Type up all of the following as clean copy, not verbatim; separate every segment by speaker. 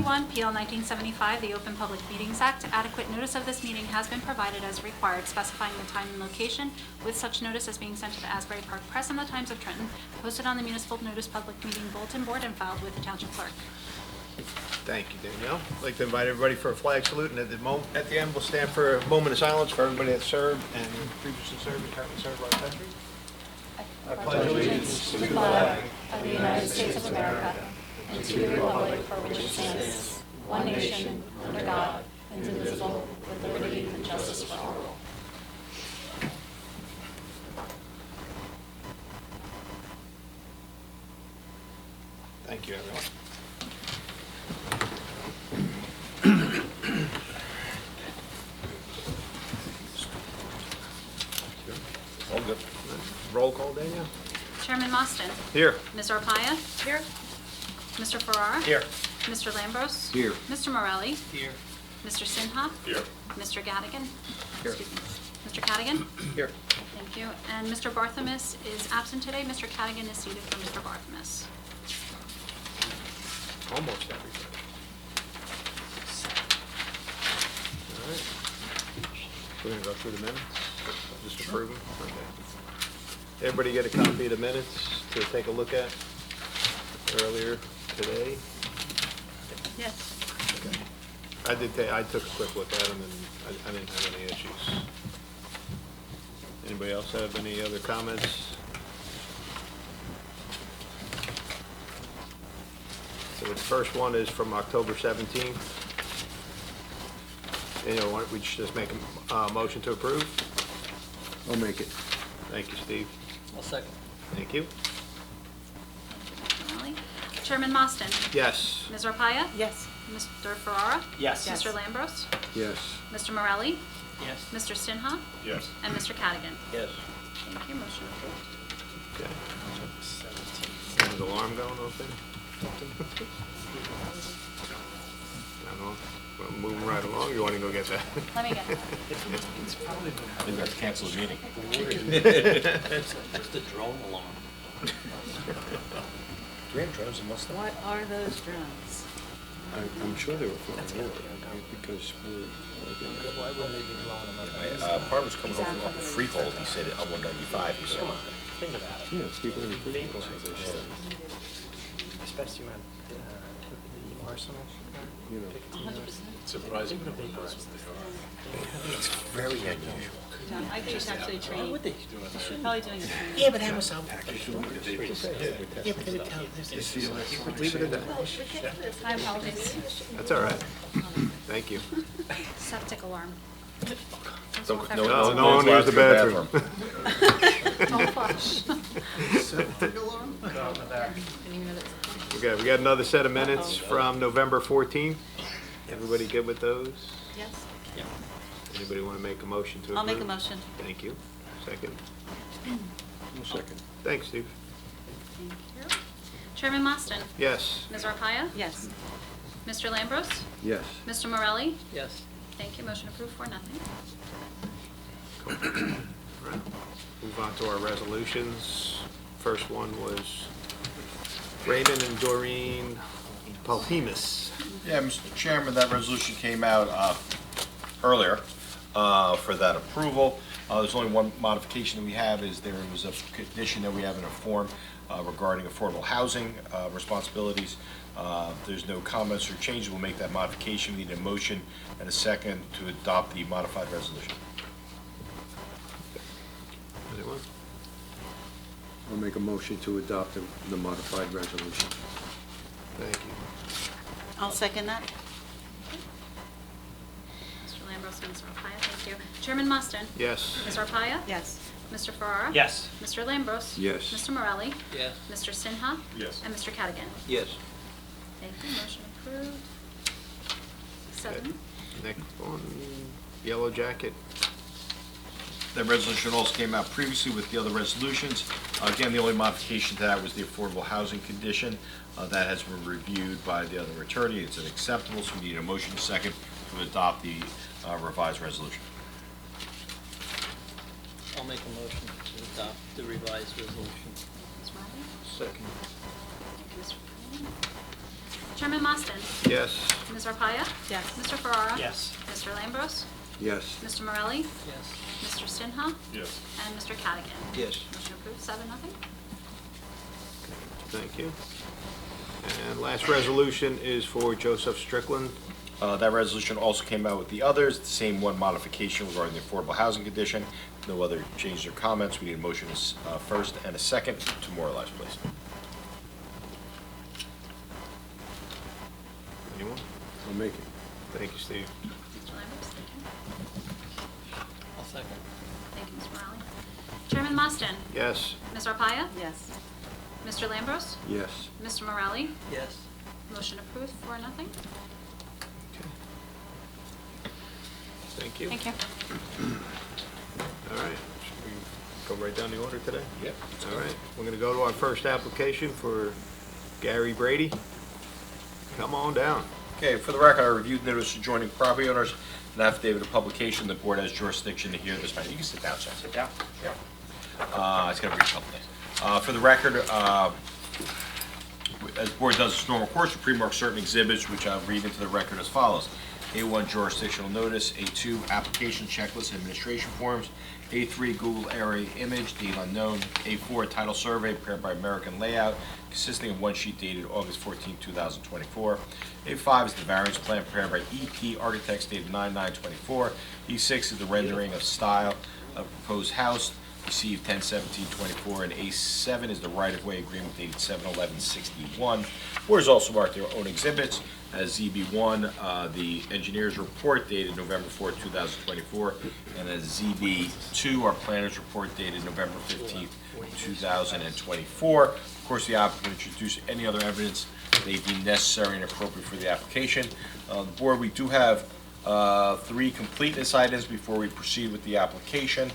Speaker 1: 21, PL 1975, the Open Public Meetings Act. Adequate notice of this meeting has been provided as required, specifying the time and location, with such notice as being sent to the Asbury Park Press and the Times of Trenton, posted on the Municipal Notice Public Meeting Bulletin Board, and filed with the Township Clerk.
Speaker 2: Thank you, Danielle. I'd like to invite everybody for a flag salute, and at the end, we'll stand for a moment of silence for everybody that served and previously served and currently served our country. I pledge allegiance to the flag
Speaker 1: of the United States of America and to the republic for which it stands, one nation, under God, indivisible, with liberty and justice for all.
Speaker 2: Thank you, everyone. All good. Roll call, Danielle?
Speaker 1: Chairman Mostyn.
Speaker 2: Here.
Speaker 1: Ms. Arpaia. Here. Mr. Ferrara.
Speaker 2: Here.
Speaker 1: Mr. Lambros.
Speaker 2: Here.
Speaker 1: Mr. Morelli.
Speaker 2: Here.
Speaker 1: Mr. Sinha.
Speaker 2: Here.
Speaker 1: Mr. Gadigan.
Speaker 2: Here.
Speaker 1: Excuse me. Mr. Cadigan.
Speaker 2: Here.
Speaker 1: Thank you. And Mr. Barthelmess is absent today. Mr. Cadigan is seated for Mr. Barthelmess.
Speaker 2: Almost everybody. All right. We're going to go through the minutes, just approve them. Okay. Everybody get a copy of the minutes to take a look at earlier today?
Speaker 1: Yes.
Speaker 2: Okay. I took a quick look at them, and I didn't have any issues. Anybody else have any other comments? So the first one is from October 17th. You know, why don't we just make a motion to approve?
Speaker 3: I'll make it.
Speaker 2: Thank you, Steve.
Speaker 4: I'll second.
Speaker 2: Thank you.
Speaker 1: Mr. Morelli. Chairman Mostyn.
Speaker 2: Yes.
Speaker 1: Ms. Arpaia.
Speaker 5: Yes.
Speaker 1: Mr. Ferrara.
Speaker 4: Yes.
Speaker 5: Yes.
Speaker 1: Mr. Lambros.
Speaker 3: Yes.
Speaker 1: Mr. Morelli.
Speaker 4: Yes.
Speaker 1: Mr. Sinha.
Speaker 2: Yes.
Speaker 1: And Mr. Cadigan.
Speaker 4: Yes.
Speaker 1: Thank you. Motion approved.
Speaker 2: Okay. Is the alarm going off there? I don't know. We're moving right along. You want to go get that?
Speaker 1: Let me get that.
Speaker 6: Maybe we have to cancel the meeting.
Speaker 4: What's the drone alarm?
Speaker 6: Do we have drones in Mustang?
Speaker 5: What are those drones?
Speaker 3: I'm sure they were flying over because we're.
Speaker 4: Why wouldn't they be blowing them up?
Speaker 6: Part was coming over off of Freehold, he said, on 195, he said.
Speaker 4: Think about it.
Speaker 3: Yeah, people in the people.
Speaker 4: Especially when the arsenal.
Speaker 3: You know.
Speaker 5: 100%.
Speaker 6: Surprising. It's very unusual.
Speaker 5: I think it's actually training.
Speaker 4: Would they?
Speaker 5: They're probably doing a training.
Speaker 6: Yeah, but Amazon package.
Speaker 2: Leave it at that.
Speaker 1: My apologies.
Speaker 2: That's all right. Thank you.
Speaker 1: Septic alarm.
Speaker 6: Don't-
Speaker 1: No,
Speaker 2: No one used the bathroom.
Speaker 1: Don't flush.
Speaker 2: Okay, we got another set of minutes from November 14th. Everybody good with those?
Speaker 5: Yes.
Speaker 4: Yeah.
Speaker 2: Anybody want to make a motion to approve?
Speaker 5: I'll make a motion.
Speaker 2: Thank you. Second.
Speaker 3: One second.
Speaker 2: Thanks, Steve.
Speaker 1: Thank you. Chairman Mostyn.
Speaker 2: Yes.
Speaker 1: Ms. Arpaia.
Speaker 5: Yes.
Speaker 1: Mr. Lambros.
Speaker 3: Yes.
Speaker 1: Mr. Morelli.
Speaker 4: Yes.
Speaker 1: Thank you. Motion approved for nothing.
Speaker 2: All right. Move on to our resolutions. First one was Raymond and Doreen Palpimus.
Speaker 6: Yeah, Mr. Chairman, that resolution came out earlier for that approval. There's only one modification that we have, is there was a condition that we have in a form regarding affordable housing responsibilities. There's no comments or changes. We'll make that modification. We need a motion and a second to adopt the modified resolution.
Speaker 2: Anyone?
Speaker 3: I'll make a motion to adopt the modified resolution.
Speaker 2: Thank you.
Speaker 5: I'll second that.
Speaker 1: Mr. Lambros and Ms. Arpaia. Thank you. Chairman Mostyn.
Speaker 2: Yes.
Speaker 1: Ms. Arpaia.
Speaker 5: Yes.
Speaker 1: Mr. Ferrara.
Speaker 4: Yes.
Speaker 1: Mr. Lambros.
Speaker 3: Yes.
Speaker 1: Mr. Morelli.
Speaker 4: Yes.
Speaker 1: Mr. Sinha.
Speaker 6: Yes.
Speaker 1: And Mr. Cadigan.
Speaker 4: Yes.
Speaker 1: Thank you. Motion approved. 7.
Speaker 2: Next one, Yellow Jacket.
Speaker 6: That resolution also came out previously with the other resolutions. Again, the only modification to that was the affordable housing condition. That has been reviewed by the other attorney. It's acceptable, so we need a motion second to adopt the revised resolution.
Speaker 4: I'll make a motion to adopt the revised resolution.
Speaker 1: Ms. Riley.
Speaker 2: Second.
Speaker 1: Thank you, Mr. Freeman. Chairman Mostyn.
Speaker 2: Yes.
Speaker 1: Ms. Arpaia?
Speaker 5: Yes.
Speaker 1: Mr. Ferrara?
Speaker 4: Yes.
Speaker 1: Mr. Lambros?
Speaker 3: Yes.
Speaker 1: Mr. Morelli?
Speaker 4: Yes.
Speaker 1: Mr. Sinha?
Speaker 6: Yes.
Speaker 1: And Mr. Cadigan?
Speaker 2: Yes.
Speaker 1: Motion approved, 7-0.
Speaker 2: Thank you. And last resolution is for Joseph Strickland.
Speaker 6: That resolution also came out with the others, the same one modification regarding the affordable housing condition. No other changes or comments. We need a motion first and a second to memorialize, please.
Speaker 2: Anyone?
Speaker 3: I'll make it.
Speaker 2: Thank you, Steve.
Speaker 1: Mr. Lambros, thank you.
Speaker 4: I'll second.
Speaker 1: Thank you, Mr. Morelli. Chairman Mostyn.
Speaker 2: Yes.
Speaker 1: Ms. Arpaia?
Speaker 5: Yes.
Speaker 1: Mr. Lambros?
Speaker 3: Yes.
Speaker 1: Mr. Morelli?
Speaker 4: Yes.
Speaker 1: Motion approved, 4-0.
Speaker 2: Thank you.
Speaker 1: Thank you.
Speaker 2: All right. Should we go right down the order today?
Speaker 6: Yep.
Speaker 2: All right. We're going to go to our first application for Gary Brady. Come on down.
Speaker 6: Okay, for the record, I reviewed notice adjoining property owners and affidavit of publication. The board has jurisdiction to hear this matter. You can sit down, sir. Sit down. Yeah. It's going to be a couple things. For the record, as the board does its normal course, we pre-mark certain exhibits, which I'll read into the record as follows. A1 jurisdictional notice, A2 application checklist and administration forms, A3 Google area image, date unknown, A4 title survey prepared by American Layout, consisting of one sheet dated August 14, 2024. A5 is the variance plan prepared by EP Architects dated 9/9/24. E6 is the rendering of style of proposed house, received 10/17/24, and A7 is the right-of-way agreement dated 7/11/61. Board has also marked their own exhibits as ZB1, the engineer's report dated November 4, 2024, and as ZB2, our planner's report dated November 15, 2024. Of course, the applicant will introduce any other evidence they deem necessary and appropriate for the application. The board, we do have 3 completeness items before we proceed with the application.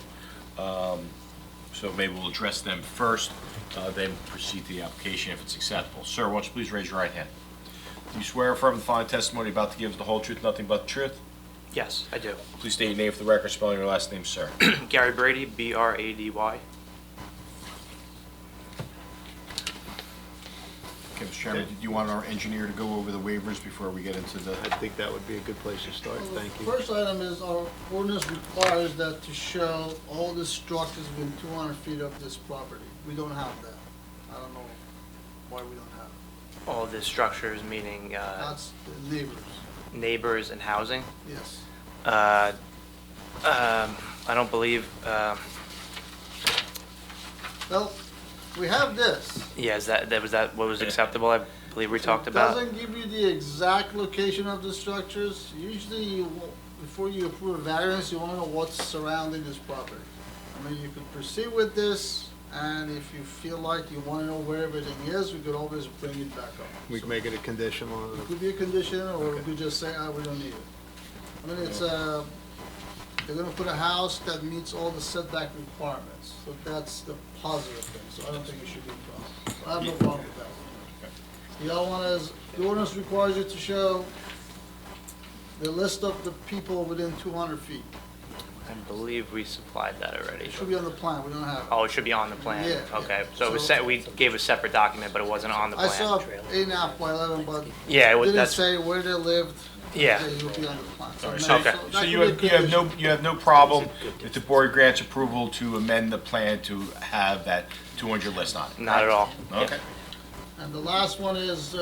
Speaker 6: So maybe we'll address them first, then proceed to the application if it's acceptable. Sir, why don't you please raise your right hand? Do you swear or affirm the following testimony about to give is the whole truth, nothing but the truth?
Speaker 7: Yes, I do.
Speaker 6: Please state your name for the record, spelling your last name, sir.
Speaker 7: Gary Brady, B-R-A-D-Y.
Speaker 6: Okay, Mr. Chairman, did you want our engineer to go over the waivers before we get into the...
Speaker 2: I think that would be a good place to start. Thank you.
Speaker 8: First item is our ordinance requires that to show all the structures within 200 feet of this property. We don't have that. I don't know why we don't have it.
Speaker 7: All the structures, meaning
Speaker 8: That's the neighbors,
Speaker 7: neighbors and housing.
Speaker 8: yes.
Speaker 7: I don't believe,
Speaker 8: Well, we have this.
Speaker 7: yeah, is that what was acceptable? I believe we talked about.
Speaker 8: It doesn't give you the exact location of the structures. Usually, before you approve a variance, you want to know what's surrounding this property. I mean, you could proceed with this, and if you feel like you want to know where everything is, we could always bring it back up.
Speaker 2: We can make it a condition on
Speaker 8: It
Speaker 2: the...
Speaker 8: could be a condition, or we
Speaker 2: Okay.
Speaker 8: could just say, we don't need it. I mean, it's they're gonna put a house that meets all the setback requirements, so that's the positive thing, so I don't think it should be a problem. So I have no problem with that. The other one is, the ordinance requires you to show the list of the people within 200 feet.
Speaker 7: I believe we supplied that already.
Speaker 8: It should be on the plan, we don't have it.
Speaker 7: Oh, it should be on the plan?
Speaker 8: Yeah,
Speaker 7: Okay,
Speaker 8: yeah.
Speaker 7: so it was
Speaker 8: So-
Speaker 7: we gave a separate document, but it wasn't on the
Speaker 8: I
Speaker 7: plan?
Speaker 8: saw 8.5 by 11, but
Speaker 7: Yeah,
Speaker 8: didn't
Speaker 7: that's,
Speaker 8: say where they lived.
Speaker 7: Yeah.
Speaker 8: It will be on the plan. So
Speaker 6: Sorry,
Speaker 8: maybe-
Speaker 6: so-
Speaker 7: Okay.
Speaker 8: that
Speaker 6: So
Speaker 8: could
Speaker 6: you
Speaker 8: be a
Speaker 6: have
Speaker 8: condition.
Speaker 6: you have no problem if the board grants approval to amend the plan to have that 200 list on it?
Speaker 7: not at all.
Speaker 6: Okay.
Speaker 8: And the last one is,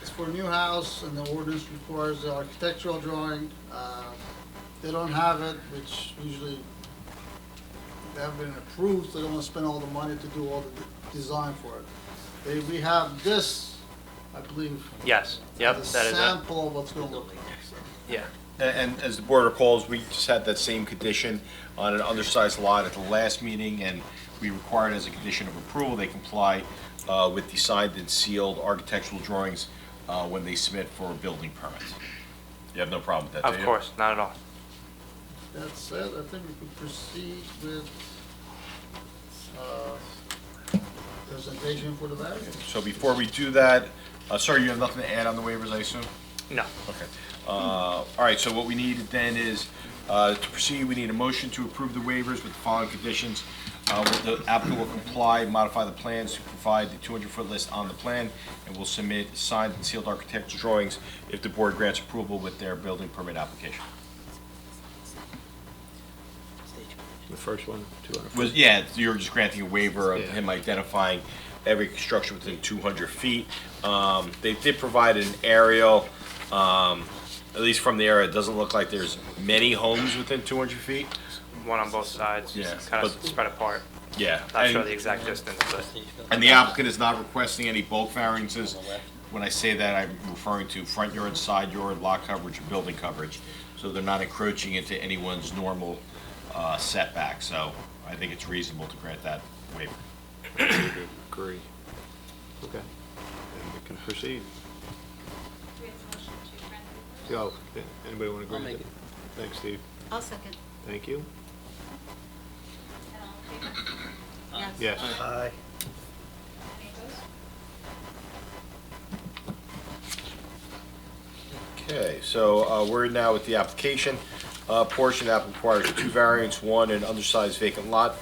Speaker 8: it's for a new house, and the ordinance requires the architectural drawing. They don't have it, which usually they haven't been approved, so they don't want to spend all the money to do all the design for it. We have this, I believe.
Speaker 7: Yes, yep,
Speaker 8: as
Speaker 7: that
Speaker 8: a
Speaker 7: is it.
Speaker 8: sample of what's going to look like. So.
Speaker 7: Yeah,
Speaker 6: And as the board recalls, we just had that same condition on an undersized lot at the last meeting, and we required as a condition of approval, they comply with the signed and sealed architectural drawings when they submit for building permits. You have no problem with that, do
Speaker 7: of
Speaker 6: you?
Speaker 7: course, not at all.
Speaker 8: That said, I think we could proceed with presentation for the variance.
Speaker 6: So before we do that, sir, you have nothing to add on the waivers, I assume?
Speaker 7: No.
Speaker 6: Okay. All right, so what we need then is, to proceed, we need a motion to approve the waivers with the following conditions. The applicant will comply, modify the plans to provide the 200-foot list on the plan, and will submit signed and sealed architectural drawings if the board grants approval with their building permit application.
Speaker 2: The first one, 200.
Speaker 6: Was, yeah, you're just granting a waiver of
Speaker 2: Yeah.
Speaker 6: him identifying every construction within 200 feet. They did provide an aerial, at least from the area, it doesn't look like there's many homes within 200 feet.
Speaker 7: One on both sides,
Speaker 6: Yeah,
Speaker 7: kind of
Speaker 6: but-
Speaker 7: spread apart.
Speaker 6: Yeah.
Speaker 7: Not sure
Speaker 6: and-
Speaker 7: the exact distance, but
Speaker 6: And the applicant is not requesting any bulk variances. When I say that, I'm referring to front yard, side yard, lot coverage, and building coverage. So they're not encroaching into anyone's normal setback, so I think it's reasonable to grant that waiver.
Speaker 2: Agree. Okay. And we can proceed.
Speaker 1: Do we have a motion to grant the
Speaker 2: Yo, anybody want to
Speaker 4: I'll
Speaker 2: agree
Speaker 4: make
Speaker 2: with
Speaker 4: it.
Speaker 2: it? Thanks, Steve.
Speaker 5: I'll second.
Speaker 2: Thank you.
Speaker 1: And all in favor?
Speaker 5: Yes.
Speaker 2: Yes.
Speaker 4: Aye.
Speaker 1: Any opposed?
Speaker 6: Okay, so we're now with the application portion. The applicant requires two variants, one an undersized vacant lot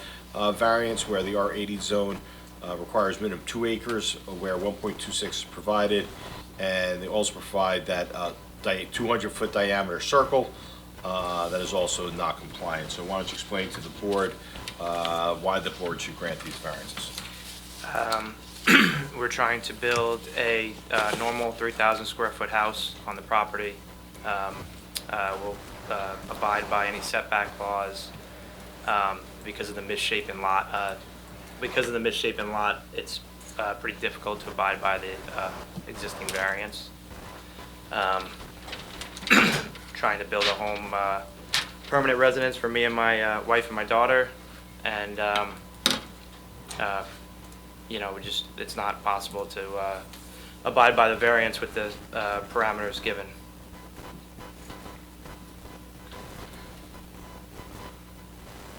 Speaker 6: variance where the R80 zone requires minimum 2 acres, where 1.26 is provided, and they also provide that 200-foot diameter circle that is also not compliant. So why don't you explain to the board why the board should grant these variances?
Speaker 7: we're trying to build a normal 3,000 square foot house on the property. We'll abide by any setback laws because of the misshapen lot. Because of the misshapen lot, it's pretty difficult to abide by the existing variance. Trying to build a home, permanent residence for me and my wife and my daughter, and you know, it's not possible to abide by the variance with the parameters given.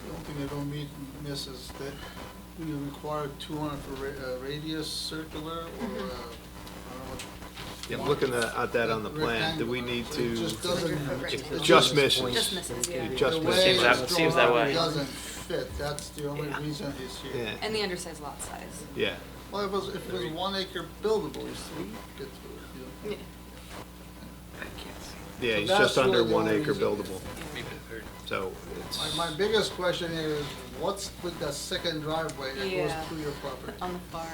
Speaker 8: The only thing they don't meet in this is that we require 200 for radius circular, or, I don't know what.
Speaker 2: Yeah, I'm looking at that on the plan. Do we need
Speaker 8: It
Speaker 2: to,
Speaker 8: just doesn't.
Speaker 2: it just misses.
Speaker 5: Just misses, yeah.
Speaker 2: It just
Speaker 8: The way
Speaker 7: Seems that-
Speaker 8: it's
Speaker 7: seems that
Speaker 8: drawn
Speaker 7: way.
Speaker 8: doesn't fit, that's the only reason it's here.
Speaker 2: Yeah,
Speaker 9: And the undersized lot size.
Speaker 2: yeah.
Speaker 8: Well, if it was 1 acre buildable, you still get to it, you know.
Speaker 2: Yeah,
Speaker 8: So
Speaker 2: he's
Speaker 8: that's
Speaker 2: just under
Speaker 8: really the
Speaker 2: 1
Speaker 8: only
Speaker 2: acre
Speaker 8: reason.
Speaker 2: buildable. So it's,
Speaker 8: My biggest question here is, what's with that second driveway that
Speaker 9: Yeah.
Speaker 8: goes through your property?
Speaker 9: On the far.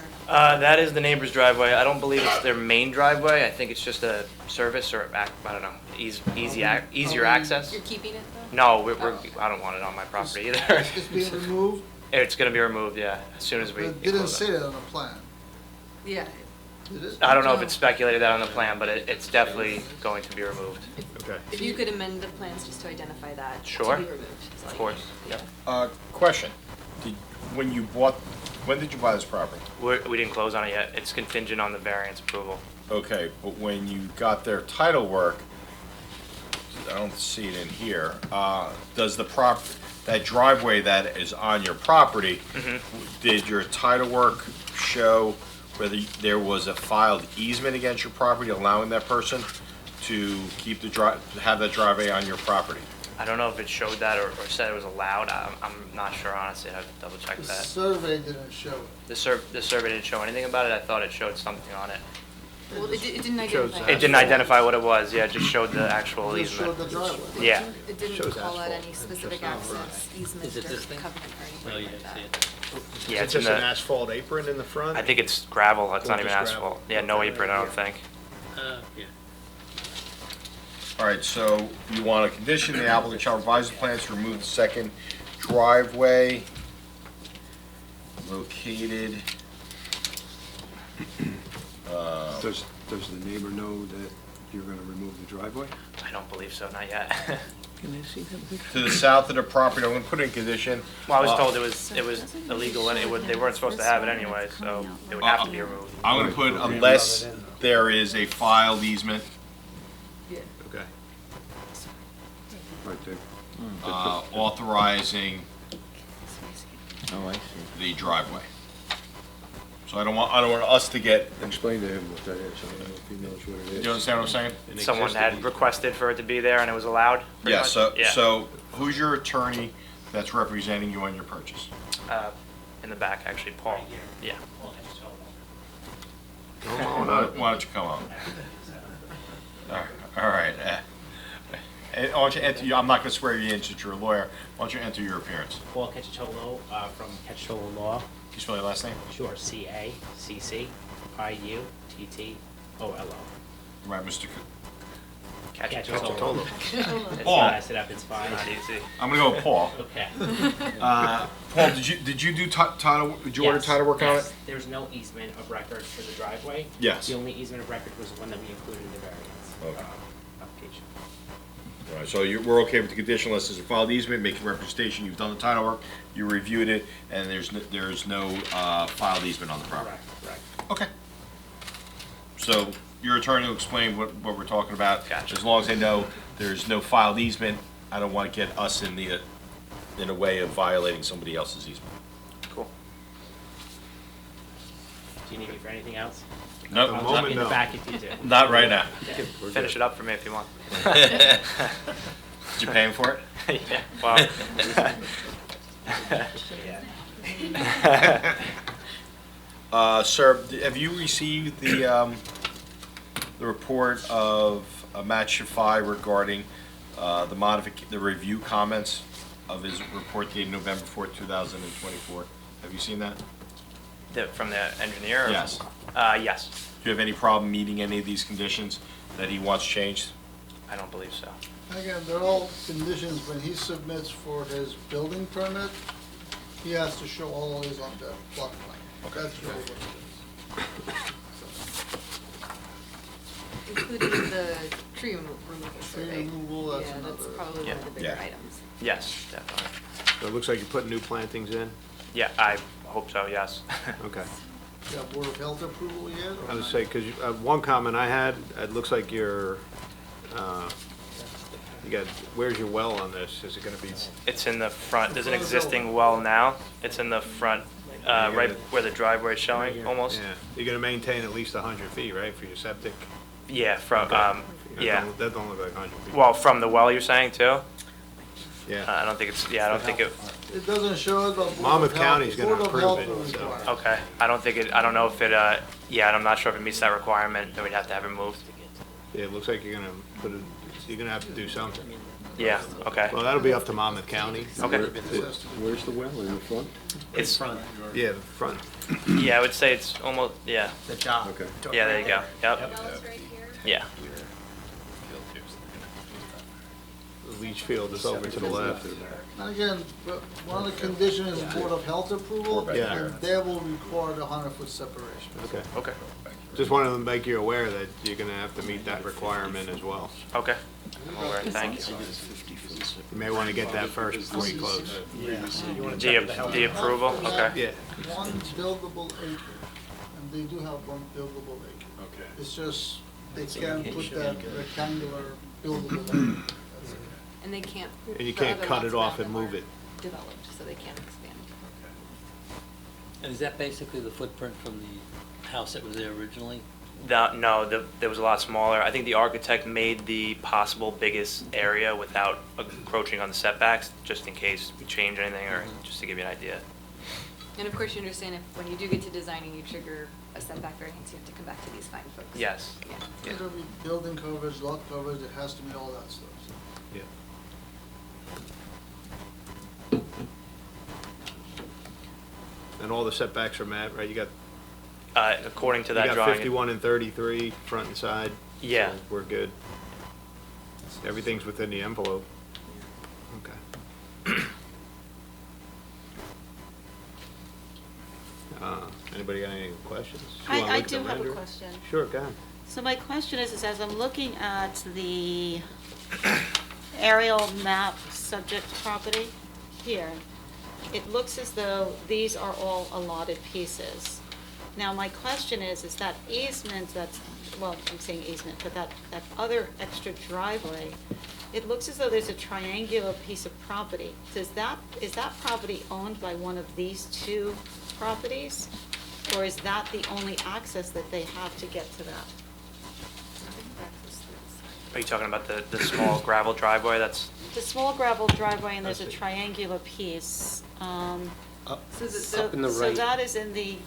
Speaker 7: That is the neighbor's driveway. I don't believe it's their main driveway. I think it's just a service or, I don't know, easier access.
Speaker 9: You're keeping it though?
Speaker 7: No, I don't want it on my property either.
Speaker 8: It's being removed?
Speaker 7: It's gonna be removed, yeah, as soon as we.
Speaker 8: It didn't
Speaker 7: close it.
Speaker 8: say that on the plan,
Speaker 9: Yeah.
Speaker 8: did it?
Speaker 7: I don't know if it's speculated that on the plan, but it's definitely going to be removed,
Speaker 2: okay.
Speaker 9: If you could amend the plans just to identify that.
Speaker 7: Sure.
Speaker 9: To be removed. is all
Speaker 7: of
Speaker 9: you
Speaker 7: course.
Speaker 9: need.
Speaker 7: Yep.
Speaker 6: Question, when did you buy this property?
Speaker 7: We didn't close on it yet. It's contingent on the variance approval.
Speaker 6: Okay, but when you got their title work, I don't see it in here, does that driveway that is on your property, did your title work show whether there was a filed easement against your property allowing that person to keep have that driveway on your property?
Speaker 7: I don't know if it showed that or said it was allowed. I'm not sure, honestly. I'd have to double check
Speaker 8: The
Speaker 7: that.
Speaker 8: survey didn't show it.
Speaker 7: The survey didn't show anything about it. I thought it showed something on it.
Speaker 9: Well, it didn't
Speaker 2: Shows
Speaker 9: identify.
Speaker 2: that.
Speaker 7: It didn't identify what it was. Yeah, it just showed the actual
Speaker 8: It just showed
Speaker 7: easement.
Speaker 8: the driveway.
Speaker 7: Yeah.
Speaker 9: It didn't
Speaker 2: Shows
Speaker 9: call out
Speaker 2: asphalt.
Speaker 9: any specific
Speaker 2: Just not
Speaker 9: access, easement,
Speaker 4: Is it this
Speaker 9: or
Speaker 4: thing?
Speaker 9: covenant or
Speaker 4: Oh,
Speaker 9: anything
Speaker 4: yeah,
Speaker 9: like
Speaker 4: I see
Speaker 9: that.
Speaker 4: it.
Speaker 7: Yeah,
Speaker 2: Is
Speaker 7: it's
Speaker 2: it
Speaker 7: in
Speaker 2: just an
Speaker 7: the.
Speaker 2: asphalt apron in the front?
Speaker 7: I think it's gravel. It's
Speaker 2: Or
Speaker 7: not even
Speaker 2: just gravel?
Speaker 7: asphalt. Yeah, no
Speaker 2: Okay.
Speaker 7: apron. I don't think.
Speaker 4: Yeah.
Speaker 6: All right, so you want a condition, the applicant shall revise the plans to remove the second driveway located,
Speaker 3: Does the neighbor know that you're gonna remove the driveway?
Speaker 7: I don't believe so. Not yet.
Speaker 6: to the south of the property. I'm gonna put in condition.
Speaker 7: Well, I was told it was illegal and they weren't supposed to have it anyway, so it would have to be removed.
Speaker 6: I'm gonna put unless there is a filed easement,
Speaker 2: Okay.
Speaker 3: Right there.
Speaker 6: authorizing the driveway. So I don't want us to get,
Speaker 3: Explain to him what that is, I don't know if he knows what it is.
Speaker 6: you understand what I'm saying?
Speaker 2: An
Speaker 7: Someone
Speaker 2: existing
Speaker 7: had
Speaker 2: easement.
Speaker 7: requested for it to be there and it was allowed? pretty
Speaker 6: Yeah,
Speaker 7: much?
Speaker 6: so,
Speaker 7: Yeah.
Speaker 6: so who's your attorney that's representing you on your purchase?
Speaker 7: in the back, actually, Paul. Yeah.
Speaker 6: Why don't you come on? All right. Why don't you enter, I'm not going to swear you in since you're a lawyer. Why don't you enter your appearance?
Speaker 10: Paul Cacciatolo from Cacciatolo Law.
Speaker 6: Can you spell your last name?
Speaker 10: Sure, C-A-C-C-I-U-T-T-O-L-O.
Speaker 6: Right, Mr.
Speaker 10: Cacciatolo. It's
Speaker 6: Paul.
Speaker 10: not, I said up, it's fine.
Speaker 7: Not easy.
Speaker 6: I'm going to go with Paul.
Speaker 10: Okay.
Speaker 6: Paul, did you do title, did you order
Speaker 10: Yes,
Speaker 6: title work on
Speaker 10: yes.
Speaker 6: it?
Speaker 10: There's no easement of record for the driveway.
Speaker 6: Yes.
Speaker 10: The only easement of record was the one that we included in the variance
Speaker 6: Okay.
Speaker 10: application.
Speaker 6: All right, so we're okay with the condition unless there's a filed easement, make a representation, you've done the title work, you reviewed it, and there's no filed easement on the property.
Speaker 10: Correct.
Speaker 6: Okay. So your attorney will explain what we're talking about.
Speaker 7: Gotcha.
Speaker 6: As long as they know there's no filed easement, I don't want to get us in a way of violating somebody else's easement.
Speaker 7: Cool.
Speaker 10: Do you need me for anything else?
Speaker 6: Nope,
Speaker 10: I'll
Speaker 2: moment,
Speaker 10: jump in the
Speaker 2: no.
Speaker 10: back if you do.
Speaker 6: not right now.
Speaker 7: Finish it up for me if you want.
Speaker 6: Did you pay him for it?
Speaker 7: Yeah, well.
Speaker 6: Sir, have you received the report of Matt Shafai regarding the review comments of his report dated November 4th, 2024? Have you seen that?
Speaker 7: From the engineer? or-
Speaker 6: Yes.
Speaker 7: Yes.
Speaker 6: Do you have any problem meeting any of these conditions that he wants changed?
Speaker 7: I don't believe so.
Speaker 8: Again, they're all conditions when he submits for his building permit, he has to show all of these on the plot plan. That's really what it is.
Speaker 9: Including the tree removal
Speaker 8: Tree
Speaker 9: survey.
Speaker 8: removal, that's
Speaker 9: Yeah, that's
Speaker 8: another.
Speaker 9: probably one of the bigger
Speaker 6: Yeah.
Speaker 9: items.
Speaker 7: Yes, definitely.
Speaker 2: So it looks like you're putting new plantings in?
Speaker 7: Yeah, I hope so, yes.
Speaker 2: Okay.
Speaker 8: You have Board of Health approval yet? or
Speaker 2: I was
Speaker 8: not?
Speaker 2: say, because one comment I had, it looks like you got, where's your well on this? Is it going to be,
Speaker 7: It's in the front, there's an existing well now. It's in the front, right where the driveway is showing, almost.
Speaker 2: yeah, you're going to maintain at least 100 feet, right, for your septic?
Speaker 7: Yeah, from,
Speaker 2: That
Speaker 7: yeah.
Speaker 2: That don't look like 100 feet.
Speaker 7: Well, from the well you're saying too?
Speaker 2: Yeah.
Speaker 7: I don't think it's, yeah, I don't think it,
Speaker 8: It doesn't show it, but Board of
Speaker 2: Monmouth
Speaker 8: Health-
Speaker 2: County's gonna
Speaker 8: Board of
Speaker 2: approve
Speaker 8: Health
Speaker 2: it,
Speaker 8: will
Speaker 2: so.
Speaker 8: require it.
Speaker 7: okay. I don't think it, I don't know if it, yeah, and I'm not sure if it meets that requirement, then we'd have to have it moved.
Speaker 2: Yeah, it looks like you're going to put it, you're going to have to do something.
Speaker 7: Yeah, okay.
Speaker 2: Well, that'll be up to Monmouth County.
Speaker 7: Okay.
Speaker 3: Where's the well, in the front?
Speaker 7: It's,
Speaker 2: Yeah, the front.
Speaker 7: yeah, I would say it's almost, yeah,
Speaker 4: The job.
Speaker 3: Okay.
Speaker 7: yeah, there you go. Yep. Yeah.
Speaker 2: The leach field is over to the left.
Speaker 8: And again, one of the conditions is Board of Health approval,
Speaker 2: Yeah.
Speaker 8: and they will require the 100-foot separation.
Speaker 2: Okay.
Speaker 7: Okay.
Speaker 2: Just wanted to make you aware that you're going to have to meet that requirement as well.
Speaker 7: Okay. I'm aware, thank you.
Speaker 2: You may want to get that first before you close.
Speaker 7: The approval, okay.
Speaker 2: Yeah.
Speaker 8: One buildable acre, and they do have one buildable acre.
Speaker 6: Okay.
Speaker 8: It's just, they can't put that rectangular buildable acre. That's it.
Speaker 9: And they can't.
Speaker 2: And you
Speaker 9: the
Speaker 2: can't
Speaker 9: other
Speaker 2: cut
Speaker 9: lots
Speaker 2: it off
Speaker 9: around
Speaker 2: and
Speaker 9: them
Speaker 2: move
Speaker 9: are
Speaker 2: it.
Speaker 9: Developed, so they can't expand.
Speaker 4: And is that basically the footprint from the house that was there originally?
Speaker 7: No, there was a lot smaller. I think the architect made the possible biggest area without encroaching on the setbacks, just in case we change anything or just to give you an idea.
Speaker 9: And of course, you understand if, when you do get to designing, you trigger a setback variance, you have to come back to these fine folks.
Speaker 7: Yes.
Speaker 9: Yeah.
Speaker 8: It's gonna be building coverage, lot coverage, it has to meet all that stuff. so.
Speaker 2: Yeah. And all the setbacks are met, right? You got,
Speaker 7: According to
Speaker 2: you
Speaker 7: that
Speaker 2: got
Speaker 7: drawing.
Speaker 2: 51 and 33, front and side.
Speaker 7: Yeah.
Speaker 2: So we're good. Everything's within the envelope. Okay. Anybody got any questions? You wanna
Speaker 5: I
Speaker 2: look at the
Speaker 5: do have a
Speaker 2: render?
Speaker 5: question.
Speaker 2: Sure, go ahead.
Speaker 5: So my question is as I'm looking at the aerial map subject property here, it looks as though these are all allotted pieces. Now, my question is that easement that's, well, I'm saying easement, but that other extra driveway, it looks as though there's a triangular piece of property. Is that property owned by one of these two properties? Or is that the only access that they have to get to that?
Speaker 7: Are you talking about the small gravel driveway that's,
Speaker 5: The small gravel driveway, and there's a triangular piece.
Speaker 9: So
Speaker 3: Up in the
Speaker 5: So
Speaker 3: right.
Speaker 5: that is in the,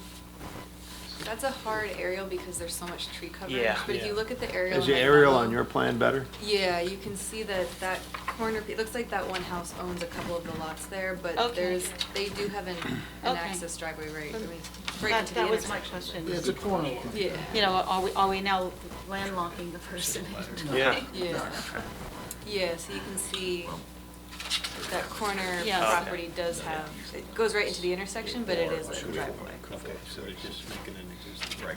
Speaker 9: that's a hard aerial because there's so much tree coverage.
Speaker 7: Yeah.
Speaker 9: But if you look at the aerial.
Speaker 2: Is the
Speaker 9: height
Speaker 2: aerial
Speaker 9: level-
Speaker 2: on your plan better?
Speaker 9: Yeah, you can see that corner, it looks like that one house owns a couple of the lots there, but
Speaker 5: Okay.
Speaker 9: they do have an
Speaker 5: Okay.
Speaker 9: access driveway right, I mean, right
Speaker 5: that
Speaker 9: into the
Speaker 5: that was my
Speaker 9: intersection.
Speaker 5: question.
Speaker 8: Yeah, it's a corner lot.
Speaker 9: Yeah,
Speaker 5: You know, are we now landlocking the person?
Speaker 2: Yeah.
Speaker 9: yeah. Yeah, so you can see that corner
Speaker 5: Yes.
Speaker 9: property does have, it goes right into the intersection, but it is a driveway.
Speaker 2: Okay, so they're just making an existing. Right.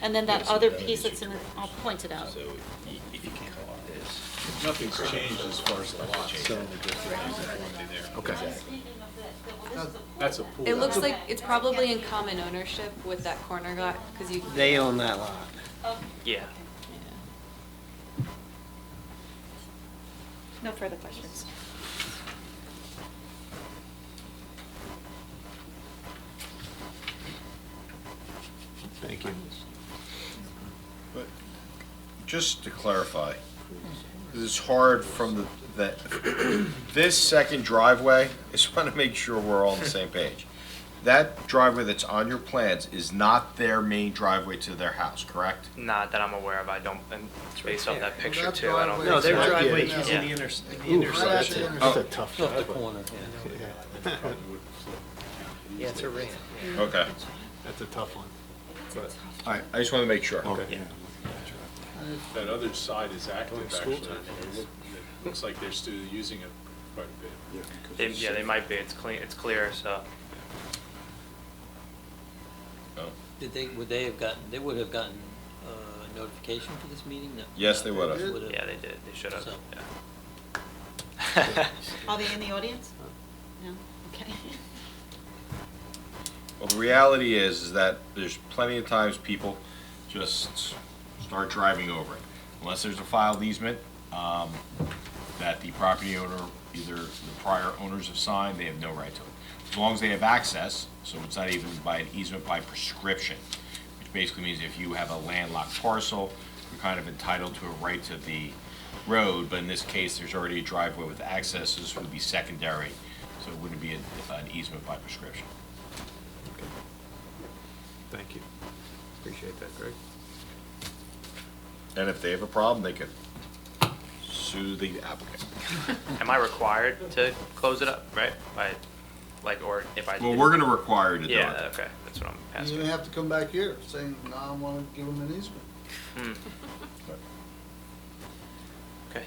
Speaker 5: And then that other piece that's in, I'll point it out.
Speaker 11: Nothing's changed as far as the lot.
Speaker 2: Okay.
Speaker 11: That's a pool.
Speaker 9: It looks like it's probably in common ownership with that corner lot, because you.
Speaker 3: They own that lot.
Speaker 7: Yeah.
Speaker 5: No further questions.
Speaker 2: Thank you.
Speaker 6: But just to clarify, 'cause it's hard from this second driveway, I just want to make sure we're all on the same page. That driveway that's on your plans is not their main driveway to their house, correct?
Speaker 7: Not that I'm aware of. I don't, and based off that picture
Speaker 8: that
Speaker 7: too, I don't.
Speaker 8: driveway
Speaker 3: No, their
Speaker 8: Right,
Speaker 3: driveway
Speaker 8: yeah.
Speaker 3: is in the
Speaker 7: Yeah.
Speaker 3: intersection.
Speaker 8: Right at the
Speaker 2: That's a
Speaker 8: intersection.
Speaker 2: tough
Speaker 4: Off the
Speaker 2: driveway.
Speaker 4: corner, yeah.
Speaker 3: Yeah, it's a ramp.
Speaker 6: Okay.
Speaker 2: That's a tough one. But,
Speaker 6: All right, I just want to make sure.
Speaker 2: okay.
Speaker 11: That other side is active, actually. It looks like they're still using it quite a bit.
Speaker 7: Yeah, they might be. It's clean, it's clear, so.
Speaker 6: Oh.
Speaker 4: They would have gotten notification for this meeting? No.
Speaker 6: Yes, they would have.
Speaker 4: They would've.
Speaker 7: Yeah, they did. They should have.
Speaker 4: So-
Speaker 7: Yeah.
Speaker 5: Are they in the audience? No? Okay.
Speaker 6: Well, the reality is that there's plenty of times people just start driving over it. Unless there's a filed easement, that the property owner, either the prior owners have signed, they have no right to it. As long as they have access, so it's not even by an easement by prescription, which basically means if you have a landlocked parcel, you're kind of entitled to a right to the road, but in this case, there's already a driveway with access, so this would be secondary, so it wouldn't be an easement by prescription.
Speaker 2: Thank you. Appreciate that, Greg.
Speaker 6: And if they have a problem, they could sue the applicant.
Speaker 7: Am I required to close it up, right? Or if I.
Speaker 6: Well, we're gonna require you to do it.
Speaker 7: Yeah, okay, that's what I'm
Speaker 8: You
Speaker 7: asking.
Speaker 8: even have to come back here saying, no, I want to give them an easement.
Speaker 7: Hmm. Okay.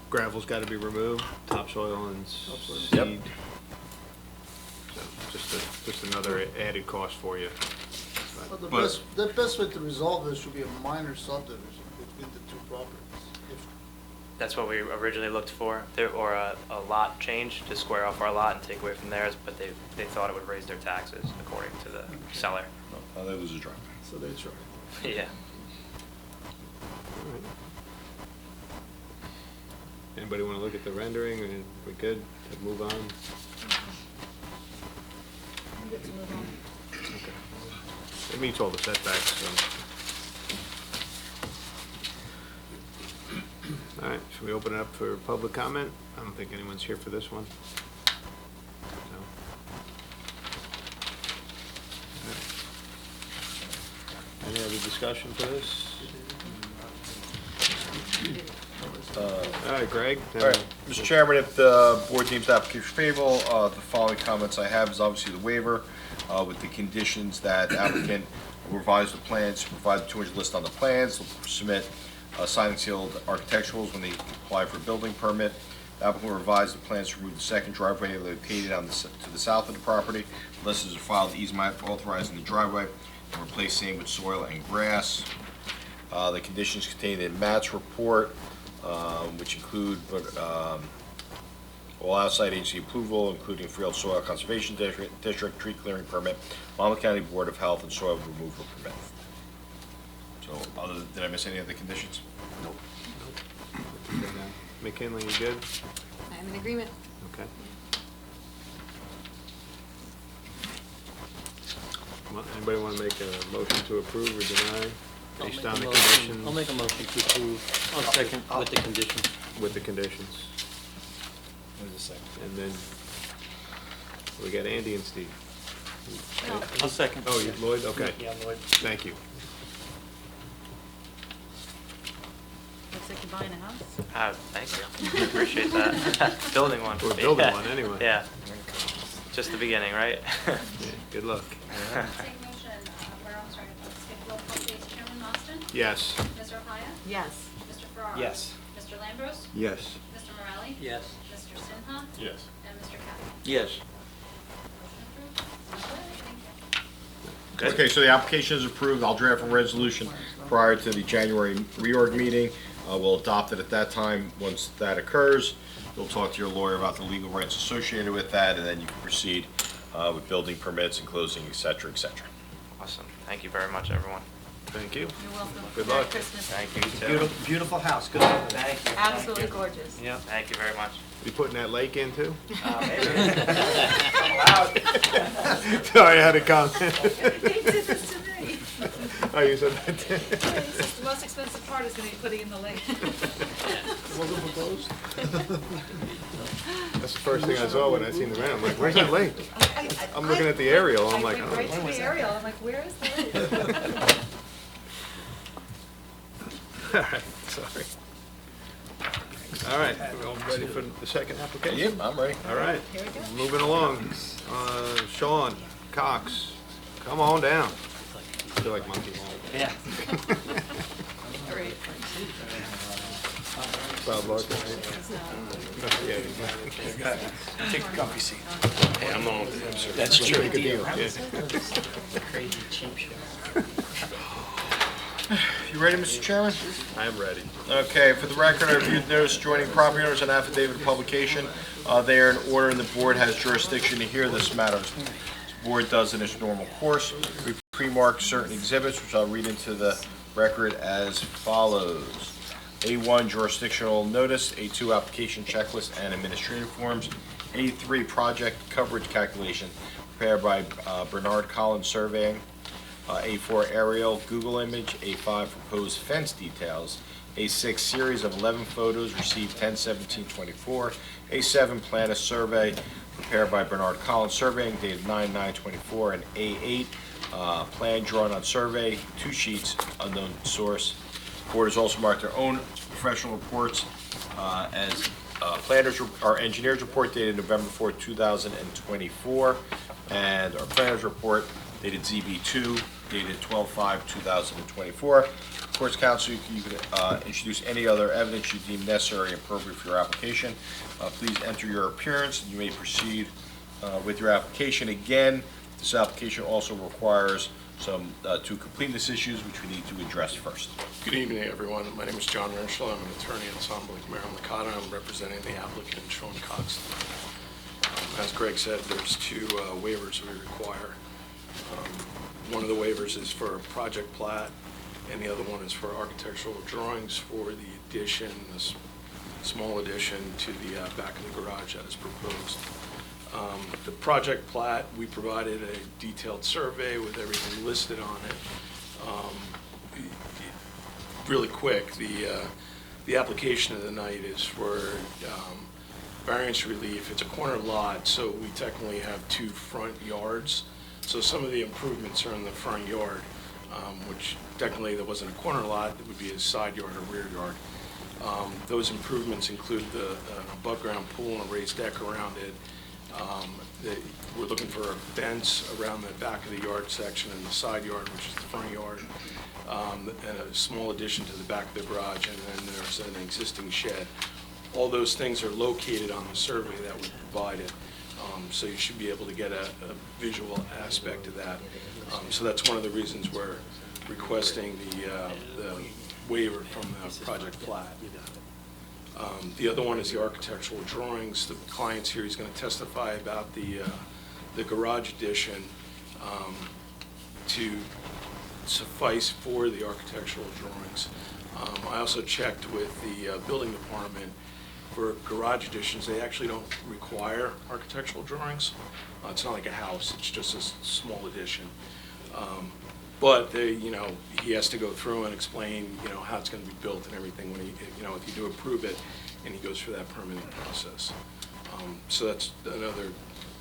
Speaker 2: Gravel's got to be removed, topsoil and
Speaker 6: Yep.
Speaker 2: seed. So just another added cost for you.
Speaker 8: But
Speaker 6: But-
Speaker 8: the best way to resolve this should be a minor subdivision between the two properties. If-
Speaker 7: That's what we originally looked for, or a lot change to square off our lot and take away from theirs, but they thought it would raise their taxes according to the seller.
Speaker 6: Oh, they lose a driveway.
Speaker 8: So they try.
Speaker 7: Yeah.
Speaker 2: All right. Anybody want to look at the rendering, and we good to move on?
Speaker 5: Good to move on.
Speaker 2: Okay. It meets all the setbacks, so. All right, should we open it up for public comment? I don't think anyone's here for this one. No. All right. Any other discussion for this? All right, Greg.
Speaker 6: All right, Mr. Chairman, if the board deems the application favorable, the following comments I have is obviously the waiver with the conditions that applicant will revise the plans, provide the 200 list on the plans, they'll submit signed and sealed architecturals when they apply for a building permit. The applicant will revise the plans to remove the second driveway located to the south of the property, unless there's a filed easement authorizing the driveway, and replace same with soil and grass. The conditions contained in Matt's report, which include all outside agency approval, including Freehold Soil Conservation District, tree clearing permit, Monmouth County Board of Health, and soil removal permit. So, did I miss any of the conditions?
Speaker 2: Nope. McKinley, you good?
Speaker 9: I'm in agreement.
Speaker 2: Okay. Anybody want to make a motion to approve or deny
Speaker 4: I'll
Speaker 2: based
Speaker 4: make
Speaker 2: on
Speaker 4: a
Speaker 2: the
Speaker 4: motion-
Speaker 2: conditions?
Speaker 4: I'll make a motion to approve. I'll second with the conditions.
Speaker 2: With the conditions. And then we got Andy and Steve.
Speaker 4: I'll second.
Speaker 2: Oh, you, Lloyd, okay.
Speaker 10: Yeah, Lloyd.
Speaker 2: Thank you.
Speaker 5: Looks like you're buying a house.
Speaker 7: Thank you. Appreciate that. Building one.
Speaker 2: We're building
Speaker 7: Yeah.
Speaker 2: one anyway.
Speaker 7: Yeah. Just the beginning, right?
Speaker 2: Yeah, good luck.
Speaker 1: Take motion, where I'm sorry, let's skip roll call please. Chairman Austin?
Speaker 2: Yes.
Speaker 1: Ms. Arpaia?
Speaker 5: Yes.
Speaker 1: Mr. Farrar?
Speaker 10: Yes.
Speaker 1: Mr. Lambros?
Speaker 3: Yes.
Speaker 1: Mr. Morelli?
Speaker 4: Yes.
Speaker 1: Mr. Sinha?
Speaker 11: Yes.
Speaker 1: And Mr. Caplan?
Speaker 4: Yes.
Speaker 1: Motion approved. Thank you.
Speaker 7: Good.
Speaker 6: Okay, so the application is approved. I'll draft a resolution prior to the January reorg meeting. We'll adopt it at that time. Once that occurs, you'll talk to your lawyer about the legal rights associated with that, and then you can proceed with building permits and closing, et cetera, et cetera.
Speaker 7: Awesome. Thank you very much, everyone.
Speaker 2: Thank you.
Speaker 5: You're welcome.
Speaker 2: Good
Speaker 5: Merry
Speaker 2: luck.
Speaker 5: Christmas.
Speaker 7: Thank you, you too.
Speaker 10: Beautiful, beautiful house, good luck. Thank you.
Speaker 5: Absolutely gorgeous.
Speaker 10: Yep.
Speaker 7: Thank you very much.
Speaker 2: You putting that lake in too?
Speaker 10: Maybe. I'm allowed.
Speaker 2: Sorry, I had a comment.
Speaker 12: He did this to me.
Speaker 2: Oh, you said that.
Speaker 12: The most expensive part is gonna be putting in the lake.
Speaker 8: Wasn't proposed?
Speaker 2: That's the first thing I saw when I seen the man. I'm like, where's that lake?
Speaker 12: I-
Speaker 2: I'm looking at the aerial. I'm like,
Speaker 12: I
Speaker 2: oh.
Speaker 12: went right to the aerial, I'm like, where is the lake?
Speaker 2: All right, sorry. All right, we're all ready for the second application?
Speaker 6: Yep, I'm ready.
Speaker 2: All right, moving along. Sean Cox, come on down. I feel like Monkey Ball.
Speaker 10: Yeah.
Speaker 2: Bob Barker, right? Yeah, exactly.
Speaker 11: Take a comfy seat.
Speaker 2: Hey, I'm on with him, sir.
Speaker 11: That's true.
Speaker 2: Make a deal, yeah.
Speaker 10: Crazy cheap show.
Speaker 6: You ready, Mr. Chairman?
Speaker 2: I am ready.
Speaker 6: Okay, for the record, I reviewed notice joining property owners and affidavit of publication. They are in order, and the board has jurisdiction to hear this matter. This board does in its normal course. We pre-marked certain exhibits, which I'll read into the record as follows. A1, jurisdictional notice. A2, application checklist and administrative forms. A3, project coverage calculation prepared by Bernard Collins Surveying. A4, aerial Google image. A5, proposed fence details. A6, series of 11 photos received 10/17/24. A7, plan a survey prepared by Bernard Collins Surveying dated 9/9/24. And A8, plan drawn on survey, 2 sheets, unknown source. Board has also marked their own professional reports as planners or engineers report dated November 4, 2024, and our planners report dated ZB2 dated 12/5/2024. Of course, counsel, you can introduce any other evidence you deem necessary and appropriate for your application. Please enter your appearance, and you may proceed with your application. Again, this application also requires some two completeness issues, which we need to address first.
Speaker 13: Good evening, everyone. My name is John Rentschel. I'm an attorney in Songblik, Maryland, Licata. I'm representing the applicant, Sean Cox. As Greg said, there's 2 waivers we require. One of the waivers is for a project plat, and the other one is for architectural drawings for the addition, this small addition to the back of the garage that is proposed. The project plat, we provided a detailed survey with everything listed on it. Really quick, the application of the night is for variance relief. It's a corner lot, so we technically have 2 front yards. So some of the improvements are in the front yard, which technically there wasn't a corner lot, it would be a side yard or rear yard. Those improvements include an above-ground pool and a raised deck around it. We're looking for a fence around the back of the yard section and the side yard, which is the front yard, and a small addition to the back of the garage, and then there's an existing shed. All those things are located on the survey that we provided, so you should be able to get a visual aspect of that. So that's one of the reasons we're requesting the waiver from the project plat. The other one is the architectural drawings. The client's here, he's going to testify about the garage addition to suffice for the architectural drawings. I also checked with the building department for garage additions. They actually don't require architectural drawings. It's not like a house, it's just a small addition. But they, he has to go through and explain, how it's going to be built and everything when he, if you do approve it, and he goes through that permitting process. So that's another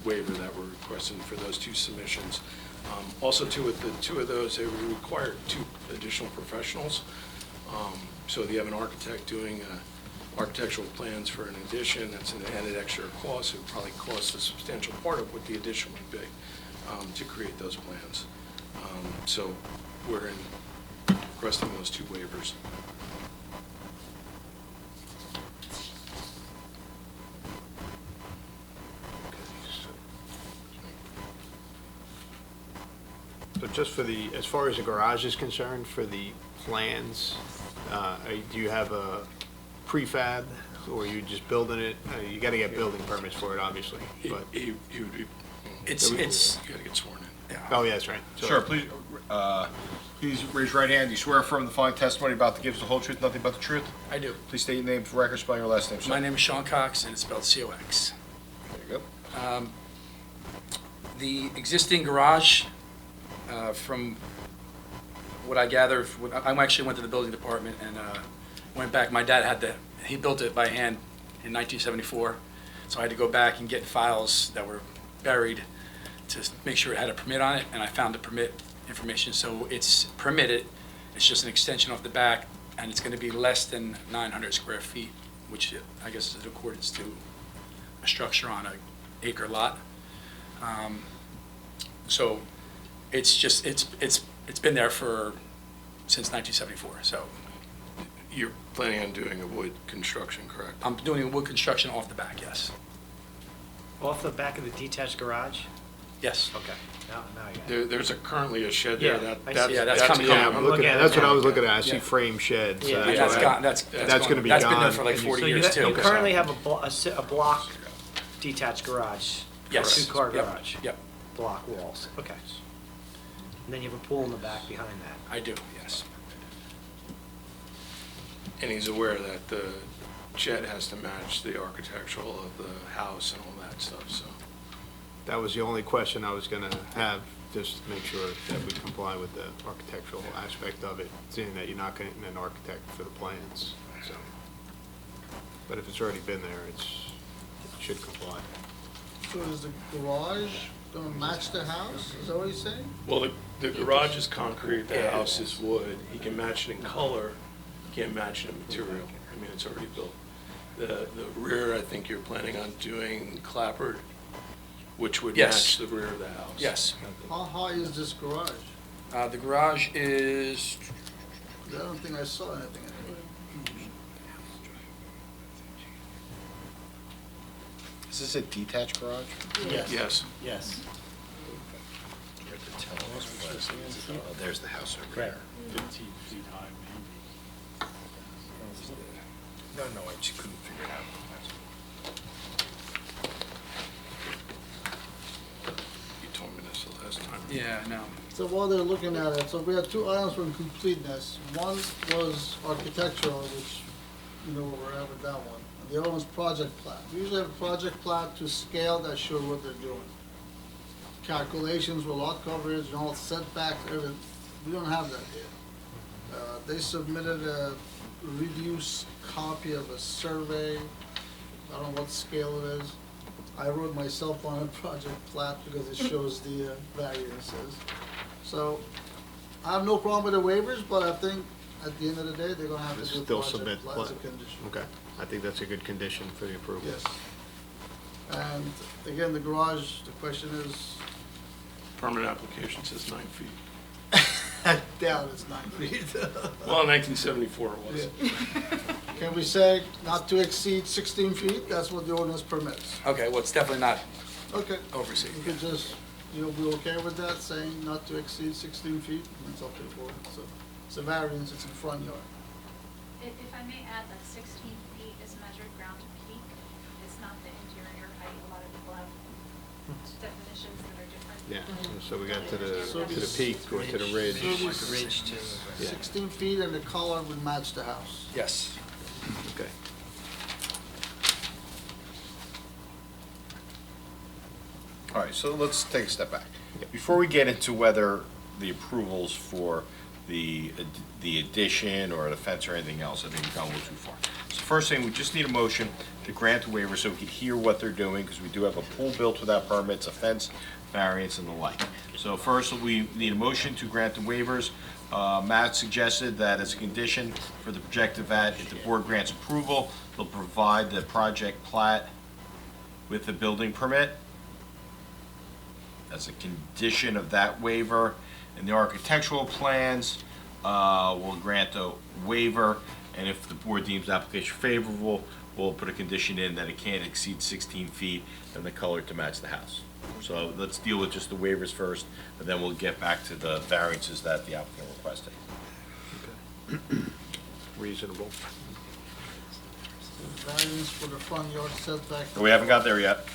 Speaker 13: waiver that we're requesting for those two submissions. Also, with the two of those, they would require 2 additional professionals. So if you have an architect doing architectural plans for an addition, that's an added extra cost. It would probably cost a substantial part of what the addition would be to create those plans. So we're requesting those 2 waivers.
Speaker 2: So just for the, as far as the garage is concerned, for the plans, do you have a prefab, or are you just building it? You gotta get building permits for it, obviously, but,
Speaker 13: He would be,
Speaker 4: It's,
Speaker 13: you gotta get sworn in.
Speaker 2: oh, yeah, that's right. So-
Speaker 6: Sure, please raise your right hand. Do you swear or affirm the following testimony about the gives the whole truth, nothing but the truth?
Speaker 14: I do.
Speaker 6: Please state your name for record, spell your last name, sir.
Speaker 14: My name is Sean Cox, and it's spelled C-O-X.
Speaker 6: There you go.
Speaker 14: The existing garage, from what I gather, I actually went to the building department and went back. My dad he built it by hand in 1974, so I had to go back and get files that were buried to make sure it had a permit on it, and I found the permit information. So it's permitted, it's just an extension off the back, and it's going to be less than 900 square feet, which I guess is in accordance to a structure on an acre lot. So it's just, it's been there since 1974, so
Speaker 13: You're planning on doing a wood construction, correct?
Speaker 14: I'm doing wood construction off the back, yes.
Speaker 10: Off the back of the detached garage?
Speaker 14: Yes.
Speaker 10: Okay, now I got it.
Speaker 13: There's currently a shed there.
Speaker 10: Yeah, I see.
Speaker 14: Yeah, that's coming
Speaker 2: Yeah,
Speaker 14: out.
Speaker 2: I'm looking at, that's what I was looking at. I see
Speaker 14: Yeah.
Speaker 2: frame sheds.
Speaker 10: Yeah,
Speaker 14: Yeah, that's gone, that's
Speaker 2: That's gonna be
Speaker 14: That's been there
Speaker 2: gone.
Speaker 14: for like 40
Speaker 10: So
Speaker 14: years too.
Speaker 10: you currently have a block detached garage?
Speaker 14: Yes.
Speaker 10: Two-car
Speaker 14: Yep.
Speaker 10: garage?
Speaker 14: Yep,
Speaker 10: Block walls, okay. And then you have a pool in the back behind that?
Speaker 14: I do, yes.
Speaker 13: And he's aware that the shed has to match the architectural of the house and all that stuff, so.
Speaker 2: That was the only question I was gonna have, just to make sure that we comply with the architectural aspect of it, seeing that you're not getting an architect for the plans, so. But if it's already been there, it should comply.
Speaker 8: So is the garage gonna match the house? Is that what he's saying?
Speaker 13: Well, the garage is concrete, the house is wood. He can match it in color, he can't match it in material. I mean, it's already built. The rear, I think you're planning on doing clapboard, which would
Speaker 14: Yes.
Speaker 13: match the rear of the house.
Speaker 14: Yes.
Speaker 8: How high is this garage?
Speaker 14: The garage is,
Speaker 8: I don't think I saw anything anywhere.
Speaker 6: Is this a detached garage?
Speaker 13: Yes.
Speaker 10: Yes.
Speaker 6: Oh, there's the house over
Speaker 10: Right.
Speaker 6: there.
Speaker 11: 15 feet high, maybe.
Speaker 6: No, I just couldn't figure it out.
Speaker 13: You told me this the last time.
Speaker 14: yeah, no.
Speaker 8: So while they're looking at it, so we have 2 items for completeness. One was architectural, which, you know where we're at with that one. And the other one's project plat. We usually have a project plat to scale that shows what they're doing. Calculations with lot coverage and all setbacks, everything. We don't have that here. They submitted a reduced copy of a survey. I don't know what scale it is. I wrote myself on a project plat because it shows the variances. So I have no problem with the waivers, but I think at the end of the day, they're gonna have to do a
Speaker 2: Still
Speaker 8: project
Speaker 2: submit,
Speaker 8: plat as a condition.
Speaker 2: okay, I think that's a good condition for the approval.
Speaker 8: Yes. And again, the garage, the question is,
Speaker 13: Permanent application says 9 feet.
Speaker 8: I doubt it's 9 feet.
Speaker 13: Well, in 1974 it was.
Speaker 8: Can we say not to exceed 16 feet? That's what the ordinance permits.
Speaker 14: Okay, well, it's definitely not
Speaker 8: Okay.
Speaker 14: overseen.
Speaker 8: You could just, you'll be okay with that, saying not to exceed 16 feet? That's up to the board. So it's a variance, it's in front yard.
Speaker 1: If I may add, that 16 feet is measured ground to peak. It's not the interior height. A lot of people have definitions that are different.
Speaker 2: Yeah, so we got to the peak or to the ridge.
Speaker 10: Ridge to.
Speaker 2: Yeah.
Speaker 8: 16 feet and the color would match the house.
Speaker 14: Yes.
Speaker 2: Okay.
Speaker 6: All right, so let's take a step back. Before we get into whether the approvals for the addition or the fence or anything else, I think we've gone a little too far. So first thing, we just need a motion to grant the waiver so we can hear what they're doing, because we do have a pool built without permits, a fence variance, and the like. So first, we need a motion to grant the waivers. Matt suggested that as a condition for the projected VAT, if the board grants approval, they'll provide the project plat with the building permit. As a condition of that waiver, and the architectural plans will grant a waiver, and if the board deems the application favorable, we'll put a condition in that it can't exceed 16 feet and the color to match the house. So let's deal with just the waivers first, and then we'll get back to the variances that the applicant requested.
Speaker 2: Reasonable.
Speaker 8: Variance for the front yard setback.
Speaker 6: We haven't got there yet.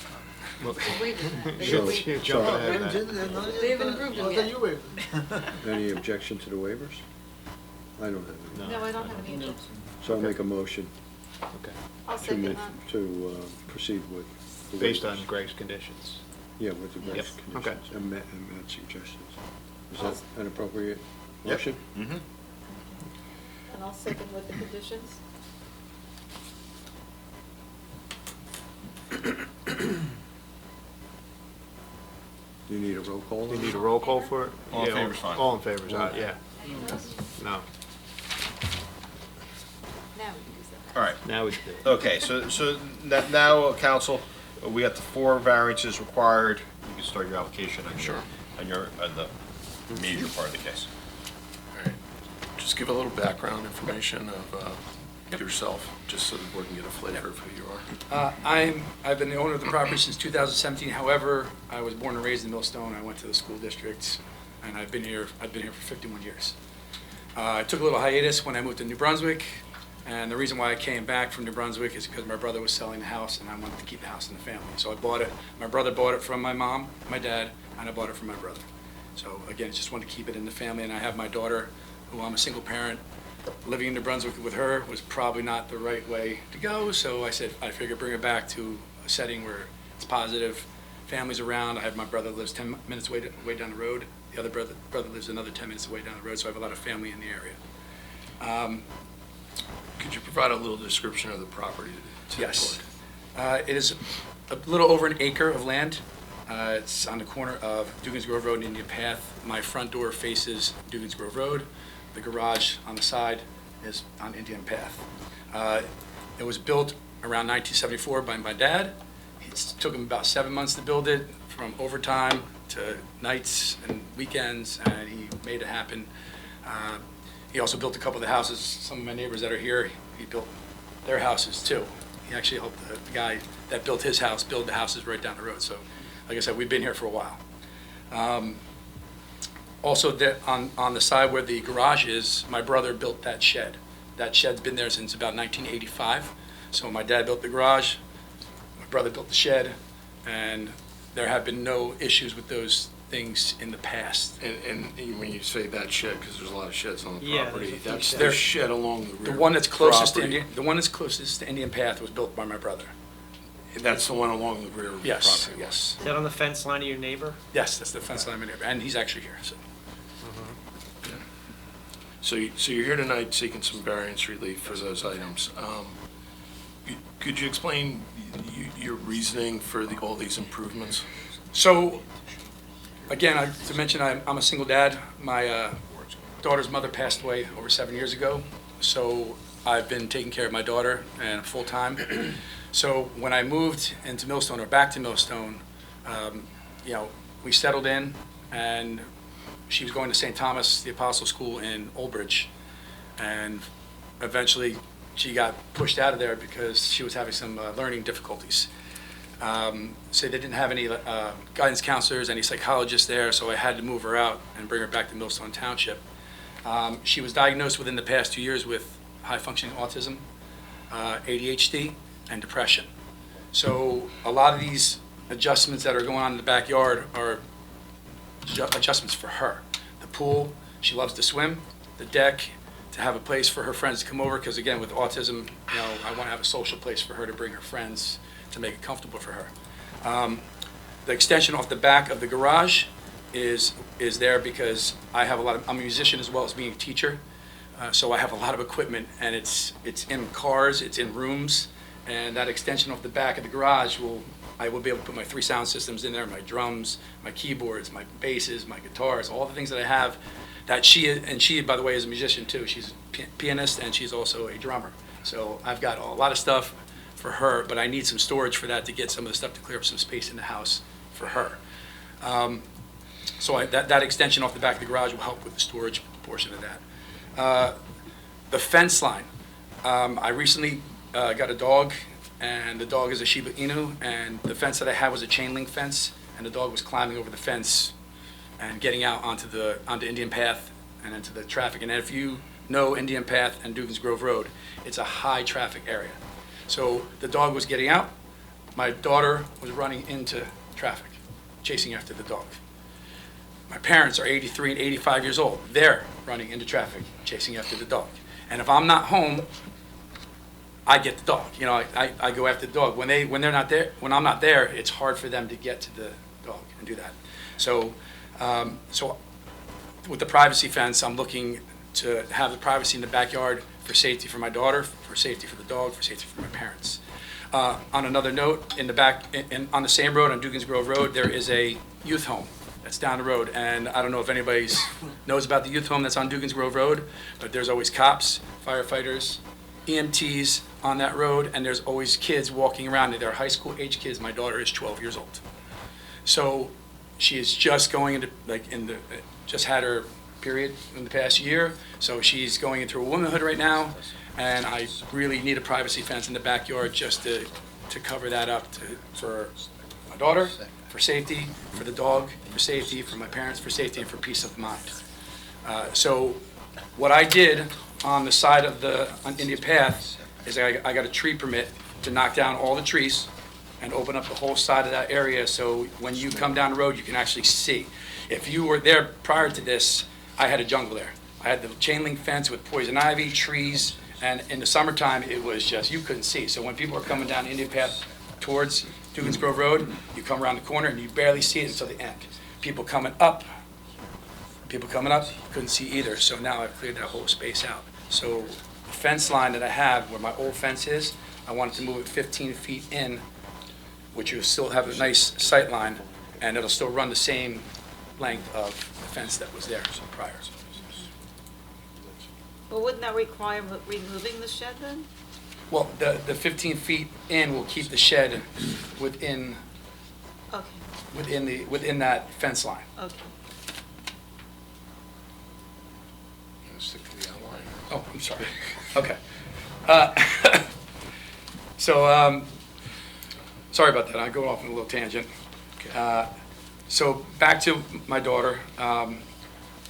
Speaker 9: Wait a minute.
Speaker 3: So-
Speaker 2: You're jumping
Speaker 3: so-
Speaker 2: ahead of that.
Speaker 9: They haven't approved them
Speaker 8: Oh, then
Speaker 9: yet.
Speaker 8: you waived it.
Speaker 3: Any objection to the waivers? I don't have any.
Speaker 12: No, I don't have any objection.
Speaker 3: So I'll make a motion
Speaker 2: Okay.
Speaker 5: I'll
Speaker 3: to,
Speaker 5: second
Speaker 3: ma-
Speaker 5: that.
Speaker 3: to proceed with the
Speaker 2: Based
Speaker 3: waivers.
Speaker 2: on Greg's conditions.
Speaker 3: Yeah, with the Greg's
Speaker 2: Yep, okay.
Speaker 3: conditions and Matt's suggestions. Is that an appropriate
Speaker 6: Yep.
Speaker 3: motion?
Speaker 6: Mm-hmm.
Speaker 5: And I'll second with the conditions.
Speaker 3: Do you need a roll call?
Speaker 2: You need a roll call for it?
Speaker 6: All in
Speaker 2: Yeah,
Speaker 6: favor's fine.
Speaker 2: All in favor's aye, yeah. No,
Speaker 9: Now we can do setbacks.
Speaker 6: All right.
Speaker 2: now we do.
Speaker 6: Okay, so now, council, we got the 4 variances required. You can start your application on the major part of the case.
Speaker 13: All right. Just give a little background information of yourself, just so the board can get a flavor of who you are.
Speaker 14: I've been the owner of the property since 2017. However, I was born and raised in Millstone. I went to the school district, and I've been here for 51 years. I took a little hiatus when I moved to New Brunswick, and the reason why I came back from New Brunswick is because my brother was selling the house, and I wanted to keep the house in the family. So I bought it. My brother bought it from my mom, my dad, and I bought it from my brother. So again, just wanted to keep it in the family, and I have my daughter, who I'm a single parent. Living in New Brunswick with her was probably not the right way to go, so I said I figured bring her back to a setting where it's positive, family's around. I have my brother lives 10 minutes way down the road. The other brother lives another 10 minutes away down the road, so I have a lot of family in the area.
Speaker 13: Could you provide a little description of the property to the
Speaker 14: Yes.
Speaker 13: board?
Speaker 14: It is a little over an acre of land. It's on the corner of Dugan's Grove Road and Indian Path. My front door faces Dugan's Grove Road. The garage on the side is on Indian Path. It was built around 1974 by my dad. It took him about 7 months to build it, from overtime to nights and weekends, and he made it happen. He also built a couple of the houses. Some of my neighbors that are here, he built their houses too. He actually helped the guy that built his house build the houses right down the road. So, like I said, we've been here for a while. Also, on the side where the garage is, my brother built that shed. That shed's been there since about 1985. So my dad built the garage, my brother built the shed, and there have been no issues with those things in the past.
Speaker 13: And when you say that shed, because there's a lot of sheds on the
Speaker 10: Yeah,
Speaker 13: property,
Speaker 10: there's a few
Speaker 13: that's
Speaker 10: sheds.
Speaker 13: the shed along the rear
Speaker 14: The one that's closest to
Speaker 13: property.
Speaker 14: Indian Path was built by my brother.
Speaker 13: That's the one along the rear
Speaker 14: Yes,
Speaker 13: property line.
Speaker 14: yes.
Speaker 10: Is that on the fence line of your neighbor?
Speaker 14: Yes, that's the fence line, and he's actually here, so.
Speaker 13: So you're here tonight seeking some variance relief for those items. Could you explain your reasoning for all these improvements?
Speaker 14: So, again, to mention, I'm a single dad. My daughter's mother passed away over 7 years ago, so I've been taking care of my daughter and full-time. So when I moved into Millstone, or back to Millstone, we settled in, and she was going to St. Thomas, the Apostle School in Old Bridge, and eventually she got pushed out of there because she was having some learning difficulties. So they didn't have any guidance counselors, any psychologists there, so I had to move her out and bring her back to Millstone Township. She was diagnosed within the past 2 years with high-functioning autism, ADHD, and depression. So a lot of these adjustments that are going on in the backyard are adjustments for her. The pool, she loves to swim. The deck, to have a place for her friends to come over, because again, with autism, I want to have a social place for her to bring her friends to make it comfortable for her. The extension off the back of the garage is there because I'm a musician as well as being a teacher. So I have a lot of equipment, and it's in cars, it's in rooms, and that extension off the back of the garage I will be able to put my 3 sound systems in there, my drums, my keyboards, my basses, my guitars, all the things that I have that she, by the way, is a musician too. She's a pianist and she's also a drummer. So I've got a lot of stuff for her, but I need some storage for that to get some of the stuff to clear up some space in the house for her. So that extension off the back of the garage will help with the storage portion of that. The fence line, I recently got a dog, and the dog is a Shiba Inu, and the fence that I had was a chain link fence, and the dog was climbing over the fence and getting out onto Indian Path and into the traffic. And if you know Indian Path and Dugan's Grove Road, it's a high traffic area. So the dog was getting out, my daughter was running into traffic, chasing after the dog. My parents are 83 and 85 years old. They're running into traffic, chasing after the dog. And if I'm not home, I get the dog. You know, I go after the dog. When they're not there, when I'm not there, it's hard for them to get to the dog and do that. So, so with the privacy fence, I'm looking to have the privacy in the backyard for safety for my daughter, for safety for the dog, for safety for my parents. On another note, in the back, on the same road, on Dugan's Grove Road, there is a youth home that's down the road. And I don't know if anybody knows about the youth home that's on Dugan's Grove Road, but there's always cops, firefighters, EMTs on that road, and there's always kids walking around. They're high school age kids. My daughter is 12 years old. So she is just going into, just had her period in the past year. So she's going into her womanhood right now, and I really need a privacy fence in the backyard just to cover that up for my daughter, for safety, for the dog, for safety, for my parents, for safety, and for peace of mind. So what I did on the side of on Indian Path is I got a tree permit to knock down all the trees and open up the whole side of that area, so when you come down the road, you can actually see. If you were there prior to this, I had a jungle there. I had the chain link fence with poison ivy, trees, and in the summertime, it was just, you couldn't see. So when people are coming down Indian Path towards Dugan's Grove Road, you come around the corner and you barely see it until the end. People coming up, couldn't see either. So now I've cleared that whole space out. So the fence line that I have where my old fence is, I wanted to move it 15 feet in, which will still have a nice sight line, and it'll still run the same length of the fence that was there prior.
Speaker 5: Well, wouldn't that require removing the shed then?
Speaker 14: Well, the 15 feet in will keep the shed within
Speaker 5: Okay,
Speaker 14: within that fence line.
Speaker 5: okay.
Speaker 13: Stick to the outline.
Speaker 14: Oh, I'm sorry. Okay. So, sorry about that. I go off on a little tangent. So back to my daughter.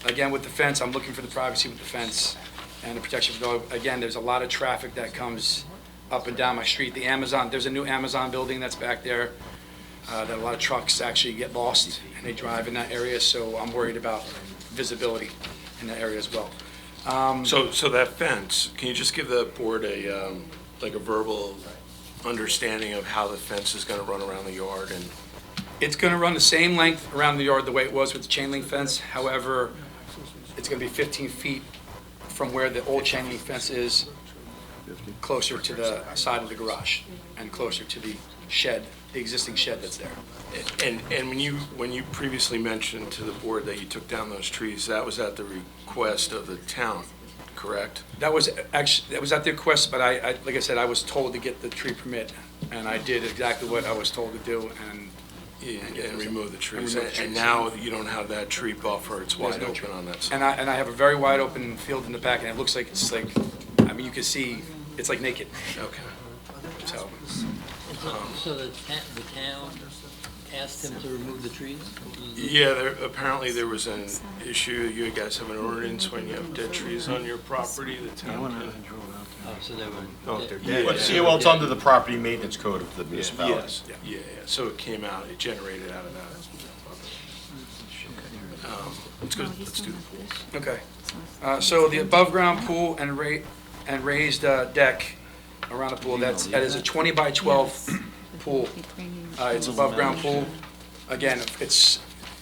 Speaker 14: Again, with the fence, I'm looking for the privacy with the fence and the protection of the dog. Again, there's a lot of traffic that comes up and down my street. There's a new Amazon building that's back there that a lot of trucks actually get lost and they drive in that area. So I'm worried about visibility in that area as well.
Speaker 13: So that fence, can you just give the board a verbal understanding of how the fence is going to run around the yard? And
Speaker 14: It's going to run the same length around the yard the way it was with the chain link fence. However, it's going to be 15 feet from where the old chain link fence is, closer to the side of the garage and closer to the shed, the existing shed that's there.
Speaker 13: And when you previously mentioned to the board that you took down those trees, that was at the request of the town, correct?
Speaker 14: That was at the request, but I like I said, I was told to get the tree permit, and I did exactly what I was told to do, and
Speaker 13: remove the trees.
Speaker 14: remove the trees.
Speaker 13: And now you don't have that tree buffer, it's wide open on that side.
Speaker 14: And I have a very wide open field in the back, and it looks like it's like, I mean, you can see, it's like naked.
Speaker 13: Okay.
Speaker 14: So,
Speaker 4: So the town asked him to remove the trees?
Speaker 13: Yeah, apparently there was an issue. You guys have an ordinance when you have dead trees on your property, the town can.
Speaker 4: Oh, so they were.
Speaker 2: Oh, if they're dead.
Speaker 6: Yeah, well, it's under the property maintenance code of the municipalities.
Speaker 13: Yeah, so it came out, it generated out of that. Let's go, let's do the pool.
Speaker 14: okay. So the above-ground pool and raised deck around the pool, that is a 20 by 12 pool. It's above-ground pool. Again,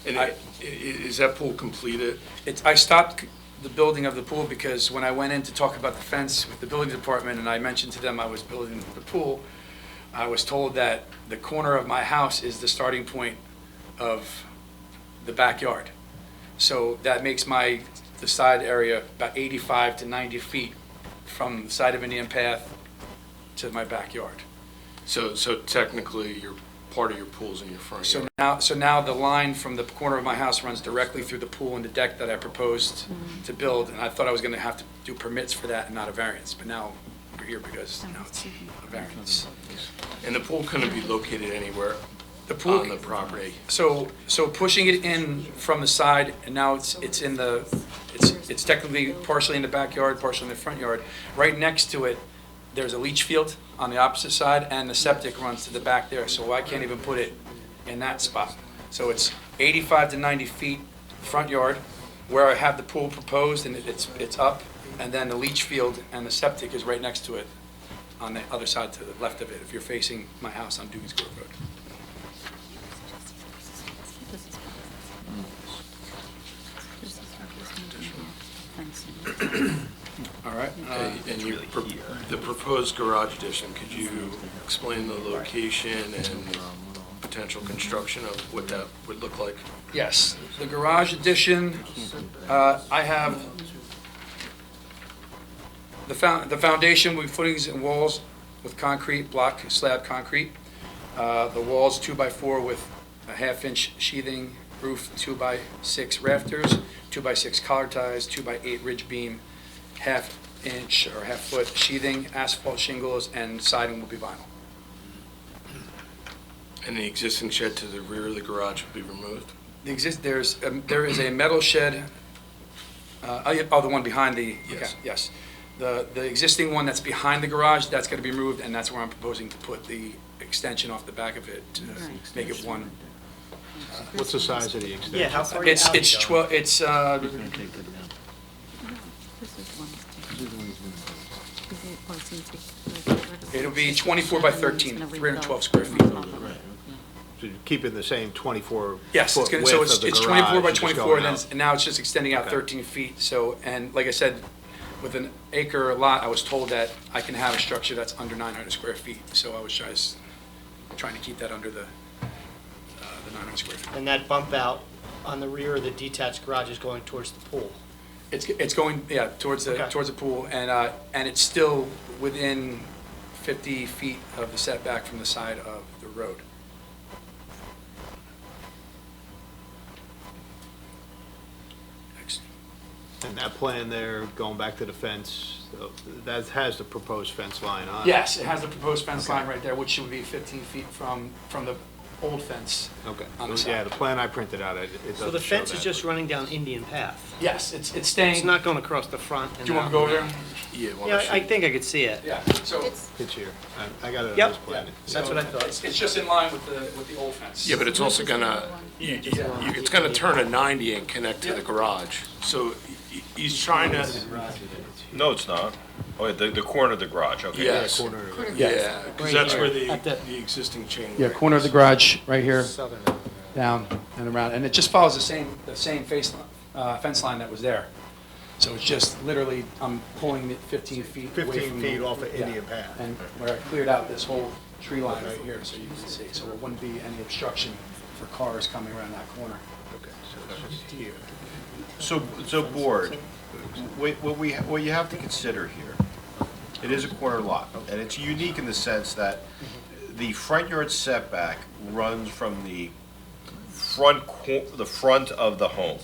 Speaker 13: And is that pool completed?
Speaker 14: I stopped the building of the pool because when I went in to talk about the fence with the building department and I mentioned to them I was building the pool, I was told that the corner of my house is the starting point of the backyard. So that makes the side area about 85 to 90 feet from the side of Indian Path to my backyard.
Speaker 13: So technically, part of your pool's in your front yard.
Speaker 14: So now the line from the corner of my house runs directly through the pool and the deck that I proposed to build, and I thought I was gonna have to do permits for that and not a variance, but now we're here because now it's a variance.
Speaker 13: And the pool couldn't be located anywhere
Speaker 14: The pool,
Speaker 13: on the property.
Speaker 14: so pushing it in from the side, and now it's technically partially in the backyard, partially in the front yard. Right next to it, there's a leach field on the opposite side, and the septic runs to the back there, so I can't even put it in that spot. So it's 85 to 90 feet front yard, where I have the pool proposed, and it's up, and then the leach field and the septic is right next to it on the other side to the left of it, if you're facing my house on Dugan's Grove Road. All right.
Speaker 13: And the proposed garage addition, could you explain the location and potential construction of what that would look like?
Speaker 14: Yes, the garage addition, I have the foundation with footings and walls with concrete, block slab concrete. The walls 2x4 with a 1/2-inch sheathing, roof 2x6 rafters, 2x6 collar ties, 2x8 ridge beam, 1/2-inch or 1/2-foot sheathing, asphalt shingles, and siding will be vinyl.
Speaker 13: And the existing shed to the rear of the garage will be removed?
Speaker 14: There is a metal shed, the one behind the,
Speaker 13: Yes.
Speaker 14: okay, yes. The existing one that's behind the garage, that's gonna be removed, and that's where I'm proposing to put the extension off the back of it to make it one.
Speaker 2: What's the size of the extension?
Speaker 10: Yeah, how far are you out?
Speaker 14: It's 12, it'll be 24 by 13, 312 square feet.
Speaker 2: So you're keeping the same 24
Speaker 14: Yes, it's
Speaker 2: foot
Speaker 14: gonna, so
Speaker 2: width
Speaker 14: it's
Speaker 2: of the
Speaker 14: it's
Speaker 2: garage,
Speaker 14: 24 by
Speaker 2: just
Speaker 14: 24,
Speaker 2: going
Speaker 14: and then,
Speaker 2: out.
Speaker 14: and now it's just extending out
Speaker 2: Okay.
Speaker 14: 13 feet, so, and like I said, with an acre lot, I was told that I can have a structure that's under 900 square feet, so I was trying to keep that under the 900 square feet.
Speaker 10: And that bump out on the rear of the detached garage is going towards the pool.
Speaker 14: It's going, yeah, towards
Speaker 10: Okay.
Speaker 14: the pool, and it's still within 50 feet of the setback from the side of the road. Next.
Speaker 2: And that plan there, going back to the fence, that has the proposed fence line on it?
Speaker 14: Yes, it has a proposed fence
Speaker 2: Okay.
Speaker 14: line right there, which would be 15 feet from the old fence.
Speaker 2: Okay.
Speaker 14: On the
Speaker 2: Yeah,
Speaker 14: side.
Speaker 2: the plan I printed out, it doesn't show
Speaker 10: So the fence is
Speaker 2: that,
Speaker 10: just
Speaker 2: but-
Speaker 10: running down Indian Path.
Speaker 14: Yes, it's staying.
Speaker 10: It's not going across the front.
Speaker 14: Do you want to go over there?
Speaker 13: Yeah.
Speaker 10: Yeah, I think I could see it.
Speaker 14: Yeah, so
Speaker 2: It's here. I got it on
Speaker 10: Yep.
Speaker 2: this plan.
Speaker 10: That's what I thought.
Speaker 14: it's just in line with the old fence.
Speaker 13: Yeah, but it's also gonna, it's gonna turn a 90 and connect to the garage. So he's trying to,
Speaker 6: No, it's not. Oh, the corner of the garage, okay.
Speaker 13: yes.
Speaker 2: Corner of it.
Speaker 13: Yeah, because that's where the
Speaker 10: At the-
Speaker 13: existing chain.
Speaker 14: Yeah,
Speaker 13: link
Speaker 14: corner of
Speaker 13: is.
Speaker 14: the garage, right here,
Speaker 10: Southern.
Speaker 14: down and around, and it just follows the same fence line that was there. So it's just literally, I'm pulling it 15 feet away
Speaker 2: 15
Speaker 14: from
Speaker 2: feet
Speaker 14: the-
Speaker 2: off of
Speaker 14: yeah,
Speaker 2: Indian Path.
Speaker 14: and where I cleared out this whole tree line right here, so you can see, so there wouldn't be any obstruction for cars coming around that corner.
Speaker 2: Okay, so it's just here.
Speaker 6: So board, what you have to consider here, it is a corner lot, and it's unique in the sense that the front yard setback runs from the front of the home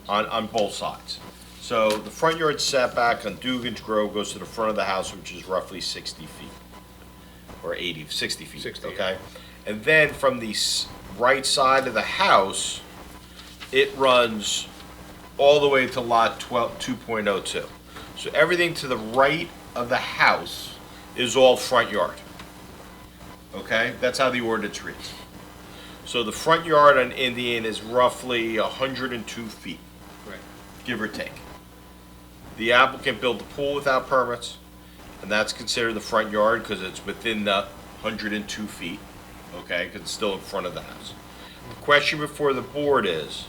Speaker 6: on both sides. So the front yard setback on Dugan's Grove goes to the front of the house, which is roughly 60 feet, or 60 feet,
Speaker 2: 60,
Speaker 6: okay? And then from the right side of the house, it runs all the way to lot 2.02. So everything to the right of the house is all front yard. Okay, that's how the ordinance reads. So the front yard on Indian is roughly 102 feet,
Speaker 2: Right.
Speaker 6: give or take. The applicant built the pool without permits, and that's considered the front yard because it's within the 102 feet, okay, because it's still in front of the house. The question before the board is,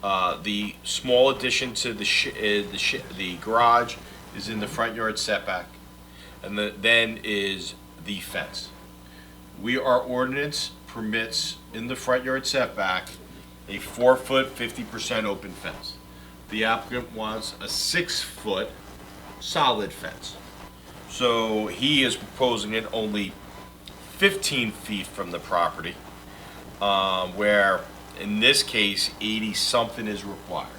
Speaker 6: The small addition to the garage is in the front yard setback, and then is the fence. Our ordinance permits in the front yard setback a 4-foot, 50% open fence. The applicant wants a 6-foot solid fence. So he is proposing it only 15 feet from the property, where in this case 80-something is required,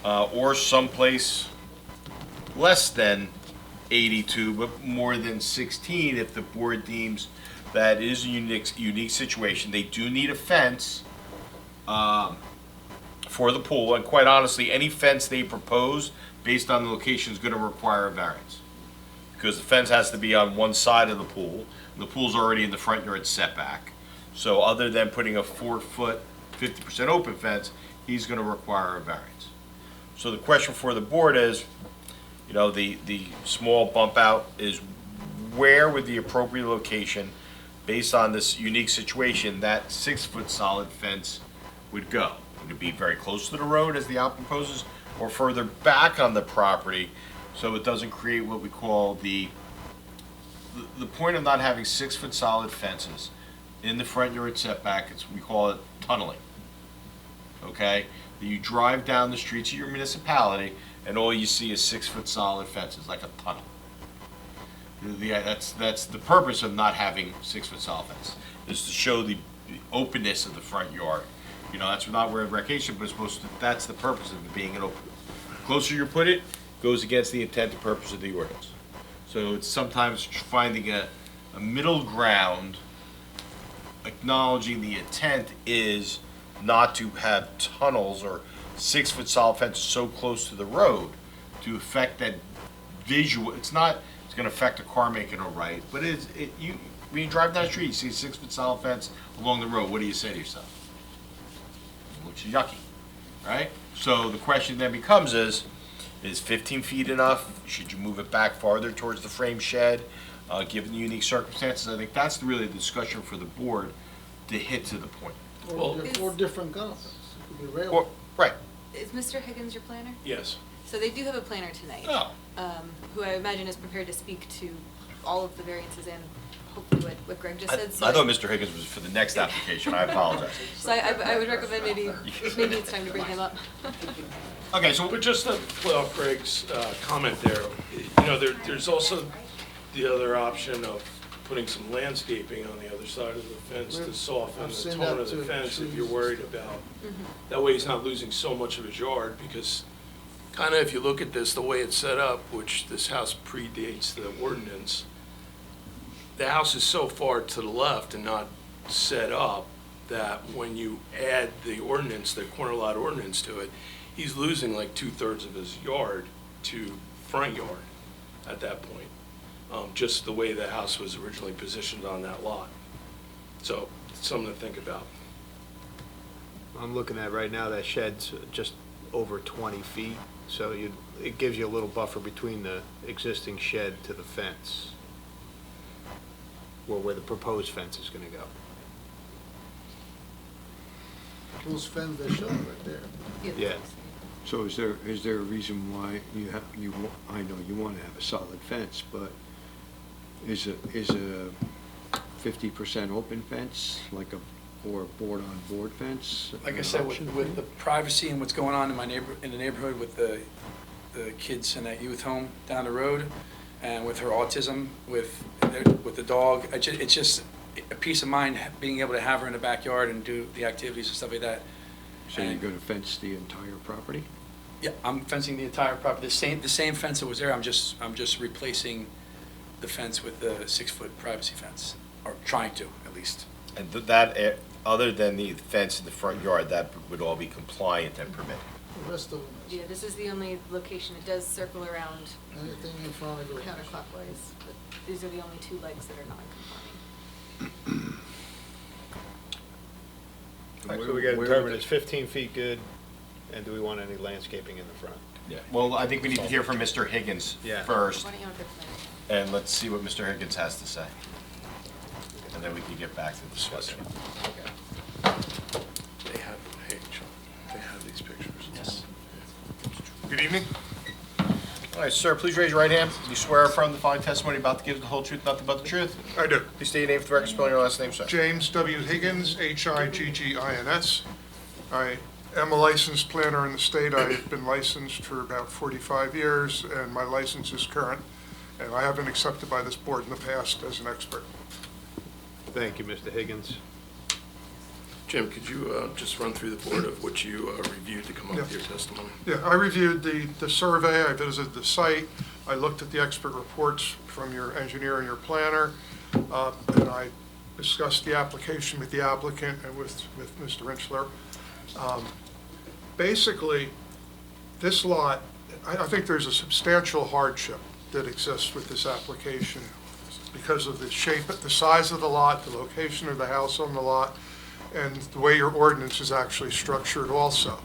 Speaker 6: or someplace less than 82, but more than 16 if the board deems that it is a unique situation. They do need a fence for the pool, and quite honestly, any fence they propose based on the location is going to require a variance, because the fence has to be on one side of the pool, and the pool's already in the front yard setback. So other than putting a 4-foot, 50% open fence, he's going to require a variance. So the question for the board is, you know, the small bump out is where would the appropriate location, based on this unique situation, that 6-foot solid fence would go? Would it be very close to the road as the applicant proposes, or further back on the property so it doesn't create what we call the point of not having 6-foot solid fences in the front yard setback, we call it tunneling. Okay? You drive down the streets of your municipality and all you see is 6-foot solid fences, like a tunnel. That's the purpose of not having 6-foot solid fence, is to show the openness of the front yard. You know, that's not where recreation, but that's the purpose of it being an open. The closer you put it, goes against the intent and purpose of the ordinance. So it's sometimes finding a middle ground, acknowledging the intent is not to have tunnels or 6-foot solid fences so close to the road to affect that visual. It's going to affect a car making a right, but when you drive down the street, you see a 6-foot solid fence along the road, what do you say to yourself? It looks yucky, right? So the question then becomes is 15 feet enough? Should you move it back farther towards the frame shed, given the unique circumstances? I think that's really the discussion for the board to hit to the point.
Speaker 8: Or different kind of things. It could be rail.
Speaker 6: Right.
Speaker 9: Is Mr. Higgins your planner?
Speaker 11: Yes.
Speaker 9: So they do have a planner tonight.
Speaker 6: Oh.
Speaker 9: Who I imagine is prepared to speak to all of the variances and hopefully what Greg just said. So
Speaker 6: I thought Mr. Higgins was for the next application. I apologize.
Speaker 9: So I would recommend maybe it's time to bring him up.
Speaker 6: Okay, so
Speaker 13: But just to play off Greg's comment there, you know, there's also the other option of putting some landscaping on the other side of the fence to soften
Speaker 8: I've
Speaker 13: the
Speaker 8: seen
Speaker 13: tone
Speaker 8: that
Speaker 13: of the
Speaker 8: too,
Speaker 13: fence if
Speaker 8: trees.
Speaker 13: you're worried about. That way he's not losing so much of his yard, because kind of if you look at this, the way it's set up, which this house predates the ordinance, the house is so far to the left and not set up that when you add the ordinance, the corner lot ordinance to it, he's losing like 2/3 of his yard to front yard at that point. Just the way the house was originally positioned on that lot. So, it's something to think about.
Speaker 2: I'm looking at right now, that shed's just over 20 feet, so it gives you a little buffer between the existing shed to the fence, or where the proposed fence is gonna go.
Speaker 8: Those fence they showed right there.
Speaker 2: Yeah.
Speaker 3: So is there a reason why I know you want to have a solid fence, but is a 50% open fence, or a board-on-board fence?
Speaker 14: Like I
Speaker 3: an
Speaker 14: said,
Speaker 3: option?
Speaker 14: with the privacy and what's going on in the neighborhood with the kids in that youth home down the road, and with her autism, with the dog, it's just a peace of mind being able to have her in the backyard and do the activities and stuff like that.
Speaker 3: So you're going to fence the entire property?
Speaker 14: Yeah, I'm fencing the entire property. The same fence that was there, I'm just replacing the fence with the 6-foot privacy fence, or trying to, at least.
Speaker 6: And that, other than the fence in the front yard, that would all be compliant and permitted.
Speaker 8: The rest of them is,
Speaker 9: Yeah, this is the only location. It does circle around
Speaker 8: anything in front of the garage.
Speaker 9: counterclockwise, but these are the only two legs that are non-conforming.
Speaker 2: All right, so we gotta determine, is 15 feet good, and do we want any landscaping in the front?
Speaker 6: Yeah. Well, I think we need to hear from Mr. Higgins first,
Speaker 9: Why don't you have the planner?
Speaker 6: and let's see what Mr. Higgins has to say. And then we can get back to discussing.
Speaker 13: They have, hey, Sean, they have these pictures. evening.
Speaker 6: All right, sir, please raise your right hand. You swear or affirm the following testimony about to give the whole truth, nothing but the truth?
Speaker 13: I do.
Speaker 6: Please state your name for the record, spelling your last name, sir.
Speaker 13: James W. Higgins, Higgins. I am a licensed planner in the state. I've been licensed for about 45 years, and my license is current, and I have been accepted by this board in the past as an expert.
Speaker 2: Thank you, Mr. Higgins.
Speaker 13: Jim, could you just run through the board of what you reviewed to come up with your testimony? Yeah, I reviewed the survey, I visited the site, I looked at the expert reports from your engineer and your planner, and I discussed the application with the applicant and with Mr. Rentschler. Basically, this lot, I think there's a substantial hardship that exists with this application because of the shape, the size of the lot, the location of the house on the lot, and the way your ordinance is actually structured also.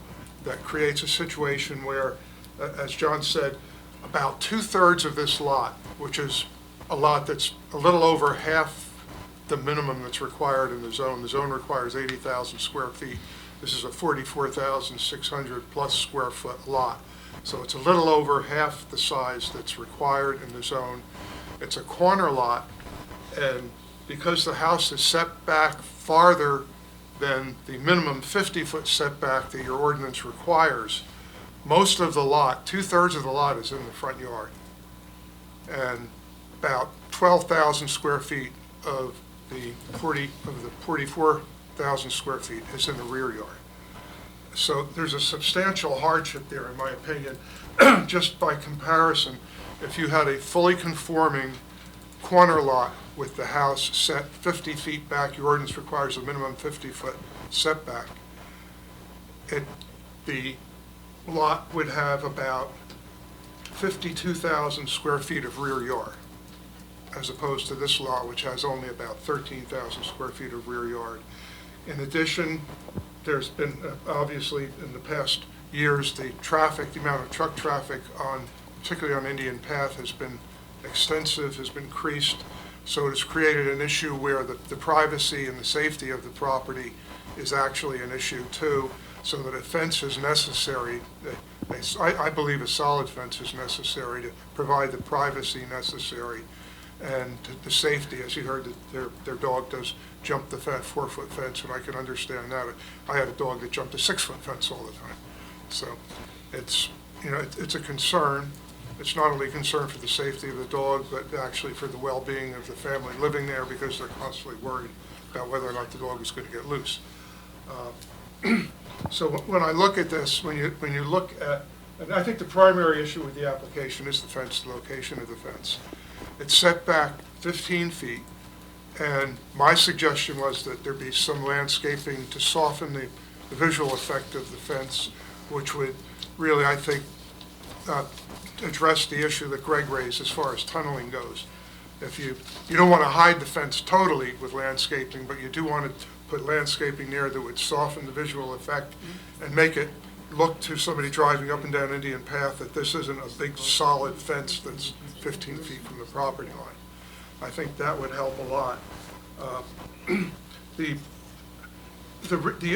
Speaker 13: That creates a situation where, as John said, about 2/3 of this lot, which is a lot that's a little over half the minimum that's required in the zone. The zone requires 80,000 square feet. This is a 44,600 plus square foot lot. So it's a little over half the size that's required in the zone. It's a corner lot, and because the house is set back farther than the minimum 50-foot setback that your ordinance requires, most of the lot, 2/3 of the lot is in the front yard. And about 12,000 square feet of the 44,000 square feet is in the rear yard. So there's a substantial hardship there, in my opinion. Just by comparison, if you had a fully conforming corner lot with the house set 50 feet back, your ordinance requires a minimum 50-foot setback, the lot would have about 52,000 square feet of rear yard, as opposed to this lot, which has only about 13,000 square feet of rear yard. In addition, there's been, obviously, in the past years, the amount of truck traffic particularly on Indian Path, has been extensive, has been increased. So it has created an issue where the privacy and the safety of the property is actually an issue too, so that a fence is necessary. I believe a solid fence is necessary to provide the privacy necessary and the safety. As you heard, that their dog does jump the 4-foot fence, and I can understand that. I had a dog that jumped a 6-foot fence all the time. So it's a concern. It's not only a concern for the safety of the dog, but actually for the well-being of the family living there, because they're constantly worried about whether or not the dog is going to get loose. So when I look at this, when you look at, and I think the primary issue with the application is the fence, the location of the fence. It's set back 15 feet, and my suggestion was that there be some landscaping to soften the visual effect of the fence, which would really, I think, address the issue that Greg raised as far as tunneling goes. If you don't want to hide the fence totally with landscaping, but you do want to put landscaping there that would soften the visual effect and make it look to somebody driving up and down Indian Path that this isn't a big solid fence that's 15 feet from the property line. I think that would help a lot. The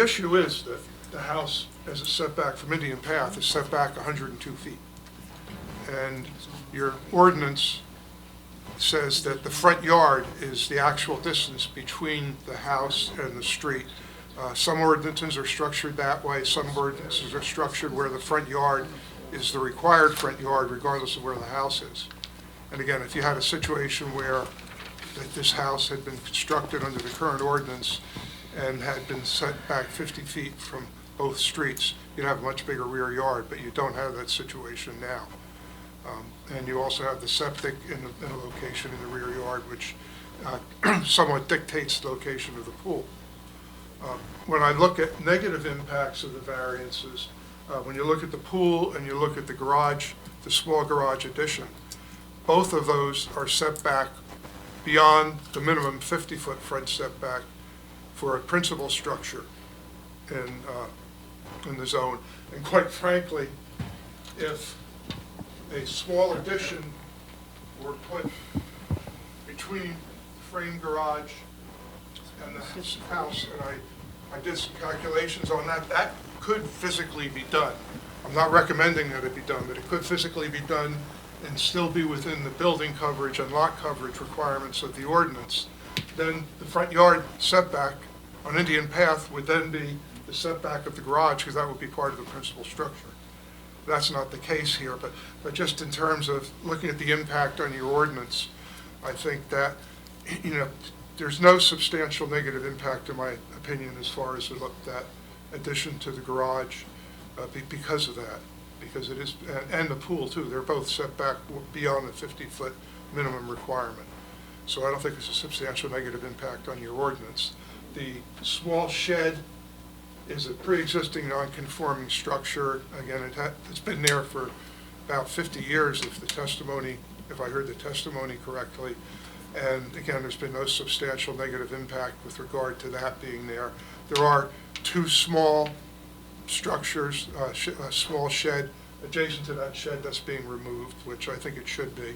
Speaker 13: issue is that the house, as a setback from Indian Path, is set back 102 feet. And your ordinance says that the front yard is the actual distance between the house and the street. Some ordinances are structured that way. Some ordinances are structured where the front yard is the required front yard regardless of where the house is. And again, if you had a situation where this house had been constructed under the current ordinance and had been set back 50 feet from both streets, you'd have a much bigger rear yard, but you don't have that situation now. And you also have the septic in a location in the rear yard, which somewhat dictates the location of the pool. When I look at negative impacts of the variances, when you look at the pool and you look at the garage, the small garage addition, both of those are set back beyond the minimum 50-foot front setback for a principal structure in the zone. And quite frankly, if a small addition were put between the frame garage and the house, and I did some calculations on that, that
Speaker 15: could physically be done. I'm not recommending that it be done, but it could physically be done and still be within the building coverage and lot coverage requirements of the ordinance. Then the front yard setback on Indian Path would then be the setback of the garage, because that would be part of the principal structure. That's not the case here, but just in terms of looking at the impact on your ordinance, I think that, there's no substantial negative impact, in my opinion, as far as that addition to the garage because of that, because it is, and the pool too, they're both set back beyond the 50-foot minimum requirement. So I don't think there's a substantial negative impact on your ordinance. The small shed is a pre-existing non-conforming structure. Again, it's been there for about 50 years if I heard the testimony correctly. And again, there's been no substantial negative impact with regard to that being there. There are two small structures, a small shed adjacent to that shed that's being removed, which I think it should be.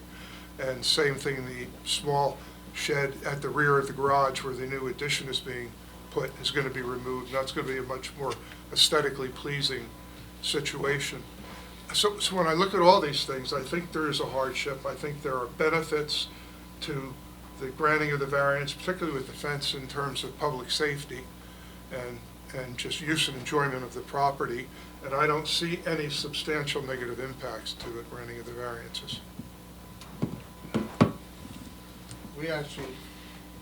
Speaker 15: And same thing, the small shed at the rear of the garage where the new addition is being put is going to be removed. That's going to be a much more aesthetically pleasing situation. So when I look at all these things, I think there is a hardship. I think there are benefits to the granting of the variance, particularly with the fence in terms of public safety and just use and enjoyment of the property. And I don't see any substantial negative impacts to the granting of the variances.
Speaker 8: We actually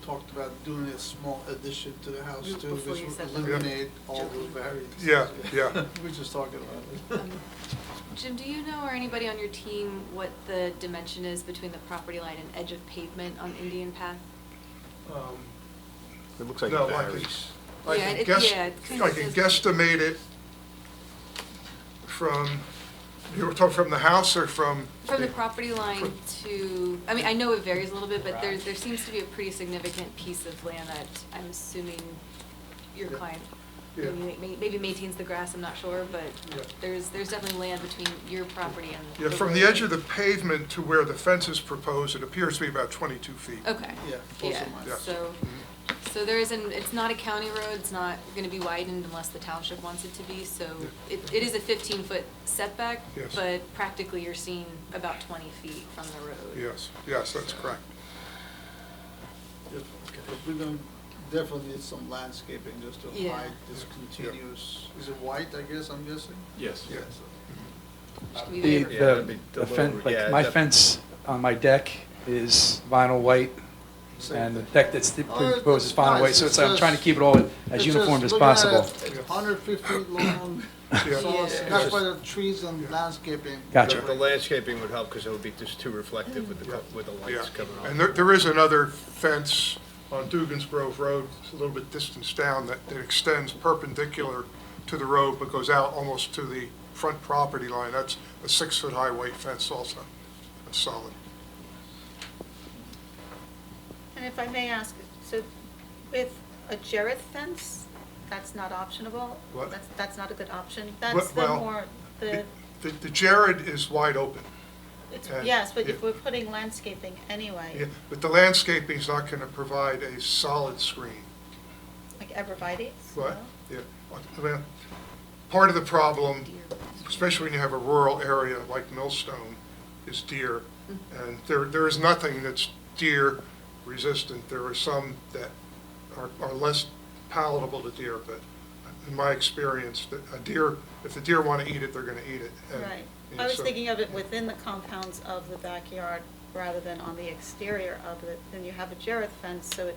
Speaker 8: talked about doing a small addition to the house too,
Speaker 9: Before
Speaker 8: which
Speaker 9: you
Speaker 8: would
Speaker 9: said that.
Speaker 8: eliminate all those variances.
Speaker 15: Yeah.
Speaker 8: We're just talking about it.
Speaker 9: Jim, do you know, or anybody on your team, what the dimension is between the property line and edge of pavement on Indian Path?
Speaker 2: It looks like
Speaker 15: No,
Speaker 2: it
Speaker 15: I
Speaker 2: varies.
Speaker 9: it kind
Speaker 15: I
Speaker 9: of
Speaker 15: can
Speaker 9: says-
Speaker 15: guesstimate it from, you were talking from the house or from?
Speaker 9: From the property line to, I mean, I know it varies a little bit, but there seems to be a pretty significant piece of land that I'm assuming your client
Speaker 15: Yeah.
Speaker 9: maybe maintains the grass, I'm not sure, but
Speaker 15: Yeah.
Speaker 9: there's definitely land between your property and.
Speaker 15: Yeah, from the edge of the pavement to where the fence is proposed, it appears to be about 22 feet.
Speaker 9: Okay.
Speaker 8: Yeah, plus
Speaker 9: Yeah,
Speaker 8: or minus.
Speaker 15: Yes.
Speaker 9: so there isn't, it's not a county road, it's not gonna be widened unless the township wants it to be, so it is a 15-foot setback,
Speaker 15: Yes.
Speaker 9: but practically you're seeing about 20 feet from the road.
Speaker 15: Yes, that's correct.
Speaker 8: But we're going to definitely need some landscaping just to
Speaker 9: Yeah.
Speaker 8: hide this continuous, is it white, I guess, I'm guessing?
Speaker 11: Yes.
Speaker 15: Yeah.
Speaker 9: Which can be
Speaker 2: Yeah,
Speaker 9: very-
Speaker 2: that'd be
Speaker 10: The
Speaker 2: the
Speaker 10: fence,
Speaker 2: lower- yeah,
Speaker 10: like my
Speaker 2: that-
Speaker 10: fence on my deck is vinyl white,
Speaker 8: Same
Speaker 10: and the
Speaker 8: thing.
Speaker 10: deck that's proposed is
Speaker 8: it's
Speaker 10: vinyl
Speaker 8: nice.
Speaker 10: white, so
Speaker 8: It's
Speaker 10: I'm trying to
Speaker 8: just-
Speaker 10: keep it all as
Speaker 8: It's
Speaker 10: uniform
Speaker 8: just
Speaker 10: as
Speaker 8: looking at
Speaker 10: possible.
Speaker 8: it, 150 feet long,
Speaker 15: Yeah.
Speaker 8: so that's why the trees and landscaping.
Speaker 10: Gotcha.
Speaker 2: The landscaping would help because it would be just too reflective with the
Speaker 15: Yeah,
Speaker 2: lights coming off.
Speaker 15: and there is another fence on Dugan's Grove Road, it's a little bit distance down, that extends perpendicular to the road, but goes out almost to the front property line. That's a 6-foot-high white fence also. That's solid.
Speaker 5: And if I may ask, so with a Jarrett fence, that's not optionable?
Speaker 15: What?
Speaker 5: That's not a good option? That's the
Speaker 15: Well,
Speaker 5: more, the,
Speaker 15: The Jared is wide open. and-
Speaker 5: yes, but if
Speaker 15: yeah.
Speaker 5: we're putting landscaping anyway,
Speaker 15: Yeah, but the landscaping's not going to provide a solid screen.
Speaker 5: like everybody's?
Speaker 15: What? Yeah. Well, part of the problem, especially when you have a rural area like Millstone, is deer. And there is nothing that's deer resistant. There are some that are less palatable to deer, but in my experience, a deer, if the deer want to eat it, they're going to eat it. And,
Speaker 5: Right.
Speaker 15: you know,
Speaker 5: I was
Speaker 15: so-
Speaker 5: thinking of it within the compounds of the backyard rather than on the exterior of it. Then you have a Jarrett fence, so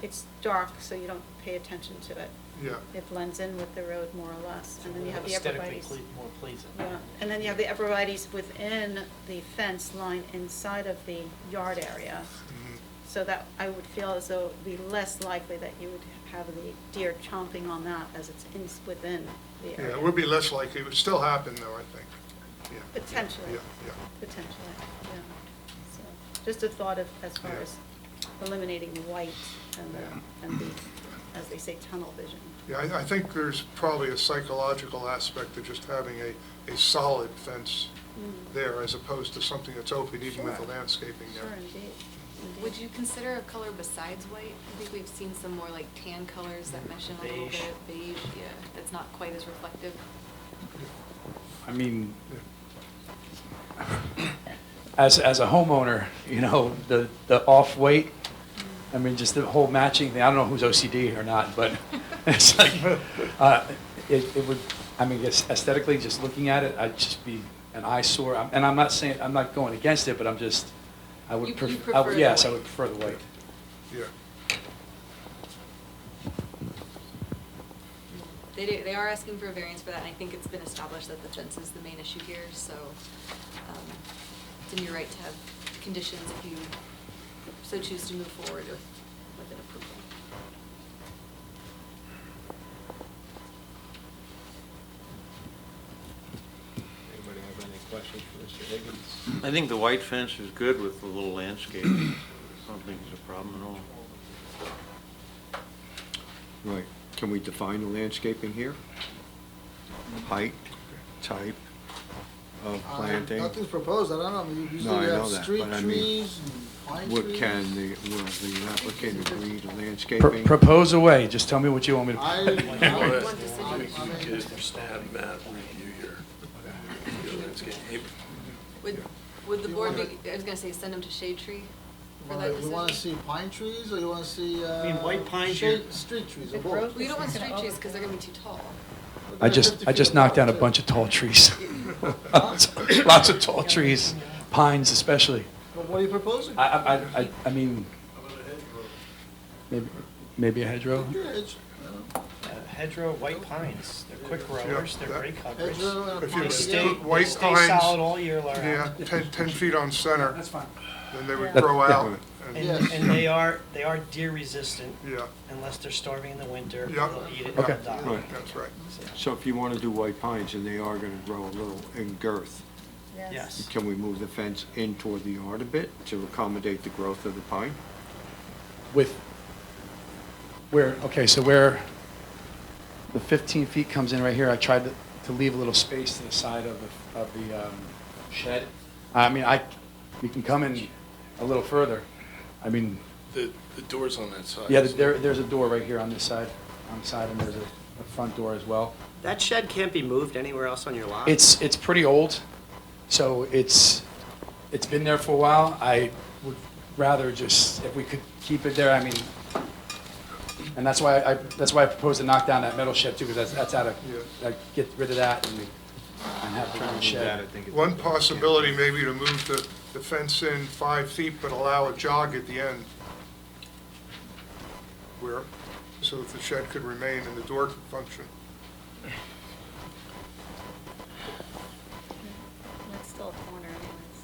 Speaker 5: it's dark, so you don't pay attention to it.
Speaker 15: Yeah.
Speaker 5: It blends in with the road more or less, and then you have the
Speaker 10: Aesthetically
Speaker 5: arborvitae's.
Speaker 10: more pleasing.
Speaker 5: Yeah, and then you have the arborvitae's within the fence line inside of the yard area.
Speaker 15: Mhm.
Speaker 5: So that, I would feel as though it would be less likely that you would have the deer chomping on that as it's within the
Speaker 15: Yeah,
Speaker 5: area.
Speaker 15: it would be less likely. It would still happen, though, I think. Yeah.
Speaker 5: Potentially.
Speaker 15: Yeah.
Speaker 5: Potentially, yeah. So, just a thought of, as far as eliminating the white and the, as they say, tunnel vision.
Speaker 15: Yeah, I think there's probably a psychological aspect of just having a solid fence there as opposed to something that's open, even with the
Speaker 5: Sure.
Speaker 15: landscaping
Speaker 5: Sure,
Speaker 15: there.
Speaker 5: indeed.
Speaker 9: Would you consider a color besides white? I think we've seen some more like tan colors that mesh in a little
Speaker 10: Beige.
Speaker 9: bit, beige, yeah, that's not quite as reflective.
Speaker 14: I mean, as a homeowner, you know, the off-white, I mean, just the whole matching thing, I don't know who's OCD or not, but it's like, it would, I mean, aesthetically, just looking at it, I'd just be an eyesore. And I'm not saying, I'm not going against it, but I'm just, I would
Speaker 9: You
Speaker 14: prefer,
Speaker 9: prefer the
Speaker 14: yes, I
Speaker 9: white.
Speaker 14: would prefer the white.
Speaker 15: Yeah.
Speaker 9: They are asking for a variance for that, and I think it's been established that the fence is the main issue here, so it's in your right to have conditions if you so choose to move forward with an approval.
Speaker 2: Anybody have any questions for Mr. Higgins?
Speaker 3: I think the white fence is good with the little landscape. I don't think it's a problem at all. Right. Can we define the landscaping here? Height, type of planting?
Speaker 8: Nothing's proposed, I don't know, I mean,
Speaker 3: No,
Speaker 8: usually
Speaker 3: I
Speaker 8: we
Speaker 3: know
Speaker 8: have
Speaker 3: that,
Speaker 8: street
Speaker 3: but I mean,
Speaker 8: trees and pine trees.
Speaker 3: What can will the applicant agree to landscaping?
Speaker 14: Propose away, just tell me what you want me to.
Speaker 8: I
Speaker 9: One
Speaker 13: Well,
Speaker 9: decision.
Speaker 8: I mean,
Speaker 13: Have Matt review your landscape.
Speaker 9: Would the board be, I was gonna say, send them to shade tree for that
Speaker 8: you
Speaker 9: decision?
Speaker 8: wanna see pine trees, or you wanna see,
Speaker 10: mean, white pines,
Speaker 8: street trees, or
Speaker 12: It
Speaker 8: both?
Speaker 12: grows-
Speaker 9: Well, you don't want street trees because they're gonna be too tall.
Speaker 14: I just knocked down a bunch of tall trees. Lots of tall trees, pines especially.
Speaker 8: But what are you proposing?
Speaker 14: I mean, maybe a hedgerow?
Speaker 8: Your hedge,
Speaker 10: Hedgerow, white pines, they're quick growers, they're great coverage.
Speaker 8: hedgerow and a
Speaker 15: If
Speaker 8: pine
Speaker 15: you
Speaker 10: They
Speaker 8: tree.
Speaker 10: stay,
Speaker 15: put white
Speaker 10: they stay
Speaker 15: pines,
Speaker 10: solid all year round.
Speaker 15: yeah, 10 feet on center,
Speaker 14: That's fine.
Speaker 15: then they would
Speaker 14: That-
Speaker 15: grow
Speaker 14: yeah.
Speaker 15: out.
Speaker 10: And,
Speaker 8: Yes.
Speaker 10: and they are deer resistant
Speaker 15: Yeah,
Speaker 10: unless they're starving in the winter,
Speaker 15: Yeah.
Speaker 10: they'll eat it
Speaker 14: Okay.
Speaker 10: and die.
Speaker 3: Right.
Speaker 15: that's right.
Speaker 3: So if you want to do white pines, and they are going to grow a little in girth,
Speaker 10: Yes.
Speaker 3: can we move the fence in toward the yard a bit to accommodate the growth of the pine?
Speaker 14: With, okay, so where the 15 feet comes in right here, I tried to leave a little space to the side of the shed. I mean, you can come in a little further. I mean,
Speaker 13: The door's on that side.
Speaker 14: yeah, there's a door right here on this side, and there's a front door as well.
Speaker 10: That shed can't be moved anywhere else on your lot?
Speaker 14: It's pretty old, so it's been there for a while. I would rather just, if we could keep it there, I mean, and that's why I proposed to knock down that metal shed too, because that's out of, like, get rid of that and have the one shed.
Speaker 15: One possibility may be to move the fence in 5 feet, but allow a jog at the end, so that the shed could remain and the door could function.
Speaker 5: That's still a corner anyways.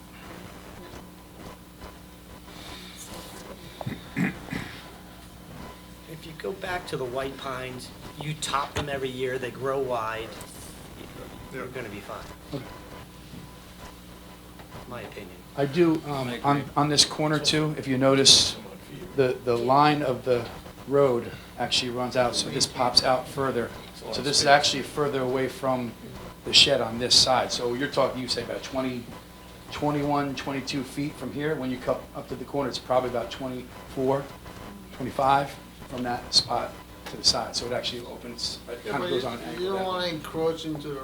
Speaker 10: If you go back to the white pines, you top them every year, they grow wide, you're
Speaker 15: Yeah.
Speaker 10: gonna be fine. My opinion.
Speaker 14: I do, on this corner too, if you notice, the line of the road actually runs out, so this pops out further. So this is actually further away from the shed on this side. So you're talking, you say about 21, 22 feet from here. When you come up to the corner, it's probably about 24, 25 from that spot to the side. So it actually opens, it
Speaker 8: Yeah,
Speaker 14: kind
Speaker 8: but
Speaker 14: of goes on an
Speaker 8: you
Speaker 14: angle
Speaker 8: don't
Speaker 14: that
Speaker 8: wanna
Speaker 14: way.
Speaker 8: encroach into the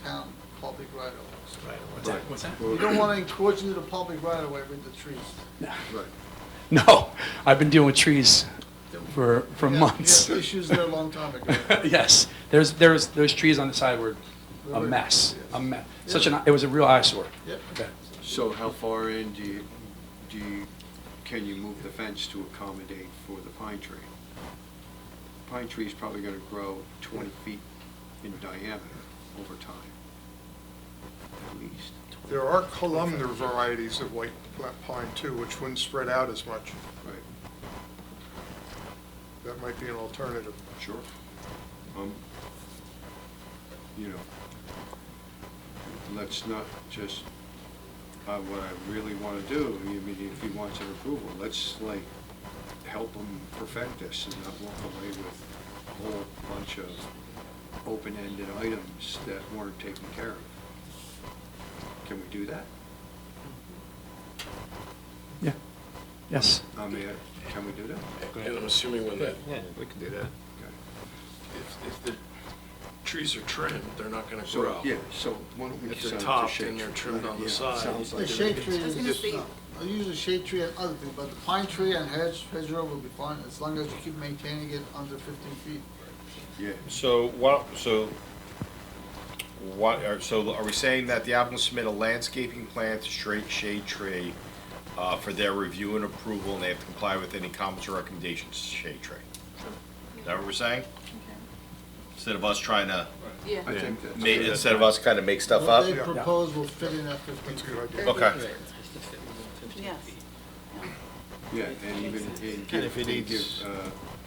Speaker 8: town public right of ways.
Speaker 14: What's that?
Speaker 8: You don't wanna encroach into the public right of way with the trees.
Speaker 3: Right.
Speaker 14: No, I've been dealing with trees for
Speaker 8: Yeah,
Speaker 14: months.
Speaker 8: You had issues there a long time ago.
Speaker 14: Yes, those trees on the side were a mess, a mess. It was a real eyesore.
Speaker 8: Yep.
Speaker 14: Okay.
Speaker 3: So how far in can you move the fence to accommodate for the pine tree? Pine tree is probably going to grow 20 feet in diameter over time, at least.
Speaker 15: There are columnar varieties of white pine too, which wouldn't spread out as much.
Speaker 3: Right.
Speaker 15: That might be an alternative.
Speaker 3: Sure. You know, let's not just, what I really want to do, I mean, if he wants an approval, let's like help him perfect this and not walk away with a whole bunch of open-ended items that weren't taken care of. Can we do that?
Speaker 16: Yeah. Yes.
Speaker 3: Can we do that?
Speaker 13: And I'm assuming when that,
Speaker 2: Yeah, we can do that.
Speaker 13: if the trees are trimmed, they're not gonna
Speaker 3: So,
Speaker 13: grow.
Speaker 3: yeah, so why don't we
Speaker 13: If
Speaker 3: send
Speaker 13: they're
Speaker 3: it to
Speaker 13: topped
Speaker 3: shade
Speaker 13: and they're
Speaker 3: tree?
Speaker 13: trimmed on the
Speaker 3: Yeah,
Speaker 13: side.
Speaker 3: sounds
Speaker 8: The
Speaker 3: like
Speaker 8: shade
Speaker 3: it.
Speaker 8: tree
Speaker 9: I was
Speaker 8: is
Speaker 9: gonna
Speaker 8: just,
Speaker 9: say-
Speaker 8: I use a shade tree and other thing, but the pine tree and hedgerow will be fine, as long as you keep maintaining it under 15 feet.
Speaker 3: Yeah.
Speaker 6: So are we saying that the applicant submit a landscaping plan to straight shade tree for their review and approval, and they have to comply with any comments or recommendations to shade tree? Is that what we're saying? Instead of us trying to,
Speaker 9: Yeah.
Speaker 3: I think that's.
Speaker 6: instead of us kind of make stuff
Speaker 8: What
Speaker 6: up?
Speaker 8: they propose will fit in at 15
Speaker 15: That's a
Speaker 8: feet.
Speaker 15: good idea.
Speaker 6: Okay.
Speaker 5: Yes.
Speaker 3: Yeah, and even, and
Speaker 2: And if it
Speaker 3: give
Speaker 2: needs-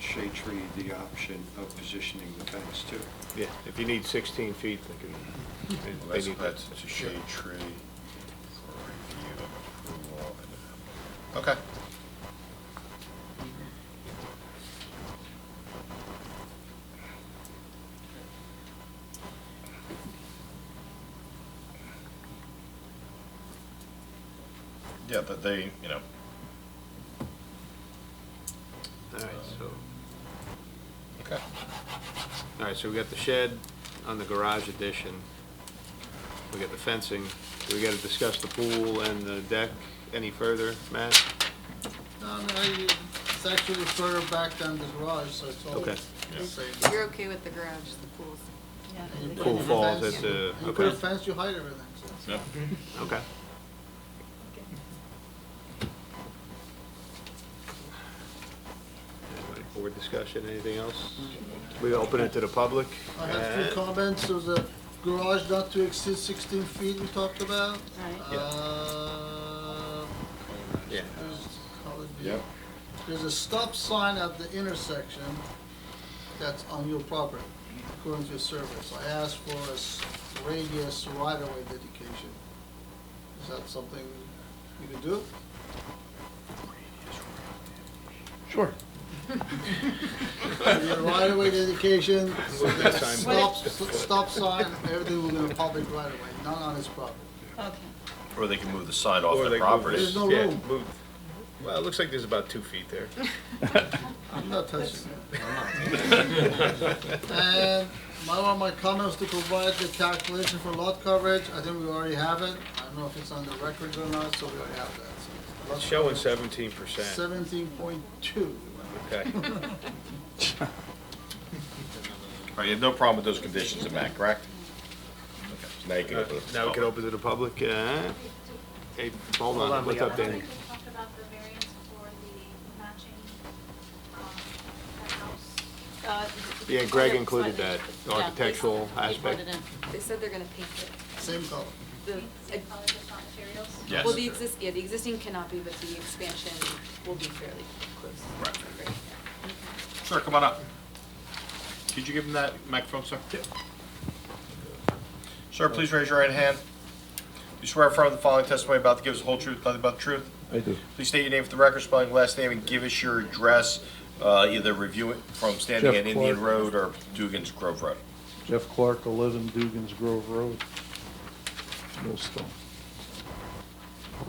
Speaker 3: shade tree the option of positioning the fence too.
Speaker 2: Yeah, if you need 16 feet, they
Speaker 6: That's,
Speaker 2: need
Speaker 6: that's a shade tree for review and approval. Okay. Yeah, but they, you know,
Speaker 2: All right, so,
Speaker 6: okay.
Speaker 2: all right, so we got the shed on the garage addition. We got the fencing. Do we got to discuss the pool and the deck any further, Matt?
Speaker 8: No, it's actually further back than the garage, so it's all
Speaker 2: Okay.
Speaker 8: the same.
Speaker 9: You're okay with the garage, the pools?
Speaker 8: You put
Speaker 2: Pool
Speaker 8: a
Speaker 2: falls
Speaker 8: fence-
Speaker 2: at the,
Speaker 8: You put a
Speaker 2: okay,
Speaker 8: fence, you hide everything, so.
Speaker 6: Yeah.
Speaker 2: okay. Anybody, board discussion, anything else? We open it to the public.
Speaker 8: I have two comments. There's a garage not to exceed 16 feet we talked about.
Speaker 5: Right.
Speaker 2: Yeah.
Speaker 6: Yep.
Speaker 8: There's a stop sign at the intersection that's on your property, according to your service. I asked for a radius right-of-way dedication. Is that something you can do?
Speaker 16: Sure.
Speaker 8: Your right-of-way dedication,
Speaker 2: Move that sign.
Speaker 8: stop sign, everything will be a public right-of-way, not on his property.
Speaker 5: Okay.
Speaker 6: Or they can move the sign off
Speaker 2: Or
Speaker 6: the
Speaker 2: they move
Speaker 6: property.
Speaker 8: There's no
Speaker 2: Yeah,
Speaker 8: room.
Speaker 2: move. Well, it looks like there's about 2 feet there.
Speaker 8: I'm not touching it. And one of my comments to provide the calculation for lot coverage, I think we already have it. I don't know if it's on the record or not, so we already have that. So
Speaker 2: It's showing 17%.
Speaker 8: 17.2.
Speaker 2: Okay.
Speaker 6: All right, you have no problem with those conditions in Matt, correct? Okay, so now you can open it.
Speaker 2: Now we can open to the public. Hey, hold on, what's up, Danny?
Speaker 1: We talked about the variance for the matching, house.
Speaker 2: Yeah, Greg included that, the
Speaker 5: Yeah,
Speaker 2: architectural
Speaker 5: they
Speaker 2: aspect.
Speaker 5: put it in.
Speaker 9: They said they're gonna paint it.
Speaker 8: Same color.
Speaker 9: The,
Speaker 1: Same color, just not materials?
Speaker 6: Yes.
Speaker 9: well, the existing cannot be, but the expansion will be fairly close.
Speaker 6: Right. Sir, come on up. Could you give him that microphone, sir? Sir, please raise your right hand. You swear affirm the following testimony about to give us the whole truth, nothing but the truth?
Speaker 16: I do.
Speaker 6: Please state your name for the record, spelling last name, and give us your address, either review it from standing
Speaker 16: Jeff
Speaker 6: at Indian
Speaker 16: Clark.
Speaker 6: Road or Dugan's Grove Road.
Speaker 16: Jeff Clark, 11 Dugan's Grove Road, Millstone.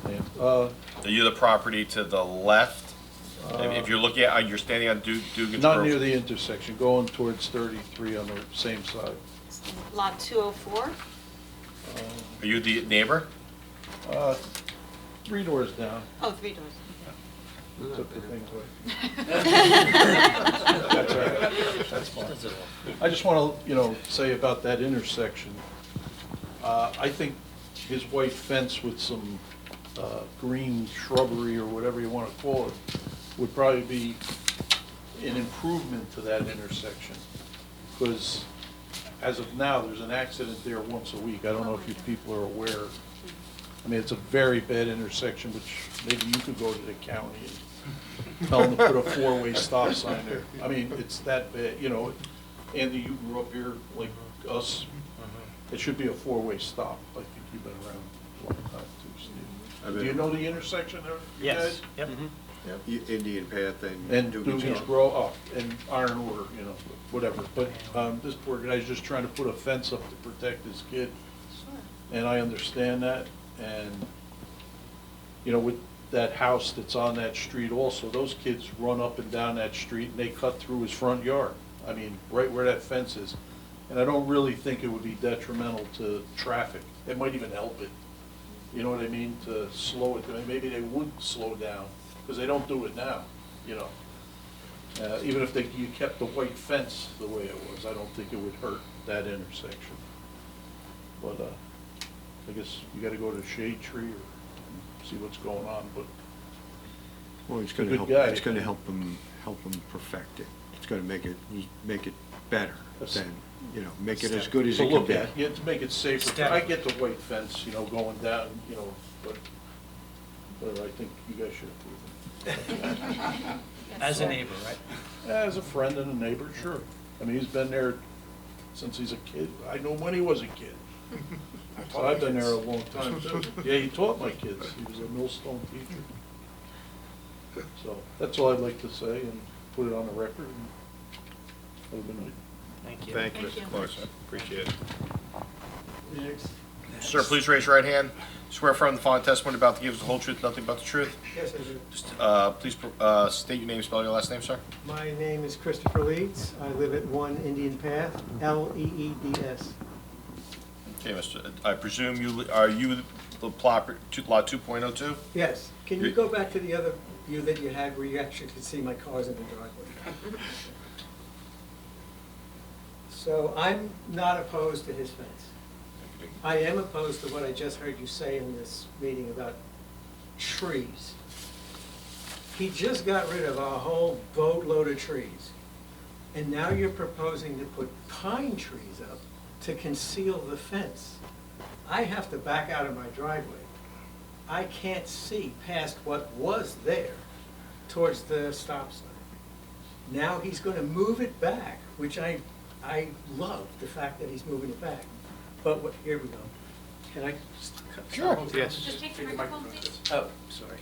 Speaker 16: And,
Speaker 6: Are you the property to the left? If you're looking at, you're standing on Dugan's Grove?
Speaker 16: not near the intersection, going towards 33 on the same side.
Speaker 5: Lot 204?
Speaker 6: Are you the neighbor?
Speaker 16: 3 doors down,
Speaker 5: Oh, 3 doors.
Speaker 16: took the things away. That's all right, that's fine. I just want to, say about that intersection, I think his white fence with some green shrubbery or whatever you want to call it would probably be an improvement to that intersection. Because as of now, there's an accident there once a week. I don't know if you people are aware. I mean, it's a very bad intersection, which maybe you could go to the county and tell them to put a 4-way stop sign there. I mean, it's that bad, Andy, you grew up here like us. It should be a 4-way stop. I think you've been around a long time too, Steve. Do you know the intersection there? you
Speaker 10: Yes,
Speaker 16: guys?
Speaker 10: yep.
Speaker 3: Indian Path and.
Speaker 16: And
Speaker 3: Dugan's
Speaker 16: Dugan's
Speaker 3: Road.
Speaker 16: Grove, and Iron Order, whatever. But this poor guy's just trying to put a fence up to protect his kid.
Speaker 5: Sure.
Speaker 16: And I understand that, And, you know, with that house that's on that street also, those kids run up and down that street and they cut through his front yard. I mean, right where that fence is. And I don't really think it would be detrimental to traffic. It might even help it. You know what I mean? To slow it, maybe they would slow down, because they don't do it now, you know. Even if you kept the white fence the way it was, I don't think it would hurt that intersection. But, I guess you gotta go to Shade Tree or see what's going on, but
Speaker 3: Well, it's
Speaker 16: a
Speaker 3: gonna
Speaker 16: good
Speaker 3: help,
Speaker 16: guy.
Speaker 3: it's gonna help him perfect it. It's gonna make it better than, you know, make it as good as
Speaker 16: to
Speaker 3: it can
Speaker 16: look
Speaker 3: be.
Speaker 16: at, yeah, to make it safer. I get the white fence, you know, going down, you know, but I think you guys should approve it.
Speaker 10: As a neighbor, right?
Speaker 16: As a friend and a neighbor, sure. I mean, he's been there since he's a kid. I know when he was a kid. So I've been there a long time too. Yeah, he taught my kids. He was a millstone teacher. So that's all I'd like to say and put it on the record. And have a good night.
Speaker 10: Thank you.
Speaker 2: Thank you, Mr. Clark. Appreciate it.
Speaker 6: Sir, please raise your right hand. Swear firm the following testimony about to give us the whole truth, nothing but the truth.
Speaker 17: Yes, I do.
Speaker 6: Just, please state your name, spell your last name, sir.
Speaker 17: My name is Christopher Leeds. I live at 1 Indian Path, Leeds.
Speaker 6: Okay, Mr., I presume are you the plot, lot 2.02?
Speaker 17: Yes. Can you go back to the other view that you had where you actually could see my cars in the driveway? So I'm not opposed to his fence. I am opposed to what I just heard you say in this meeting about trees. He just got rid of a whole boatload of trees. And now you're proposing to put pine trees up to conceal the fence. I have to back out of my driveway. I can't see past what was there towards the stop sign. Now he's going to move it back, which I love the fact that he's moving it back. But here we go. Can I?
Speaker 2: Sure. Yes.
Speaker 1: Just take the microphone, please.
Speaker 17: Oh, sorry.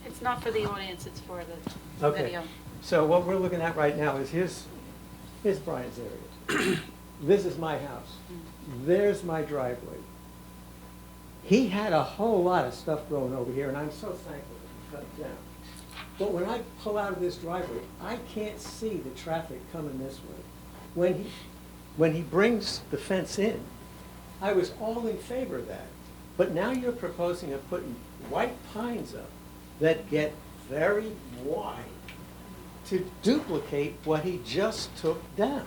Speaker 5: It's not for the audience, it's for the
Speaker 17: Okay.
Speaker 5: video.
Speaker 17: So what we're looking at right now is here's Brian's area. This is my house. There's my driveway. He had a whole lot of stuff growing over here, and I'm so thankful that he cut it down. But when I pull out of this driveway, I can't see the traffic coming this way. When he brings the fence in, I was all in favor of that. But now you're proposing of putting white pines up that get very wide to duplicate what he just took down.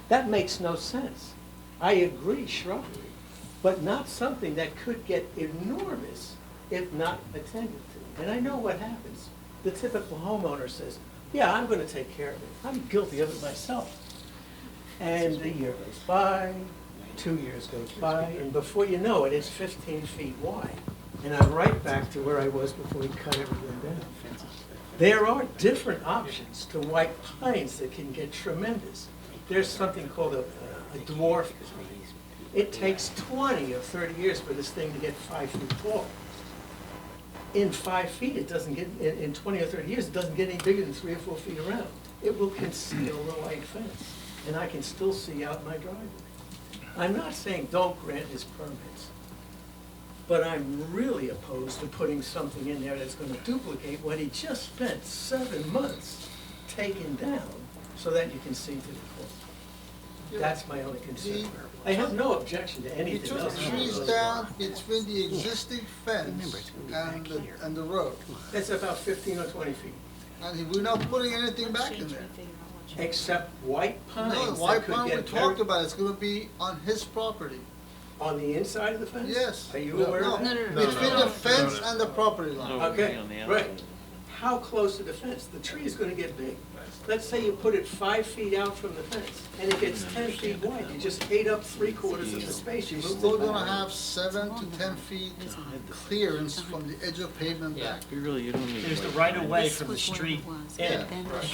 Speaker 17: That makes no sense. I agree, shrubbery, but not something that could get enormous if not attended to. And I know what happens. The typical homeowner says, yeah, I'm going to take care of it. I'm guilty of it myself. And a year goes by, 2 years goes by, and before you know it, it's 15 feet wide. And I'm right back to where I was before we cut everything down. There are different options to white pines that can get tremendous. There's something called a dwarf pine. It takes 20 or 30 years for this thing to get 5 feet tall. In 5 feet, it doesn't get, in 20 or 30 years, it doesn't get any bigger than 3 or 4 feet around. It will conceal the white fence, and I can still see out my driveway. I'm not saying don't grant his permits, but I'm really opposed to putting something in there that's going to duplicate what he just spent 7 months taking down so that you can see to the court. That's my only concern. I have no objection to
Speaker 8: He
Speaker 17: anything
Speaker 8: took
Speaker 17: else.
Speaker 8: trees down between the existing fence and the road.
Speaker 17: It's about 15 or 20 feet.
Speaker 8: And we're not putting anything back in there.
Speaker 17: Except white pines
Speaker 8: No,
Speaker 17: that
Speaker 8: white
Speaker 17: could
Speaker 8: pine we
Speaker 17: get
Speaker 8: talked
Speaker 17: very-
Speaker 8: about, it's gonna be on his property.
Speaker 17: On the inside of the fence?
Speaker 8: Yes.
Speaker 17: Are you aware of that?
Speaker 8: Between the fence and the property line.
Speaker 17: Okay, right. How close to the fence? The tree is gonna get big. Let's say you put it 5 feet out from the fence, and it gets 10 feet wide. You just ate up 3/4 of the space. You
Speaker 8: You're
Speaker 17: moved
Speaker 8: still
Speaker 17: it
Speaker 8: gonna
Speaker 17: back.
Speaker 8: have 7 to 10 feet clearance from the edge of pavement back.
Speaker 10: There's the right of way from the street in.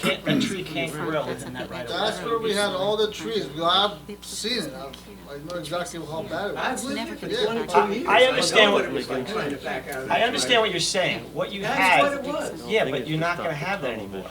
Speaker 10: That tree can't grow within that right of way.
Speaker 8: That's where we had all the trees. I've seen it. I know exactly how bad it
Speaker 17: I've
Speaker 8: was.
Speaker 17: lived here for
Speaker 8: Yeah.
Speaker 17: 22 years.
Speaker 10: I understand
Speaker 17: know
Speaker 10: what
Speaker 17: it was like trying to back out of
Speaker 10: I
Speaker 17: that
Speaker 10: understand what
Speaker 17: driveway.
Speaker 10: you're saying. What you
Speaker 17: That's
Speaker 10: had.
Speaker 17: what it was.
Speaker 10: Yeah, but you're not gonna have that anymore.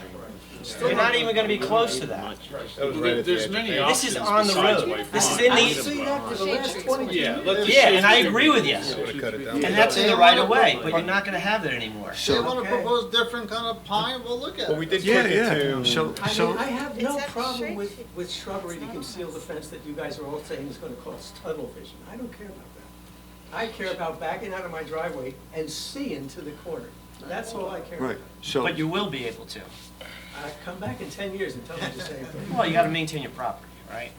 Speaker 10: You're not even gonna be close to that.
Speaker 2: That was right at the
Speaker 11: There's
Speaker 2: edge.
Speaker 11: many
Speaker 10: This
Speaker 11: options
Speaker 10: is on the
Speaker 11: besides
Speaker 10: road.
Speaker 11: white
Speaker 10: This is
Speaker 11: pine.
Speaker 10: in
Speaker 17: I
Speaker 10: the,
Speaker 17: see that for the last 22
Speaker 11: Yeah,
Speaker 17: years.
Speaker 11: let the
Speaker 10: yeah,
Speaker 11: shade
Speaker 10: and I
Speaker 11: tree
Speaker 10: agree with
Speaker 11: be-
Speaker 10: you.
Speaker 2: Would've cut it down.
Speaker 10: And that's in the right of way, but you're not gonna have that anymore.
Speaker 8: They wanna
Speaker 17: Okay.
Speaker 8: propose different kind of pine, we'll look at it.
Speaker 2: Well, we did kick it to.
Speaker 17: I mean, I have no
Speaker 5: It's that
Speaker 17: problem
Speaker 5: shade
Speaker 17: with,
Speaker 5: tree.
Speaker 17: with shrubbery to conceal the fence that you guys are all saying is gonna cause tunnel vision. I don't care about that. I care about backing out of my driveway and seeing to the corner. That's all I care about.
Speaker 10: But you will be able to.
Speaker 17: Come back in 10 years and tell me the same thing.
Speaker 10: Well, you gotta maintain your property, right?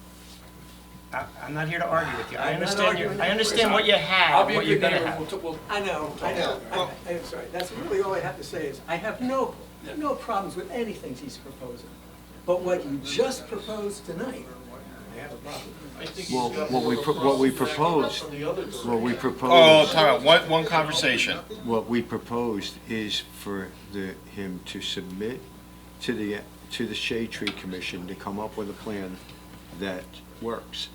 Speaker 10: I'm not here to argue with you. I
Speaker 17: I'm not
Speaker 10: understand
Speaker 17: arguing
Speaker 10: I understand what you
Speaker 14: I'll
Speaker 10: have,
Speaker 14: be a
Speaker 10: what you're
Speaker 14: good
Speaker 10: gonna
Speaker 14: neighbor.
Speaker 10: have.
Speaker 17: I know. I'm sorry. That's really all I have to say is, I have no problems with anything he's proposing. But what you just proposed tonight, I have a problem.
Speaker 6: Well, what we proposed,
Speaker 13: Oh, time out, one conversation.
Speaker 6: what we proposed is for him to submit to the Shade Tree Commission to come up with a plan that works.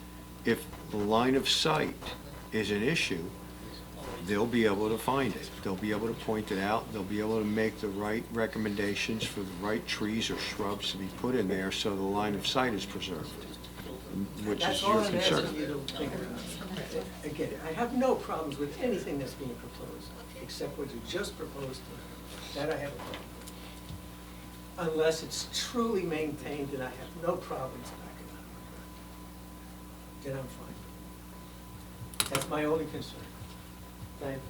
Speaker 6: If the line of sight is an issue, they'll be able to find it. They'll be able to point it out. They'll be able to make the right recommendations for the right trees or shrubs to be put in there so the line of sight is preserved, which
Speaker 17: That's
Speaker 6: is
Speaker 17: all
Speaker 6: your
Speaker 17: I'm
Speaker 6: concern.
Speaker 17: asking you to think about. Again, I have no problems with anything that's being proposed, except what you just proposed tonight. That I have a problem with. Unless it's truly maintained, and I have no problems backing out of my driveway. Then I'm fine. That's my only concern. Thank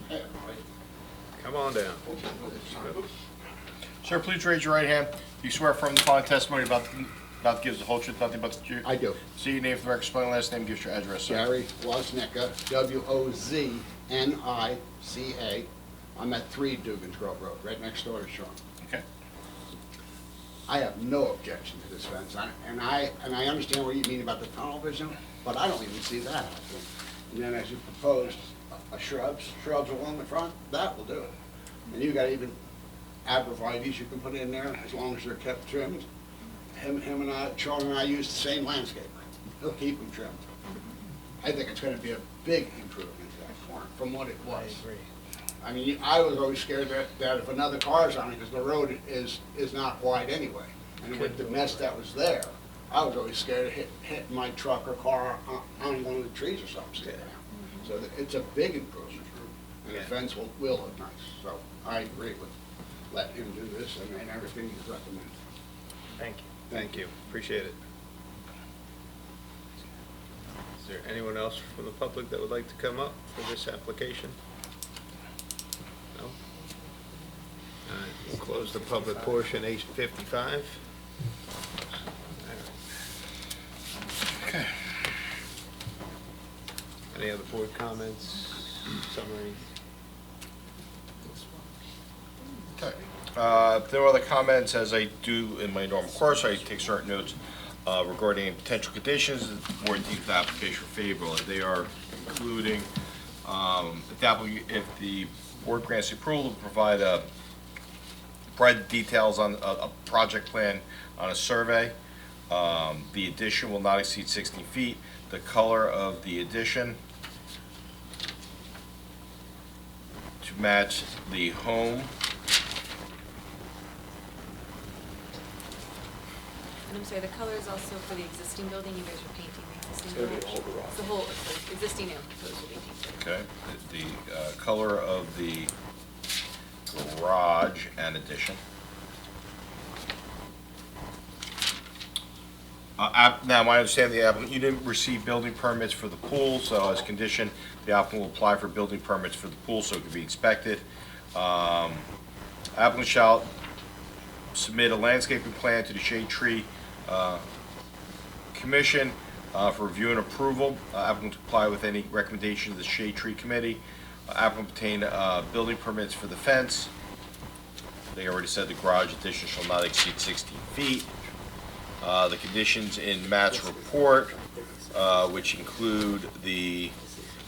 Speaker 17: you.
Speaker 2: Come on down.
Speaker 6: Sir, please raise your right hand. Do you swear from the following testimony about to give us the whole truth, nothing but the truth?
Speaker 18: I do.
Speaker 6: See your name for the record, spelling last name, give us your address, sir.
Speaker 18: Gary Woznicka, W-O-Z-N-I-C-A. I'm at 3 Dugan's Grove Road, right next door to Sean.
Speaker 6: Okay.
Speaker 18: I have no objection to this fence, and I understand what you mean about the tunnel vision, but I don't even see that happening. And then as you proposed, shrubs along the front, that will do it. And you got even abrevieties you can put in there, as long as they're kept trimmed. Sean and I use the same landscaper. He'll keep them trimmed. I think it's gonna be a big improvement to that corner from what it was.
Speaker 10: I agree.
Speaker 18: I mean, I was always scared that if another car's on it, because the road is not wide anyway. And with the mess that was there, I was always scared of hitting my truck or car on one of the trees or something sticking out. So it's a big improvement, and the fence will look nice. So I agree with letting him do this and everything he's recommended.
Speaker 10: Thank you.
Speaker 2: Thank you, appreciate it. Is there anyone else from the public that would like to come up for this application? No? All right, we'll close the public portion, 8:55.
Speaker 6: Okay.
Speaker 2: Any other board comments, summary?
Speaker 6: Okay. If there are other comments, as I do in my normal course, I take certain notes regarding potential conditions. The board deems the application favorable. They are including, if the board grants the approval to provide the details on a project plan on a survey. The addition will not exceed 16 feet. The color of the addition to match the home.
Speaker 9: And I'm sorry, the color is also for the existing building, you guys are painting the existing building? It's the whole, the existing and proposed will be painted.
Speaker 6: Okay, the color of the garage and addition. Now, I understand the applicant, you didn't receive building permits for the pool, so as condition, the applicant will apply for building permits for the pool so it can be inspected. Applicant shall submit a landscaping plan to the Shade Tree Commission for review and approval. Applicant to comply with any recommendation of the Shade Tree Committee. Applicant obtain building permits for the fence. They already said the garage addition shall not exceed 16 feet. The conditions in Matt's report, which include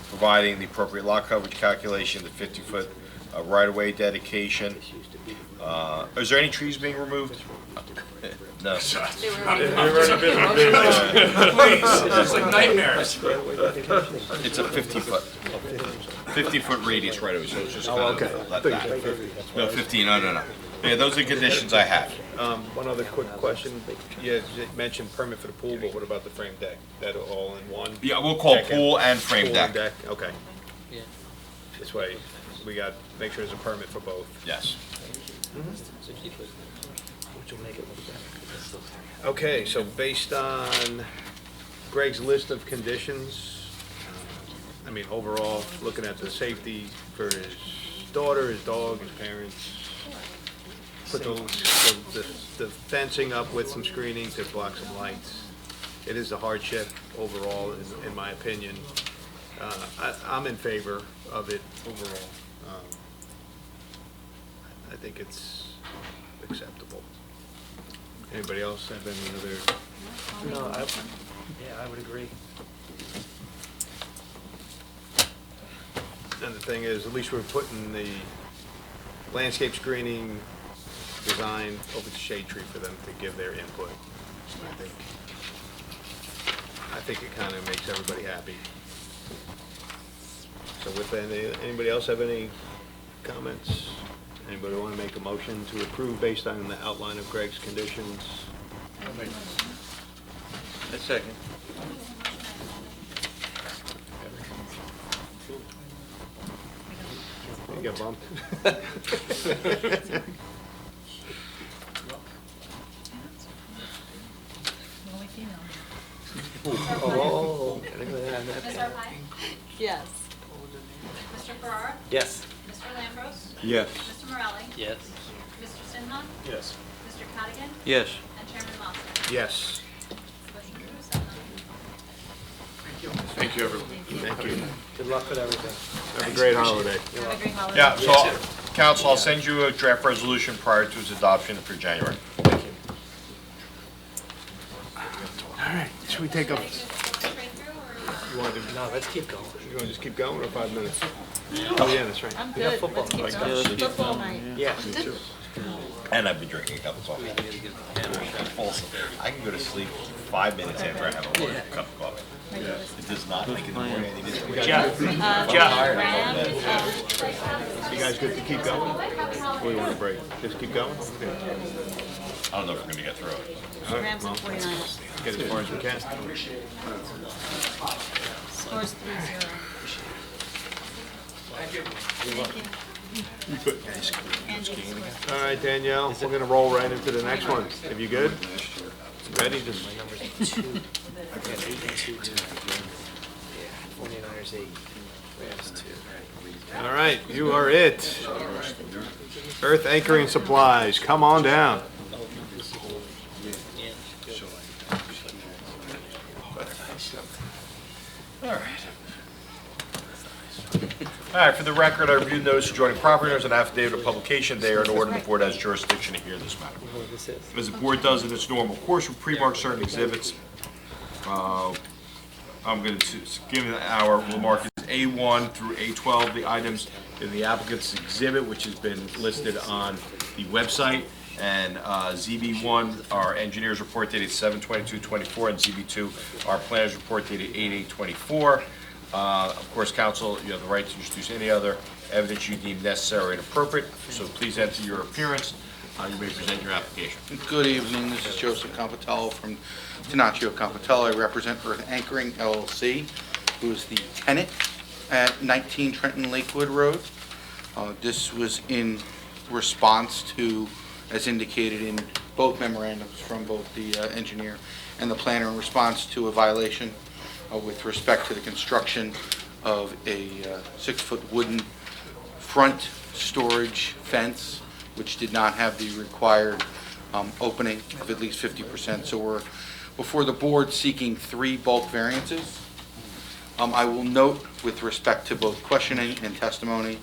Speaker 6: providing the appropriate lot coverage calculation, the 50-foot right-of-way dedication. Is there any trees being removed? No.
Speaker 11: They've already been removed. Please, it's like nightmares.
Speaker 6: It's a 50-foot. 50-foot radius right away, so it's just
Speaker 2: Oh,
Speaker 6: kind
Speaker 2: okay.
Speaker 6: of let
Speaker 2: I thought you
Speaker 6: that.
Speaker 2: said 50.
Speaker 6: No, 15, no. Yeah, those are conditions I have.
Speaker 2: One other quick question. You mentioned permit for the pool, but what about the frame deck? That all in one?
Speaker 6: Yeah, we'll call
Speaker 2: Deck
Speaker 6: pool and frame
Speaker 2: Pool
Speaker 6: deck.
Speaker 2: and deck, okay.
Speaker 4: Yeah.
Speaker 2: This way, we got, make sure there's a permit for both.
Speaker 6: Yes.
Speaker 4: 60 foot.
Speaker 10: Which will make it look better.
Speaker 2: Okay, so based on Greg's list of conditions, I mean, overall, looking at the safety for his daughter, his dog, his parents, put the fencing up with some screening to block some lights. It is a hardship overall, in my opinion. I'm in favor of it overall. I think it's acceptable. Anybody else have any other?
Speaker 10: No, I would agree.
Speaker 2: And the thing is, at least we're putting the landscape screening design over to Shade Tree for them to give their input. I think it kind of makes everybody happy. So with that, anybody else have any comments? Anybody want to make a motion to approve based on the outline of Greg's conditions?
Speaker 6: A second.
Speaker 2: You got bumped?
Speaker 12: Only female.
Speaker 2: Oh.
Speaker 1: Ms. Arpaio?
Speaker 5: Yes.
Speaker 1: Mr. Farrar?
Speaker 10: Yes.
Speaker 1: Mr. Lambros?
Speaker 6: Yes.
Speaker 1: Mr. Morelli?
Speaker 4: Yes.
Speaker 1: Mr. Sinha?
Speaker 11: Yes.
Speaker 1: Mr. Cadigan?
Speaker 6: Yes.
Speaker 1: And Chairman Mossler?
Speaker 2: Yes.
Speaker 1: Motion approved, 7-0.
Speaker 13: Thank you, everyone.
Speaker 2: Thank you.
Speaker 10: Good luck with everything.
Speaker 2: Have a great holiday.
Speaker 1: Have a great holiday.
Speaker 6: Yeah, so, council, I'll send you a draft resolution prior to its adoption for January.
Speaker 2: All right, should we take a,
Speaker 1: Ready to go straight through, or?
Speaker 2: you want to,
Speaker 10: No, let's keep going.
Speaker 2: you want to just keep going or 5 minutes? Oh, yeah, that's right.
Speaker 5: I'm
Speaker 10: We got
Speaker 5: good.
Speaker 10: football.
Speaker 5: Let's keep
Speaker 6: Yeah, let's
Speaker 5: going.
Speaker 6: keep
Speaker 5: Football night.
Speaker 10: Yeah.
Speaker 2: Me too.
Speaker 6: And I've been drinking a couple of coffee. I can go to sleep 5 minutes after I have a cup of coffee. It does not make it in the morning. I need it.
Speaker 10: Jeff.
Speaker 2: You guys good to keep going? Or you want a break? Just keep going? Okay.
Speaker 6: I don't know if we're gonna get through it.
Speaker 2: All right,
Speaker 5: Rams
Speaker 2: well,
Speaker 5: and 49ers.
Speaker 2: get as far as we can.
Speaker 5: Scores 3-0.
Speaker 2: All right, Danielle, we're gonna roll right into the next one. If you good? Ready? Just,
Speaker 10: My number's 2. I've got 8 and 2 tonight. Yeah. 49ers 8. Rams 2.
Speaker 2: all right, you are it. Earth Anchoring Supplies, come on down.
Speaker 6: All right, for the record, I reviewed notice adjoining property owners and affidavit of publication. They are in order, and the board has jurisdiction to hear this matter.
Speaker 10: This is.
Speaker 6: As the board does in its normal course, we pre-mark certain exhibits. I'm going to give it we'll mark it as A1 through A12, the items in the applicant's exhibit, which has been listed on the website. And ZB1, our engineer's report dated 7/22/24, and ZB2, our planner's report dated 8/8/24. Of course, council, you have the right to introduce any other evidence you deem necessary and appropriate, so please enter your appearance. You may present your application.
Speaker 19: Good evening, this is Joseph Compatello from Tenaccio Compatello. I represent Earth Anchoring LLC, who is the tenant at 19 Trenton Lakewood Road. This was in response to, as indicated in both memorandums from both the engineer and the planner, in response to a violation with respect to the construction of a 6-foot wooden front storage fence, which did not have the required opening of at least 50%. So we're before the board seeking 3 bulk variances. I will note with respect to both questioning and testimony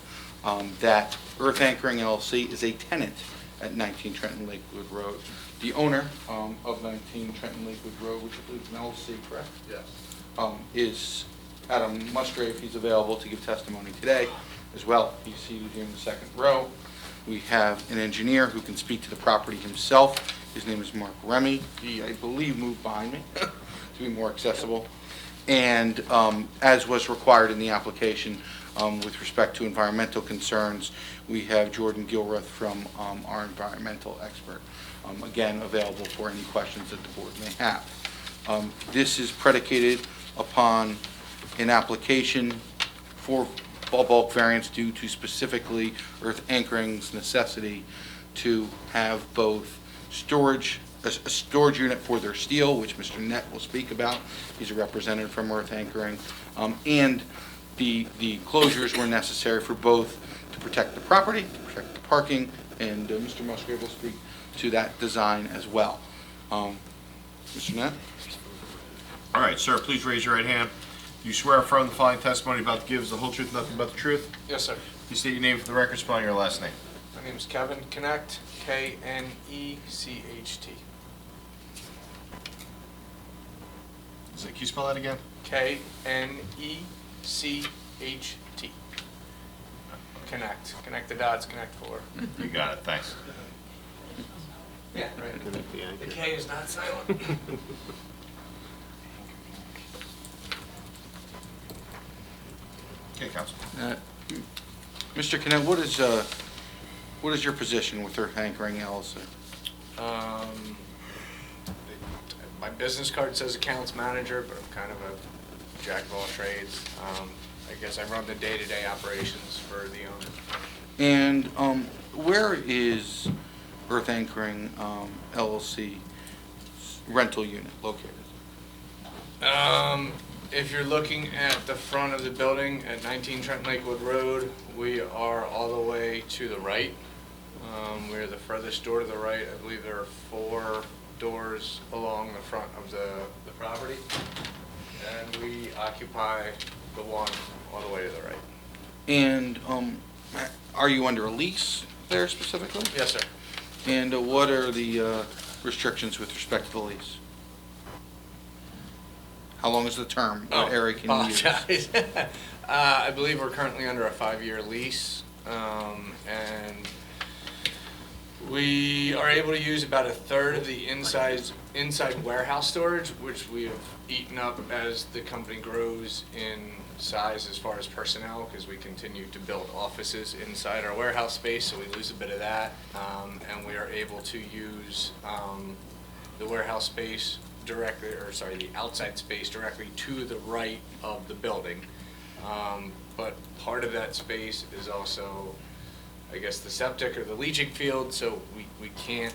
Speaker 19: that Earth Anchoring LLC is a tenant at 19 Trenton Lakewood Road. The owner of 19 Trenton Lakewood Road, which I believe is an LLC, correct?
Speaker 13: Yes.
Speaker 19: Is Adam Musgrave. He's available to give testimony today as well. He's seated here in the second row. We have an engineer who can speak to the property himself. His name is Mark Remy. He, I believe, moved behind me to be more accessible. And as was required in the application, With respect to environmental concerns, we have Jordan Gilruth from our environmental expert, again, available for any questions that the board may have. This is predicated upon an application for bulk variance due to specifically earth anchoring's necessity to have both storage, a storage unit for their steel, which Mr. Nett will speak about. He's a representative from earth anchoring, and the closures were necessary for both to protect the property, to protect the parking, and Mr. Musgrave will speak to that design as well. Mr. Nett?
Speaker 6: All right, sir, please raise your right hand. Do you swear affirm the following testimony about to give is the whole truth, nothing but the truth?
Speaker 20: Yes, sir.
Speaker 6: Please state your name for the record, spelling your last name.
Speaker 20: My name is Kevin Knecht, Knecht.
Speaker 6: Can you spell that again?
Speaker 20: Knecht. Connect. Connect the dots, connect four.
Speaker 6: You got it, thanks.
Speaker 20: Yeah, right. The K is not silent.
Speaker 6: Okay, Counsel.
Speaker 19: Mr. Kennett, what is your position with Earth Anchoring LLC?
Speaker 20: My business card says accounts manager, but I'm kind of a jack of all trades. I guess I run the day-to-day operations for the owner.
Speaker 19: And where is Earth Anchoring LLC rental unit located?
Speaker 20: If you're looking at the front of the building at 19 Trenton Lakewood Road, we are all the way to the right. We're the furthest door to the right. I believe there are 4 doors along the front of the property. And we occupy the one all the way to the right.
Speaker 19: And are you under a lease there specifically?
Speaker 20: Yes, sir.
Speaker 19: And what are the restrictions with respect to the lease? How long is the term? What area can you use?
Speaker 20: Apologize. I believe we're currently under a 5-year lease, and we are able to use about 1/3 of the inside warehouse storage, which we have eaten up as the company grows in size as far as personnel, because we continue to build offices inside our warehouse space, so we lose a bit of that, and we are able to use the warehouse space directly, or sorry, the outside space directly to the right of the building. But part of that space is also, I guess, the septic or the leaching field, so we can't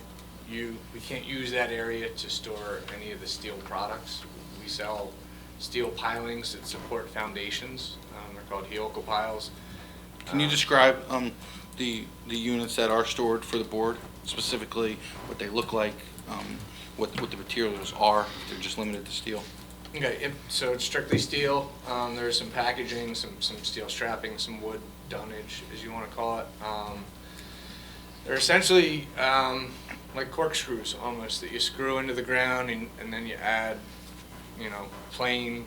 Speaker 20: use that area to store any of the steel products. We sell steel pilings that support foundations. They're called helical piles.
Speaker 19: Can you describe the units that are stored for the board, specifically what they look like, what the materials are, if they're just limited to steel?
Speaker 20: Okay, so it's strictly steel. There's some packaging, some steel strapping, some wood dunnage, as you want to call it. They're essentially like corkscrews almost, that you screw into the ground and then you add, plain,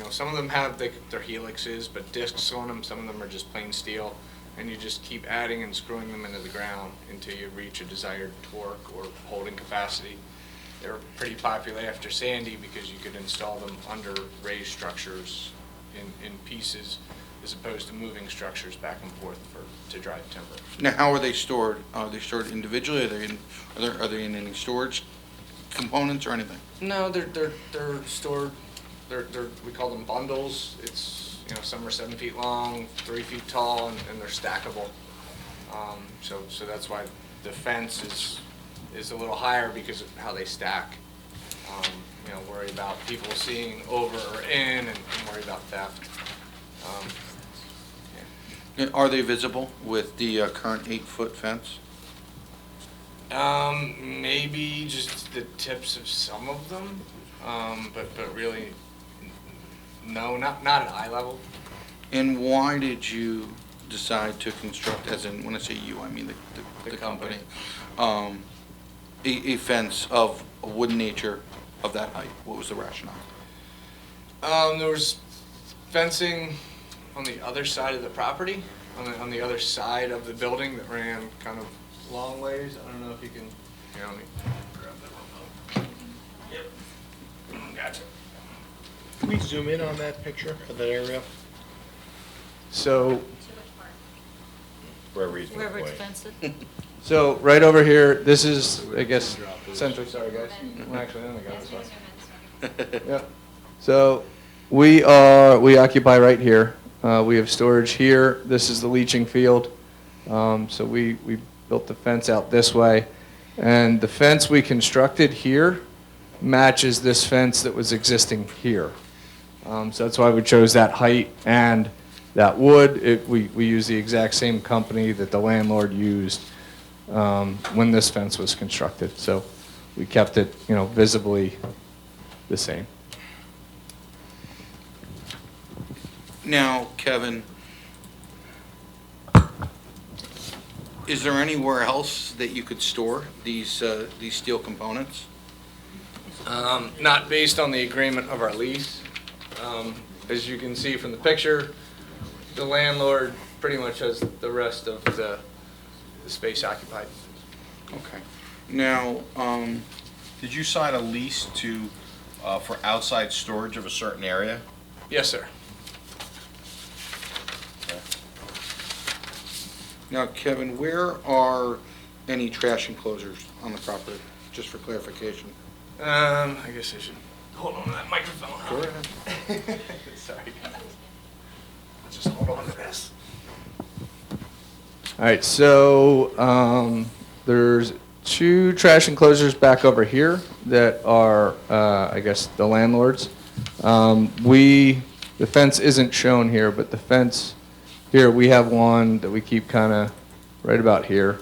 Speaker 20: some of them have their helixes, but discs on them. Some of them are just plain steel. And you just keep adding and screwing them into the ground until you reach a desired torque or holding capacity. They're pretty popular after Sandy because you could install them under raised structures in pieces, as opposed to moving structures back and forth to drive timber.
Speaker 19: Now, how are they stored? Are they stored individually? Are they in any storage components or anything?
Speaker 20: No, they're stored. We call them bundles. It's some are 7 feet long, 3 feet tall, and they're stackable. So that's why the fence is a little higher, because of how they stack. Worry about people seeing over or in, and worry about theft.
Speaker 19: Are they visible with the current 8-foot fence?
Speaker 20: Maybe just the tips of some of them, but really, no, not at eye level.
Speaker 19: And why did you decide to construct, as in, when I say you, I mean the company, a fence of a wooden nature of that height? What was the rationale?
Speaker 20: There was fencing on the other side of the property, on the other side of the building, that ran kind of long ways. I don't know if you can, let me grab that remote. Yep. Gotcha.
Speaker 6: Can we zoom in on that picture of that area?
Speaker 21: So,
Speaker 6: Wherever he's
Speaker 5: Wherever it's
Speaker 6: going.
Speaker 5: fenced.
Speaker 21: so right over here, this is, I guess, Century, sorry guys. Well, actually, I only got this one. Yeah. So, we occupy right here. We have storage here. This is the leaching field. So we built the fence out this way. And the fence we constructed here matches this fence that was existing here. So that's why we chose that height and that wood. We use the exact same company that the landlord used when this fence was constructed. So we kept it, visibly the same.
Speaker 19: Now, Kevin, is there anywhere else that you could store these steel components?
Speaker 20: Not based on the agreement of our lease. As you can see from the picture, the landlord pretty much has the rest of the space occupied.
Speaker 19: Okay. Now,
Speaker 6: Did you sign a lease for outside storage of a certain area?
Speaker 20: Yes, sir.
Speaker 19: now, Kevin, where are any trash enclosures on the property? Just for clarification.
Speaker 20: I guess I should hold on to that microphone.
Speaker 19: Go ahead.
Speaker 20: Sorry, guys. Let's just hold on to this.
Speaker 21: All right, so there's 2 trash enclosures back over here that are, I guess, the landlord's. The fence isn't shown here, but the fence here, we have one that we keep kind of right about here,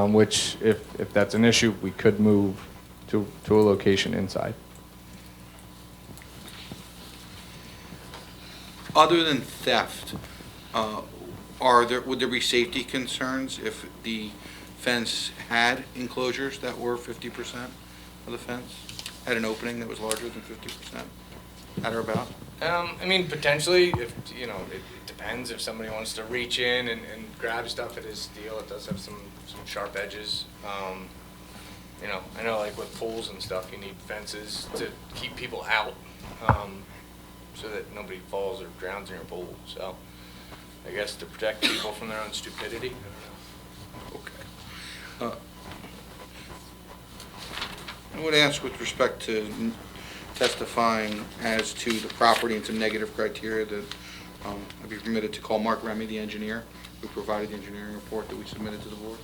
Speaker 21: which if that's an issue, we could move to a location inside.
Speaker 19: Other than theft, would there be safety concerns if the fence had enclosures that were 50% of the fence? Had an opening that was larger than 50%? At or about?
Speaker 20: I mean, potentially, if, it depends if somebody wants to reach in and grab stuff at his steel. It does have some sharp edges. I know like with pools and stuff, you need fences to keep people out, so that nobody falls or drowns in your pool. So I guess to protect people from their own stupidity. I don't know.
Speaker 19: Okay. I would ask with respect to testifying as to the property and some negative criteria that I'd be permitted to call Mark Remy, the engineer, who provided the engineering report that we submitted to the board.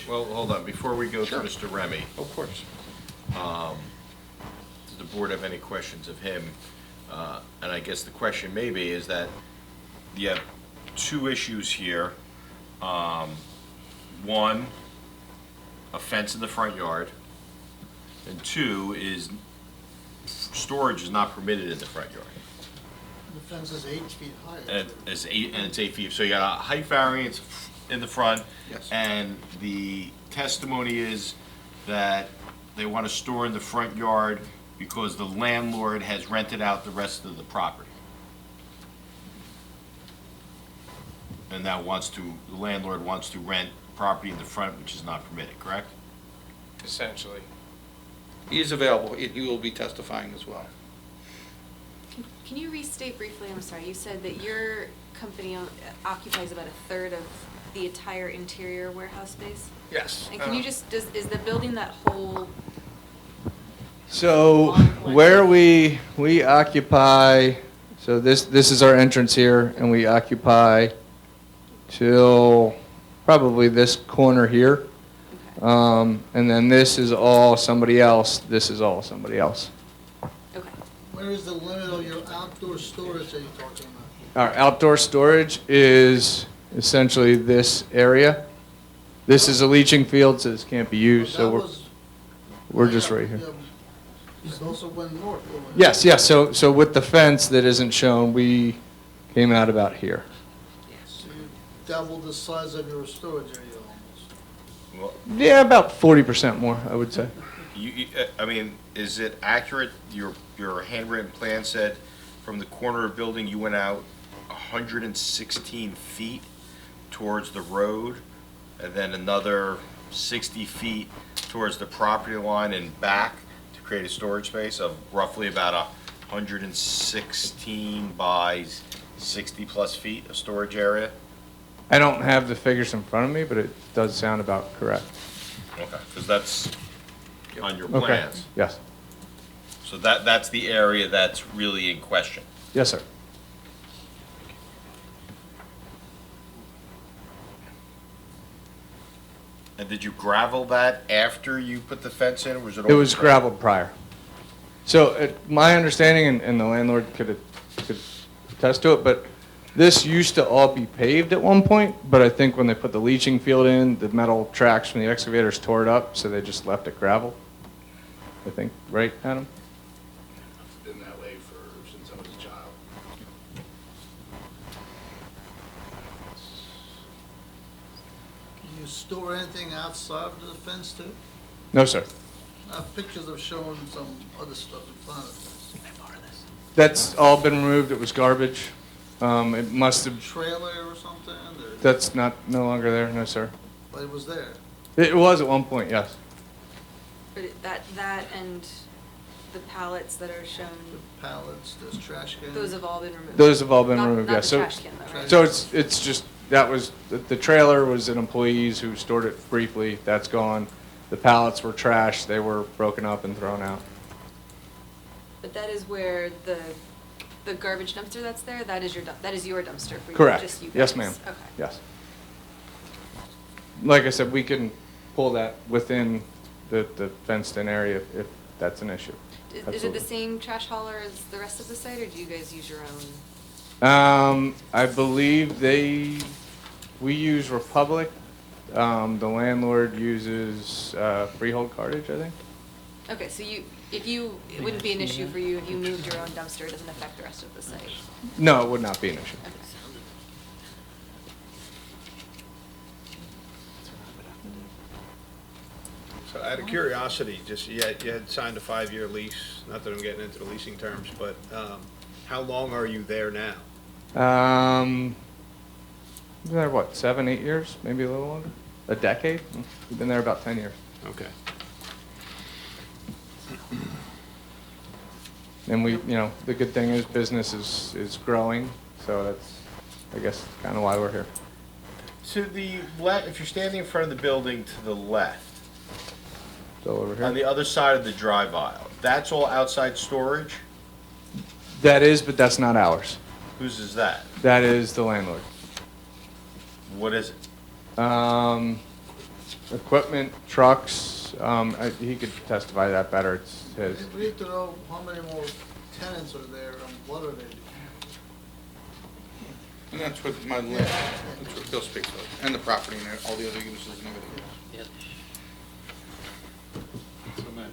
Speaker 6: Well, hold on, before we go to
Speaker 19: Sure.
Speaker 6: Mr. Remy,
Speaker 19: Of course.
Speaker 6: does the board have any questions of him? And I guess the question maybe is that you have 2 issues here. One, a fence in the front yard, and 2 is storage is not permitted in the front yard.
Speaker 8: The fence is 8 feet high.
Speaker 6: And it's 8 feet, so you got a height variance in the front.
Speaker 19: Yes.
Speaker 6: And the testimony is that they want to store in the front yard because the landlord has rented out the rest of the property. And the landlord wants to rent property in the front, which is not permitted, correct?
Speaker 20: Essentially.
Speaker 19: He is available. He will be testifying as well.
Speaker 9: Can you restate briefly, I'm sorry, you said that your company occupies about 1/3 of the entire interior warehouse space?
Speaker 20: Yes.
Speaker 9: And can you just, is the building that whole,
Speaker 21: So where we occupy, so this is our entrance here, and we occupy till probably this corner here. And then this is all somebody else, this is all somebody else.
Speaker 8: Where is the limit of your outdoor storage that you're talking about?
Speaker 21: Our outdoor storage is essentially this area. This is a leaching field, so this can't be used, so we're just right here.
Speaker 8: It also went north over here.
Speaker 21: Yes, yes, so with the fence that isn't shown, we came out about here.
Speaker 8: So you doubled the size of your storage area almost.
Speaker 21: Yeah, about 40% more, I would say.
Speaker 6: I mean, is it accurate, your handwritten plan said from the corner of the building, you went out 116 feet towards the road, and then another 60 feet towards the property line and back to create a storage space of roughly about 116 by 60-plus feet of storage area?
Speaker 21: I don't have the figures in front of me, but it does sound about correct.
Speaker 6: Okay, because that's on your
Speaker 21: Okay,
Speaker 6: plans.
Speaker 21: yes.
Speaker 6: So that's the area that's really in question.
Speaker 21: Yes, sir.
Speaker 6: And did you gravel that after you put the fence in, or was it?
Speaker 21: It was gravelled prior. So my understanding, and the landlord could attest to it, but this used to all be paved at one point, but I think when they put the leaching field in, the metal tracks from the excavators tore it up, so they just left it gravel. I think, right, Adam?
Speaker 13: It's been that way since I was a child.
Speaker 8: Can you store anything outside of the fence too?
Speaker 21: No, sir.
Speaker 8: I have pictures of showing some other stuff in front of the fence.
Speaker 21: That's all been removed. It was garbage. It must have,
Speaker 8: Trailer or something, or,
Speaker 21: that's no longer there, no, sir.
Speaker 8: but it was there.
Speaker 21: It was at one point, yes.
Speaker 9: But that and the pallets that are shown,
Speaker 8: Pallets, there's trash cans.
Speaker 9: those have all been removed.
Speaker 21: Those have all been
Speaker 9: Not-
Speaker 21: removed,
Speaker 9: not
Speaker 21: yes.
Speaker 9: the trash can though, right?
Speaker 21: So it's just, that was, the trailer was an employee's who stored it briefly, that's gone. The pallets were trashed, they were broken up and thrown out.
Speaker 9: But that is where the garbage dumpster that's there, that is your dumpster for
Speaker 21: Correct.
Speaker 9: just you guys?
Speaker 21: Yes, ma'am.
Speaker 9: Okay.
Speaker 21: Yes. Like I said, we can pull that within the fenced-in area if that's an issue.
Speaker 9: Is it the
Speaker 21: Absolutely.
Speaker 9: same trash hauler as the rest of the site, or do you guys use your own?
Speaker 21: I believe we use Republic. The landlord uses Freehold Cartage, I think.
Speaker 9: Okay, so it wouldn't be an issue for you if you moved your own dumpster, it doesn't affect the rest of the site?
Speaker 21: No, it would not be an issue.
Speaker 9: Okay.
Speaker 2: So out of curiosity, just, you had signed a 5-year lease, not that I'm getting into the leasing terms, but how long are you there now?
Speaker 21: Been there, what, 7, 8 years? Maybe a little longer? A decade? We've been there about 10 years.
Speaker 2: Okay.
Speaker 21: And the good thing is business is growing, so that's, I guess, kind of why we're here.
Speaker 6: So if you're standing in front of the building to the left,
Speaker 21: So over here.
Speaker 6: on the other side of the drive aisle, that's all outside storage?
Speaker 21: That is, but that's not ours.
Speaker 6: Whose is that?
Speaker 21: That is the landlord.
Speaker 6: What is it?
Speaker 21: Equipment, trucks, he could testify to that better, it's his.
Speaker 8: We need to know how many more tenants are there and what are they?
Speaker 19: And that's what my, that's what Bill speaks of, and the property and all the other uses and everything else.
Speaker 11: So Matt,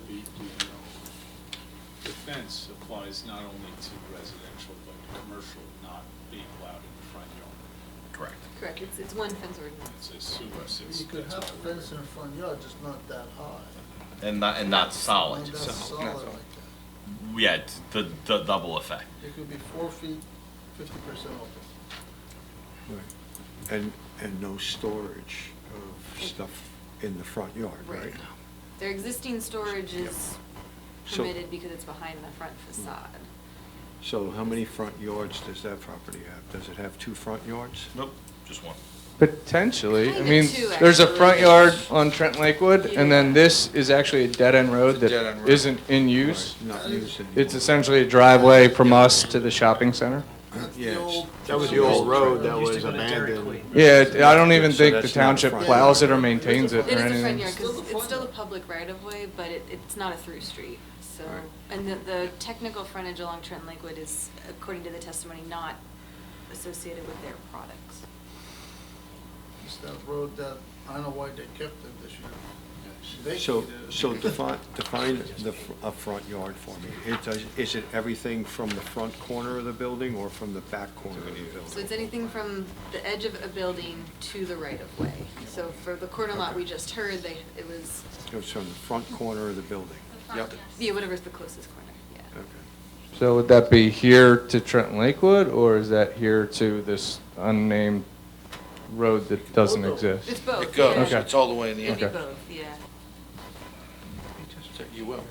Speaker 11: the fence applies not only to residential, but commercial not being allowed in the front yard.
Speaker 6: Correct.
Speaker 9: Correct, it's one fence ordinance.
Speaker 11: It's a sewer
Speaker 8: You could have a fence in the front yard, just not that high.
Speaker 6: And not solid.
Speaker 8: Not that solid like that.
Speaker 6: Yeah, it's the double effect.
Speaker 8: It could be 4 feet, 50% open.
Speaker 3: And no storage of stuff in the front yard, right?
Speaker 9: Their existing storage is
Speaker 3: So-
Speaker 9: permitted because it's behind the front facade.
Speaker 3: So how many front yards does that property have? Does it have 2 front yards?
Speaker 6: Nope, just one.
Speaker 21: Potentially,
Speaker 9: I
Speaker 21: I
Speaker 9: think
Speaker 21: mean,
Speaker 9: it's two,
Speaker 21: there's a
Speaker 9: actually.
Speaker 21: front yard on Trenton Lakewood, and then this is actually a dead-end road
Speaker 19: It's a
Speaker 21: that
Speaker 19: dead-end road.
Speaker 21: isn't in use.
Speaker 3: Not used anymore.
Speaker 21: It's essentially a driveway from us to the shopping center.
Speaker 3: Yes.
Speaker 2: That was the old road that was abandoned.
Speaker 21: Yeah, I don't even
Speaker 3: So
Speaker 21: think the
Speaker 3: that's not a
Speaker 21: township
Speaker 3: front
Speaker 21: plows
Speaker 3: yard.
Speaker 21: it or maintains it
Speaker 9: It
Speaker 21: or
Speaker 9: is a front
Speaker 21: anything.
Speaker 9: yard, because it's still a public right-of-way, but it's not a through street, so. And the technical frontage along Trenton Lakewood is, according to the testimony, not associated with their products.
Speaker 8: It's that road that, I don't know why they kept it this year. They
Speaker 3: So,
Speaker 8: did.
Speaker 3: so define a front yard for me. Is it everything from the front corner of the building or from the back corner of the building?
Speaker 9: So it's anything from the edge of a building to the right-of-way. So for the corner lot we just heard, it was,
Speaker 3: It was from the front corner of the building?
Speaker 19: Yep.
Speaker 9: yeah, whatever's the closest corner, yeah.
Speaker 3: Okay.
Speaker 21: So would that be here to Trenton Lakewood, or is that here to this unnamed road that doesn't exist?
Speaker 9: It's both.
Speaker 19: It goes,
Speaker 9: yeah.
Speaker 21: Okay.
Speaker 19: it's all the way in the
Speaker 9: It'd
Speaker 19: end.
Speaker 9: be both, yeah.
Speaker 19: You will.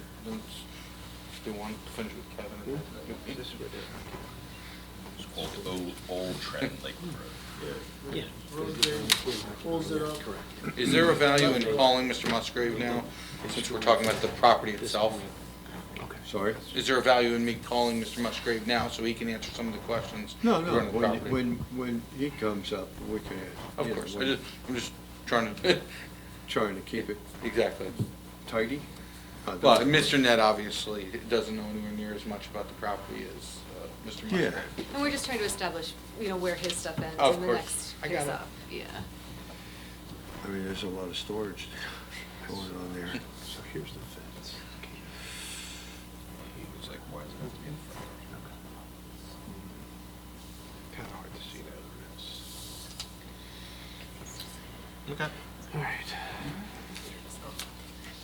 Speaker 19: Do you want to finish with Kevin?
Speaker 2: This is where they're-
Speaker 6: It's called Old Trenton Lakewood Road.
Speaker 10: Yeah.
Speaker 8: Pulls it up.
Speaker 19: Is there a value in calling Mr. Musgrave now, since we're talking about the property itself?
Speaker 3: Sorry?
Speaker 19: Is there a value in me calling Mr. Musgrave now so he can answer some of the questions?
Speaker 3: No,
Speaker 19: regarding the property?
Speaker 3: when he comes up, we can.
Speaker 19: Of course, I'm just trying to,
Speaker 3: Trying to keep it
Speaker 19: exactly.
Speaker 3: tidy.
Speaker 19: Well, Mr. Ned obviously doesn't know anywhere near as much about the property as Mr. Musgrave.
Speaker 9: And we're just trying to establish, where his stuff ends
Speaker 19: Of
Speaker 9: and the
Speaker 19: course.
Speaker 9: next
Speaker 19: I
Speaker 9: picks
Speaker 19: got it.
Speaker 9: up. Yeah.
Speaker 3: I mean, there's a lot of storage going on there.
Speaker 2: So here's the fence.
Speaker 6: He was like, why does it have to be in front?
Speaker 2: Kind of hard to see that on this.
Speaker 6: Okay.
Speaker 2: All right.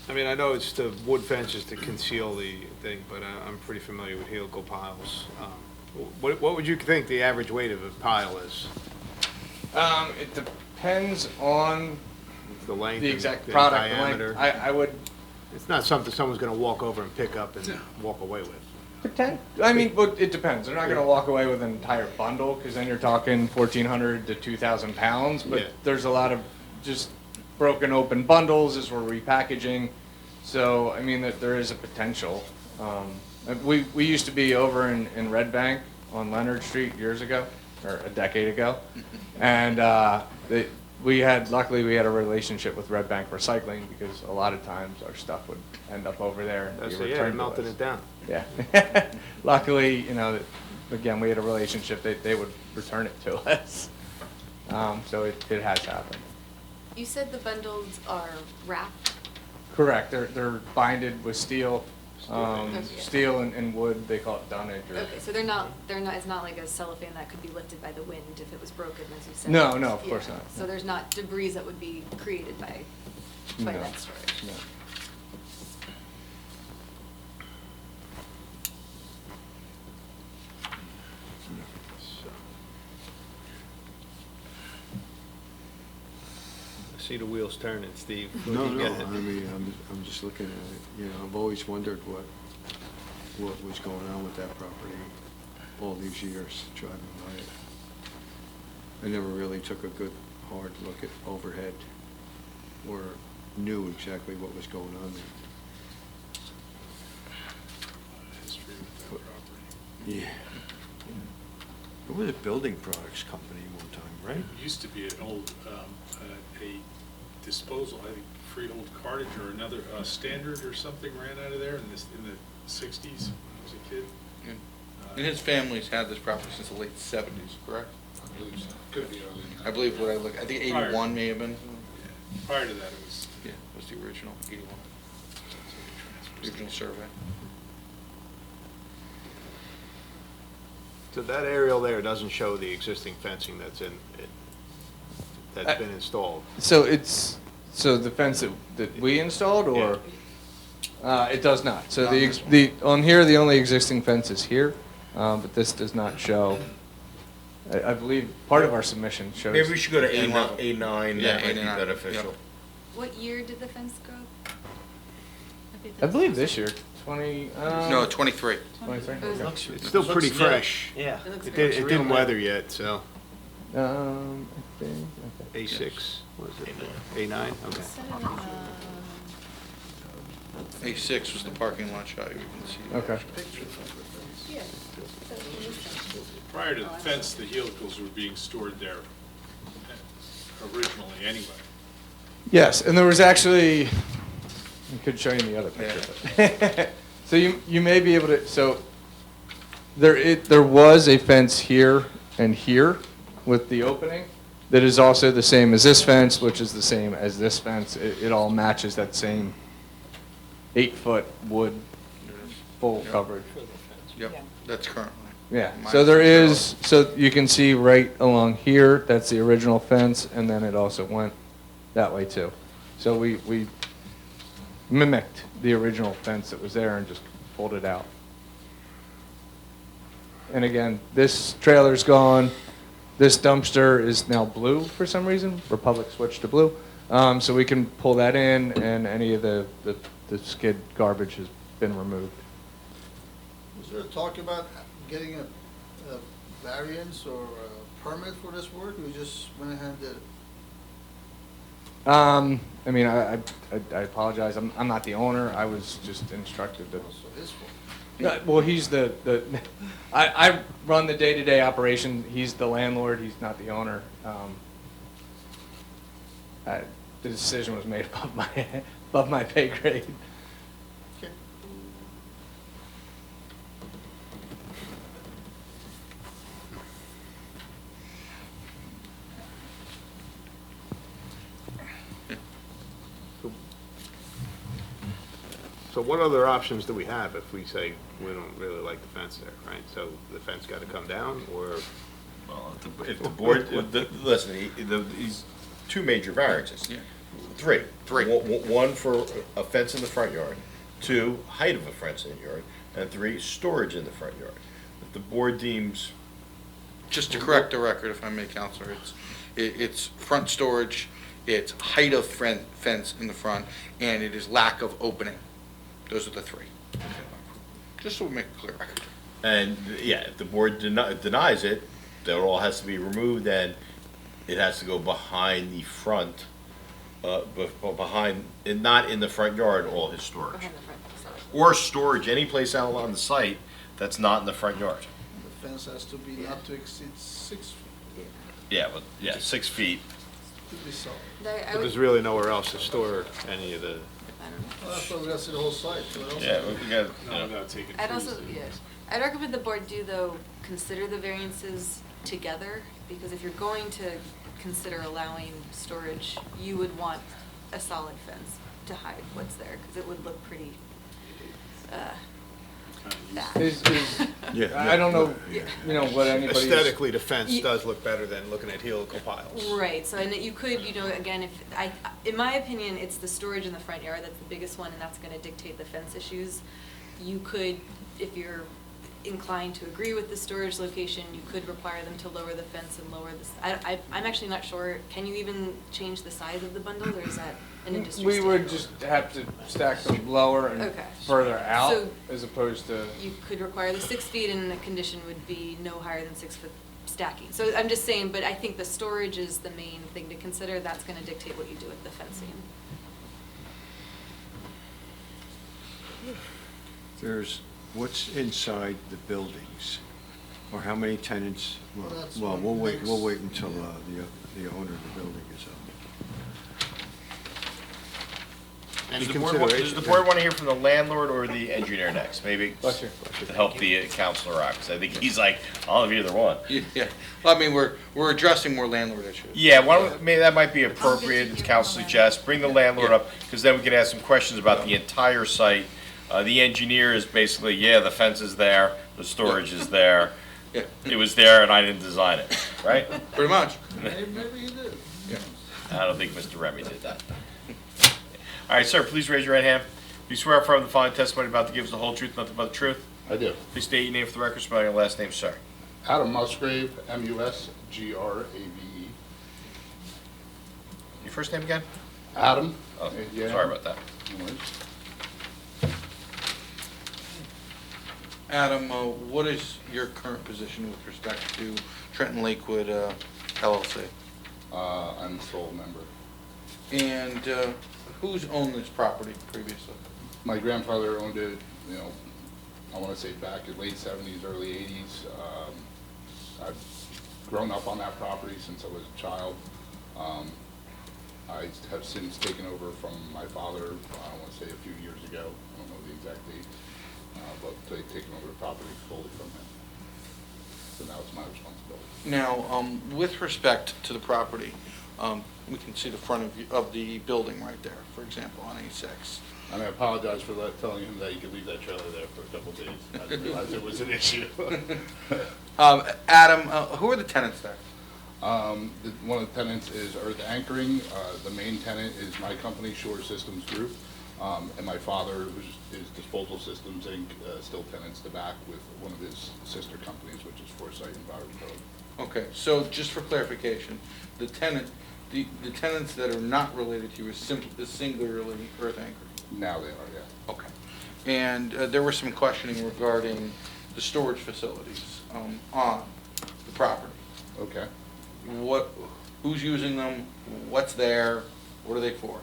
Speaker 2: I mean, I know it's the wood fences to conceal the thing, but I'm pretty familiar with helical piles. What would you think the average weight of a pile is?
Speaker 21: It depends on
Speaker 2: The length?
Speaker 21: the
Speaker 2: and
Speaker 21: exact
Speaker 2: the
Speaker 21: product, the
Speaker 2: diameter?
Speaker 21: length. I would,
Speaker 2: It's not something someone's gonna walk over and pick up and walk away with.
Speaker 21: but it depends. They're not gonna walk away with an entire bundle, because then you're talking 1,400 to 2,000 pounds. But
Speaker 2: Yeah.
Speaker 21: there's a lot of just broken open bundles as we're repackaging. So, I mean, that there is a potential. We used to be over in Red Bank on Leonard Street years ago, or a decade ago. And luckily we had a relationship with Red Bank Recycling, because a lot of times our stuff would end up over there and be
Speaker 2: That's, yeah,
Speaker 21: returned to
Speaker 2: melting
Speaker 21: us.
Speaker 2: it down.
Speaker 21: Yeah. Luckily, again, we had a relationship, they would return it to us. So it has happened.
Speaker 9: You said the bundles are wrapped?
Speaker 21: Correct, they're binded with steel,
Speaker 9: Okay.
Speaker 21: steel and wood, they call it dunnage. or-
Speaker 9: Okay, so it's not like a cellophane that could be lifted by the wind if it was broken, as you said?
Speaker 21: No, of course
Speaker 9: Yeah.
Speaker 21: not.
Speaker 9: So there's not debris that would be created by
Speaker 21: No,
Speaker 9: that storage?
Speaker 21: no.
Speaker 2: I see the wheels turning, Steve.
Speaker 3: No,
Speaker 2: What do you
Speaker 3: no,
Speaker 2: got?
Speaker 3: I mean, I'm just looking at it, I've always wondered what was going on with that property all these years driving by it. I never really took a good, hard look at overhead or knew exactly what was going on there.
Speaker 11: History with that property.
Speaker 3: Yeah. It was a building products company one time, right?
Speaker 11: It used to be an old, a disposal, I think Freehold Cartage or another, Standard or something ran out of there in the 60s when I was a kid.
Speaker 19: And his family's had this property since the late 70s, correct?
Speaker 11: I believe so. Could be early.
Speaker 19: I believe I think 81 may have been.
Speaker 11: Prior to that, it was.
Speaker 19: Yeah, it was the original, 81. The original survey.
Speaker 2: So that aerial there doesn't show the existing fencing that's been installed.
Speaker 21: So so the fence that we installed, or? It does not. So on here, the only existing fence is here, but this does not show. I believe part of our submission shows.
Speaker 6: Maybe we should go to
Speaker 19: Yeah,
Speaker 6: A9,
Speaker 19: yeah,
Speaker 6: that might be
Speaker 19: A9,
Speaker 6: beneficial.
Speaker 19: yep.
Speaker 9: What year did the fence go?
Speaker 21: I believe this year, 20.
Speaker 19: No, 23.
Speaker 21: 23.
Speaker 9: It was-
Speaker 21: okay.
Speaker 2: It's still pretty fresh.
Speaker 10: Yeah.
Speaker 9: It looks
Speaker 2: It
Speaker 9: very
Speaker 2: didn't
Speaker 10: real
Speaker 2: weather yet, so.
Speaker 21: I think. Okay.
Speaker 2: A6, what is it? A9, okay.
Speaker 19: A6 was the parking lot shot, you can see.
Speaker 21: Okay.
Speaker 11: Prior to the fence, the helicals were being stored there originally anyway.
Speaker 21: Yes, and there was actually, I could show you the other picture. But so you may be able to, so there was a fence here and here with the opening that is also the same as this fence, which is the same as this fence. It all matches that same 8-foot wood full coverage.
Speaker 19: Yep, that's currently.
Speaker 21: Yeah,
Speaker 19: Minus
Speaker 21: so there
Speaker 19: the
Speaker 21: is, so you can see right along here, that's the original fence, and then it also went that way too. So we mimicked the original fence that was there and just pulled it out. And again, this trailer's gone. This dumpster is now blue for some reason. Republic switched to blue. So we can pull that in, and any of the skid garbage has been removed.
Speaker 8: there a talk about getting a variance or a permit for this work, or we just went ahead and did it?
Speaker 21: I mean, I apologize, I'm not the owner, I was just instructed to.
Speaker 8: So his fault.
Speaker 21: Yeah, well, he's I run the day-to-day operation, he's the landlord, he's not the owner. The decision was made above my pay grade.
Speaker 8: Okay.
Speaker 2: So what other options do we have if we say we don't really like the fence there, right? So the fence got to come down, or?
Speaker 6: Well, if the board, listen, he's two major variances. Three. One for a fence in the front yard, two, height of a fence in the yard, and three, storage in the front yard. If the board deems.
Speaker 19: Just to correct the record, if I may, Counselor, it's front storage, it's height of fence in the front, and it is lack of opening. Those are the three. Just so we make a clear record.
Speaker 6: And, yeah, if the board denies it, that all has to be removed, and it has to go behind the front, behind, not in the front yard, all his storage.
Speaker 9: Behind the front facade.
Speaker 6: Or storage any place out on the site that's not in the front yard.
Speaker 8: The fence has to be not to exceed 6 feet.
Speaker 6: Yeah, but, yeah, 6 feet.
Speaker 8: To be solid.
Speaker 2: But there's really nowhere else to store any of the.
Speaker 8: Well, that's why we gotta see the whole site. So what else?
Speaker 6: Yeah, we got,
Speaker 11: No, without taking
Speaker 9: I'd
Speaker 11: trees
Speaker 9: also,
Speaker 11: down.
Speaker 9: yeah, I'd recommend the board do, though, consider the variances together, because if you're going to consider allowing storage, you would want a solid fence to hide what's there, because it would look pretty, bad.
Speaker 21: I don't know, you know, what anybody's.
Speaker 2: Aesthetically, the fence does look better than looking at helical piles.
Speaker 9: Right, so, and you could, you know, again, in my opinion, it's the storage in the front yard that's the biggest one, and that's gonna dictate the fence issues. You could, if you're inclined to agree with the storage location, you could require them to lower the fence and lower this. I'm actually not sure, can you even change the size of the bundle, or is that an industry
Speaker 21: We would
Speaker 9: standard?
Speaker 21: just have to stack them lower and
Speaker 9: Okay.
Speaker 21: further out,
Speaker 9: So-
Speaker 21: as opposed to.
Speaker 9: You could require the 6 feet, and the condition would be no higher than 6 foot stacking. So I'm just saying, but I think the storage is the main thing to consider, that's gonna dictate what you do with the fencing.
Speaker 3: What's inside the buildings? Or how many tenants?
Speaker 8: Well, that's
Speaker 3: Well,
Speaker 8: what
Speaker 3: we'll wait
Speaker 8: makes-
Speaker 3: until the owner of the building is up.
Speaker 6: Does the
Speaker 2: consideration.
Speaker 6: board want to hear from the landlord or the engineer next? Maybe
Speaker 21: Bless you.
Speaker 6: to help the counselor out, because I think he's like, I'll have either one.
Speaker 19: Yeah, well, I mean, we're addressing more landlord issues.
Speaker 6: Yeah, maybe that might be appropriate, as council suggests, bring the landlord up, because then we can ask some questions about the entire site. The engineer is basically, yeah, the fence is there, the storage is there,
Speaker 19: Yeah.
Speaker 6: it was there and I didn't design it, right?
Speaker 19: Pretty much.
Speaker 8: Maybe you did.
Speaker 6: I don't think Mr. Remy did that. All right, sir, please raise your right hand. Do you swear affirm the following testimony about to give us the whole truth, nothing but the truth?
Speaker 7: I do.
Speaker 6: Please state your name for the record, spelling your last name, sir.
Speaker 7: Adam Musgrave, Musgrave.
Speaker 6: Your first name again?
Speaker 7: Adam.
Speaker 6: Oh,
Speaker 7: Yeah.
Speaker 6: sorry about that.
Speaker 7: No worries.
Speaker 19: Adam, what is your current position with respect to Trenton Lakewood LLC?
Speaker 7: I'm sole member.
Speaker 19: And who's owned this property previously?
Speaker 7: My grandfather owned it, you know, I want to say back in late 70s, early 80s. I've grown up on that property since I was a child. I have since taken over from my father, I want to say a few years ago. I don't know the exact date, but they've taken over the property fully from him. So now it's my responsibility.
Speaker 19: Now, with respect to the property, we can see the front of the building right there, for example, on A6.
Speaker 7: And I apologize for telling him that you could leave that trailer there for a couple of days. I didn't realize it was an issue.
Speaker 19: Adam, who are the tenants there?
Speaker 7: One of the tenants is Earth Anchoring. The main tenant is my company, Shore Systems Group. And my father, who's Disposal Systems Inc., still tenants the back with one of his sister companies, which is Foresight Environmental.
Speaker 19: Okay, so just for clarification, the tenants that are not related to you is singularly Earth Anchoring?
Speaker 7: Now they are, yeah.
Speaker 19: Okay. And there was some questioning regarding the storage facilities on the property.
Speaker 7: Okay.
Speaker 19: Who's using them? What's there? What are they for?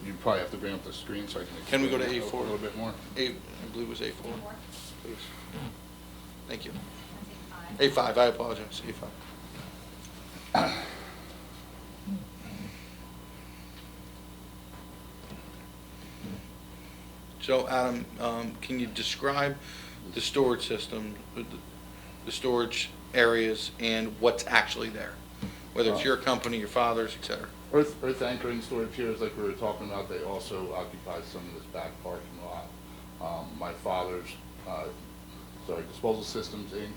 Speaker 7: You probably have to bring up the screen so I can.
Speaker 19: Can we go to
Speaker 7: explain
Speaker 19: A4?
Speaker 7: A little bit more.
Speaker 19: I believe it was A4. Please. Thank you. A5, I apologize, A5. So Adam, can you describe the storage system, the storage areas and what's actually there? Whether it's your company, your father's, et cetera.
Speaker 7: Earth anchoring storage here is like we were talking about, they also occupy some of this back parking lot. My father's, Disposal Systems Inc.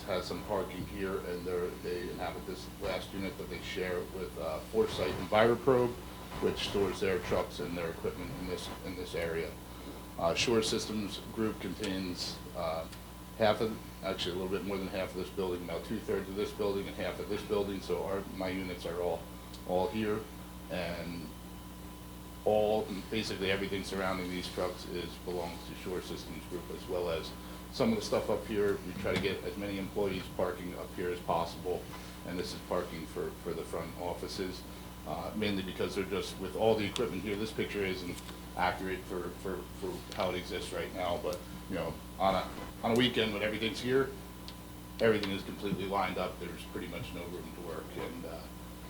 Speaker 7: has some parking here, and they inhabit this last unit that they share with Foresight EnviroProbe, which stores their trucks and their equipment in this area. Shore Systems Group contains actually a little bit more than half of this building, about 2/3 of this building and half of this building. So my units are all here, and basically everything surrounding these trucks belongs to Shore Systems Group, as well as some of the stuff up here. We try to get as many employees parking up here as possible, and this is parking for the front offices, mainly because they're just, with all the equipment here, this picture isn't accurate for how it exists right now, but, you know, on a weekend when everything's here, everything is completely lined up. There's pretty much no room to work, and,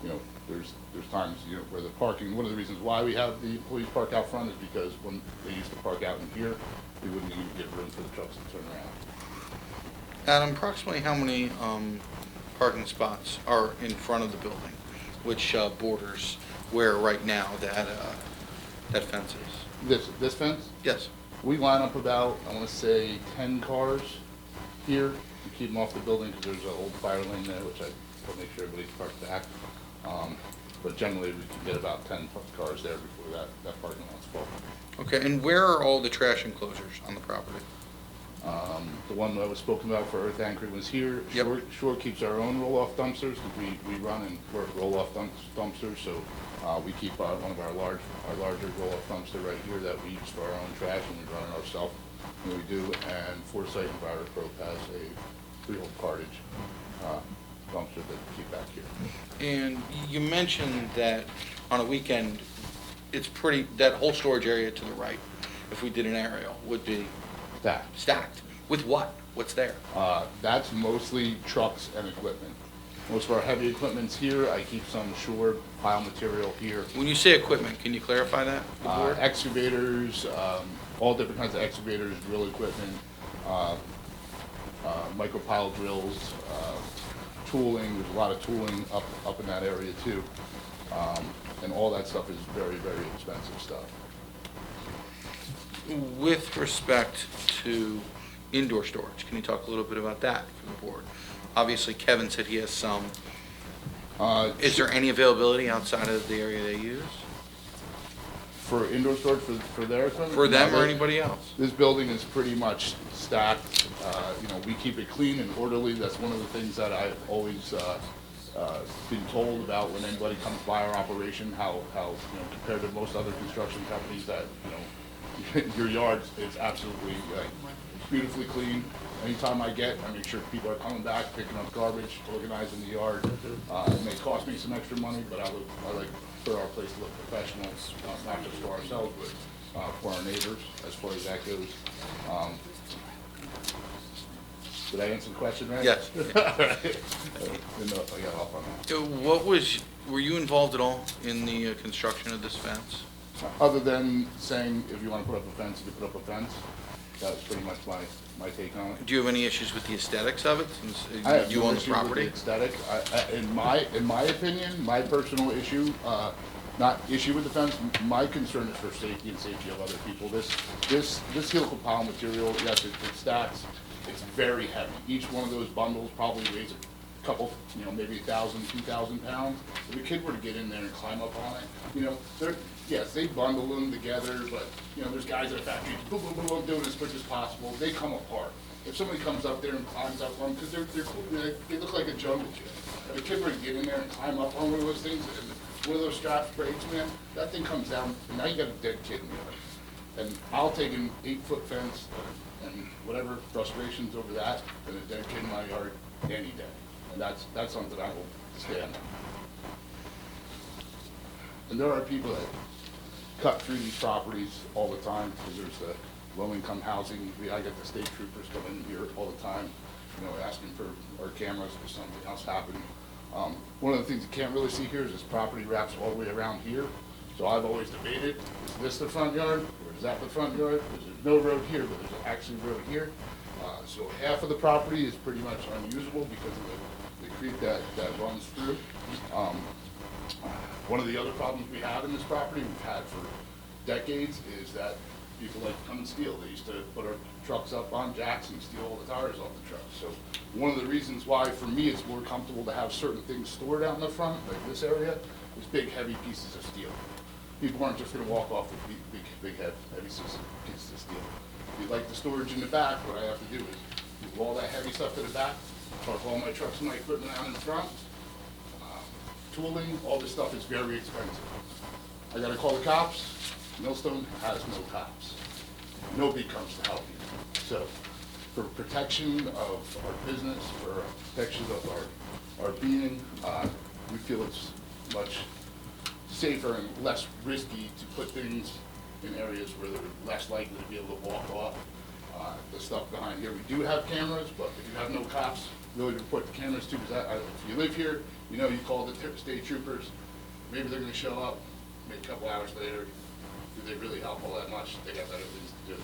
Speaker 7: you know, there's times, you know, where the parking, one of the reasons why we have the employees park out front is because when they used to park out in here, we wouldn't even get room for the trucks to turn around.
Speaker 19: Adam, approximately how many parking spots are in front of the building, which borders where right now that fence is?
Speaker 7: This fence?
Speaker 19: Yes.
Speaker 7: We line up about, I want to say, 10 cars here to keep them off the building, because there's an old fire lane there, which I will make sure everybody's parked back. But generally, we can get about 10 cars there before that parking lot's full.
Speaker 19: Okay, and where are all the trash enclosures on the property?
Speaker 7: The one that was spoken about for earth anchoring was here.
Speaker 19: Yep.
Speaker 7: Shore keeps our own roll-off dumpsters, because we run and work roll-off dumpsters, so we keep one of our larger roll-off dumpster right here that we use for our own trash, and we run it ourselves when we do. And Foresight EnviroProbe has a freehold cartage dumpster that we keep back here.
Speaker 19: And you mentioned that on a weekend, it's that whole storage area to the right, if we did an aerial, would be stacked. With what? What's there?
Speaker 7: That's mostly trucks and equipment. Most of our heavy equipment's here. I keep some Shore pile material here.
Speaker 19: When you say equipment, can you clarify that?
Speaker 7: Excavators, all different kinds of excavators, drill equipment, micro pile drills, tooling. There's a lot of tooling up in that area too. And all that stuff is very, very expensive stuff.
Speaker 19: With respect to indoor storage, can you talk a little bit about that for the board? Obviously, Kevin said he has some. Is there any availability outside of the area they use?
Speaker 7: For indoor storage for their equipment?
Speaker 19: For them or anybody else?
Speaker 7: This building is pretty much stacked. You know, we keep it clean and orderly. That's one of the things that I've always been told about when anybody comes by our operation, how you know, compared to most other construction companies, that, you know, your yard is absolutely beautifully clean. Anytime I make sure people are coming back, picking up garbage, organizing the yard. It may cost me some extra money, but I like for our place to look professional, not just for ourselves, but for our neighbors, as far as that goes. Did I answer the question right?
Speaker 19: Yes.
Speaker 7: All right. I got off on that.
Speaker 19: Were you involved at all in the construction of this fence?
Speaker 7: Other than saying, if you want to put up a fence, you can put up a fence. That was pretty much my take on it.
Speaker 19: Do you have any issues with the aesthetics of it, since
Speaker 7: I have
Speaker 19: you
Speaker 7: no
Speaker 19: own the
Speaker 7: issue with
Speaker 19: property?
Speaker 7: the aesthetic. In my opinion, my personal issue, not issue with the fence, my concern is for safety and safety of other people. This helical pile material, yes, it stacks. It's very heavy. Each one of those bundles probably weighs a couple, you know, maybe 1,000, 2,000 pounds. If a kid were to get in there and climb up on it, you know, yes, they bundle them together, but, you know, there's guys at a factory, boom, boom, boom, boom, doing it as quick as possible. They come apart. If somebody comes up there and climbs up on them, because they're cool, they look like a jungle gym. If a kid were to get in there and climb up on one of those things, and one of those straps breaks, man, that thing comes down, and now you got a dead kid in there. And I'll take an 8-foot fence And whatever frustrations over that, gonna dedicate my yard any day. And that's something I will stand on. And there are people that cut through these properties all the time, because there's the low-income housing. I get the state troopers coming in here all the time, you know, asking for our cameras if something else happened. One of the things you can't really see here is this property wraps all the way around here. So I've always debated, is this the front yard, or is that the front yard? Because there's no road here, but there's actually road here. So half of the property is pretty much unusable because of the creek that runs through. One of the other problems we have in this property, we've had for decades, is that people like to come and steal. They used to put our trucks up on jacks and steal all the tires off the trucks. So one of the reasons why, for me, it's more comfortable to have certain things stored out in the front, like this area, is big, heavy pieces of steel. People aren't just gonna walk off with big, heavy pieces of steel. If you'd like the storage in the back, what I have to do is move all that heavy stuff to the back, park all my trucks and my equipment out in the front. Tooling, all this stuff is very expensive. I gotta call the cops. Millstone has no cops. Nobody comes to help you. So, for protection of our business, for protection of our being, we feel it's much safer and less risky to put things in areas where they're less likely to be able to walk off. The stuff behind here, we do have cameras, but if you have no cops, really report the cameras to, because if you live here, you know, you call the state troopers, maybe they're gonna show up, maybe a couple hours later, do they really help all that much? They got better things to do.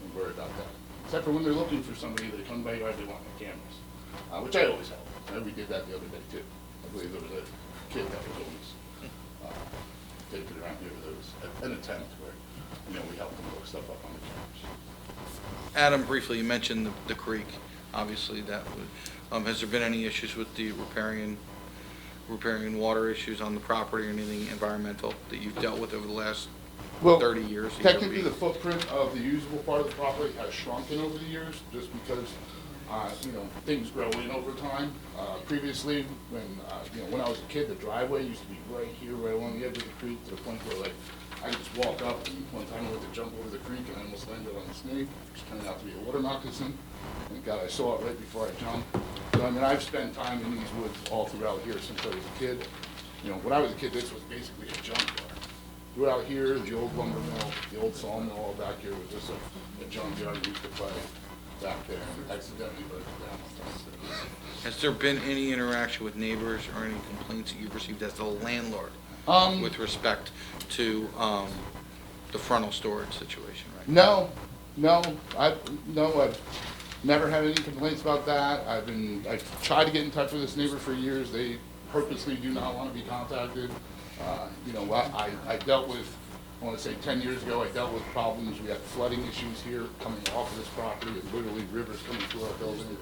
Speaker 7: Don't worry about that. Except for when they're looking for somebody, they come by your yard, they want the cameras, which I always help. We did that the other day too. I believe there was a kid that was always taken around here. There was an attempt where, you know, we helped them look stuff up on the cameras.
Speaker 19: Adam, briefly, you mentioned the creek. Obviously, that would, has there been any issues with the repairing water issues on the property or anything environmental that you've dealt with over the last 30 years?
Speaker 7: Technically, the footprint of the usable part of the property has shrunken over the years, just because, you know, things grow in over time. Previously, when I was a kid, the driveway used to be right here, right along the edge of the creek, to the point where, like, I could just walk up, and one time I went to jump over the creek, and I almost landed on a snake, which turned out to be a water moccasin. And God, I saw it right before I jumped. So, I mean, I've spent time in these woods all throughout here since I was a kid. You know, when I was a kid, this was basically a junkyard. Throughout here, the old lumber mill, the old sawmill, all back here was just a junkyard. We used to play back there and accidentally burnt it down.
Speaker 19: Has there been any interaction with neighbors or any complaints that you've received as the landlord with respect to the frontal storage situation right now?
Speaker 7: No, I've never had any complaints about that. I've tried to get in touch with this neighbor for years. They purposely do not want to be contacted. You know, I dealt with, I want to say 10 years ago, I dealt with problems. We had flooding issues here coming off of this property, and literally rivers coming through our building.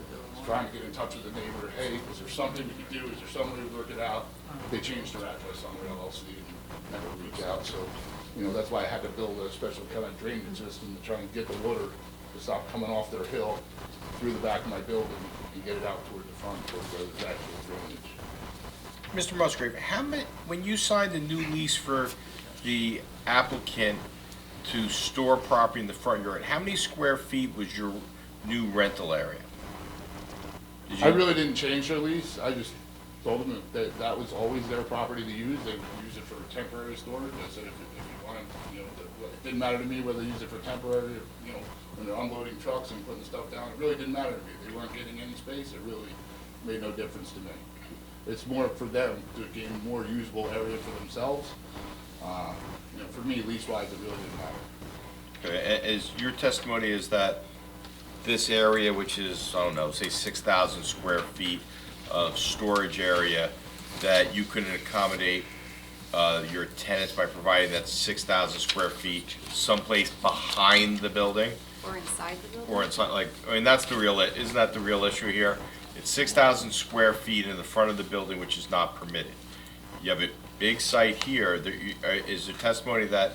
Speaker 7: Trying to get in touch with the neighbor. Hey, is there something we can do? Is there some way to work it out? They changed their address on their LLC and never reached out. So, you know, that's why I had to build a special kind of drainage system to try and get the water to stop coming off their hill through the back of my building and get it out toward the front towards where there's actual drainage.
Speaker 6: Mr. Musgrave, when you signed the new lease for the applicant to store property in the front yard, how many square feet was your new rental area?
Speaker 7: I really didn't change their lease. I just told them that that was always their property to use. They would use it for temporary storage. I said if you wanted, you know, it didn't matter to me whether they use it for temporary, you know, when they're unloading trucks and putting stuff down. It really didn't matter to me. They weren't getting any space. It really made no difference to me. It's more for them to gain more usable area for themselves. You know, for me, lease-wise, it really didn't matter.
Speaker 6: Okay, as your testimony is that this area, which is, I don't know, say 6,000 square feet of storage area, that you couldn't accommodate your tenants by providing that 6,000 square feet someplace behind the building?
Speaker 9: Or inside the building?
Speaker 6: Or inside, like, I mean, that's the real, isn't that the real issue here? It's 6,000 square feet in the front of the building, which is not permitted. You have a big site here. Is there testimony that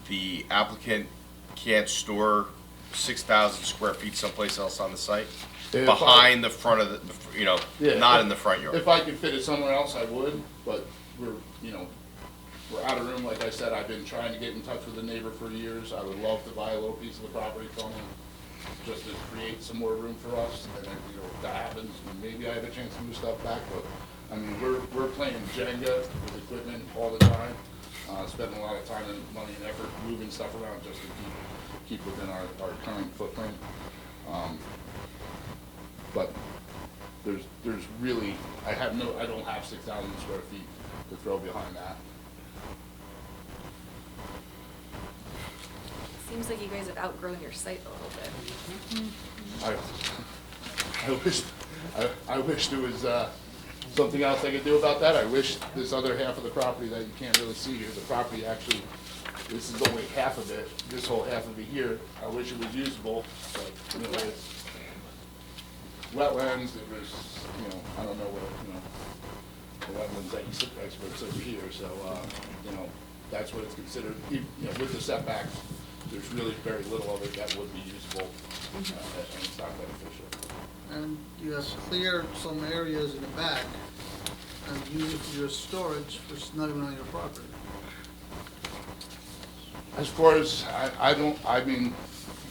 Speaker 6: the applicant can't store 6,000 square feet someplace else on the site? Behind the front of the, you know, not in the front yard?
Speaker 7: If I could fit it somewhere else, I would, but we're out of room. Like I said, I've been trying to get in touch with the neighbor for years. I would love to buy a little piece of the property from him. just to create some more room for us, and then, you know, if that happens, maybe I have a chance to move stuff back, but, I mean, we're playing Jenga with equipment all the time, spending a lot of time and money and effort moving stuff around just to keep within our current footprint. But there's really, I don't have 6,000 square feet to throw behind that.
Speaker 9: Seems like you guys have outgrown your site a little bit.
Speaker 7: I wish there was something else I could do about that. I wish this other half of the property that you can't really see here, the property actually, this is only half of it, this whole half of it here. I wish it was usable, but, you know, it's wetlands, it was, you know, I don't know what, you know, the wetlands experts over here, so, you know, that's what it's considered. You know, with the setbacks, there's really very little of it that would be usable, and it's not beneficial.
Speaker 8: And you have cleared some areas in the back and use it for your storage, which is not even on your property.
Speaker 7: As far as, I mean,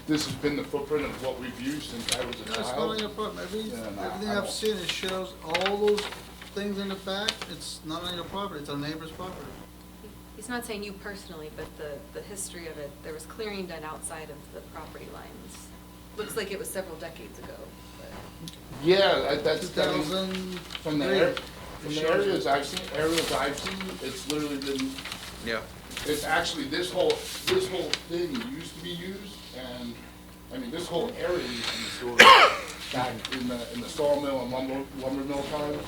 Speaker 7: this has been the footprint of what we've used since I was a
Speaker 8: No, it's not
Speaker 7: child.
Speaker 8: on your property. Everything
Speaker 7: I
Speaker 8: I've
Speaker 7: don't-
Speaker 8: seen, it shows all those things in the back, it's not on your property, it's on neighbor's property.
Speaker 9: He's not saying you personally, but the history of it, there was clearing done outside of the property lines. Looks like it was several decades ago, but.
Speaker 7: Yeah, that's, from the,
Speaker 8: 2003.
Speaker 7: from the areas I've seen, it's literally been,
Speaker 19: Yeah.
Speaker 7: it's actually, this whole thing used to be used, and, I mean, this whole area used to be stored back in the sawmill and lumber mill times.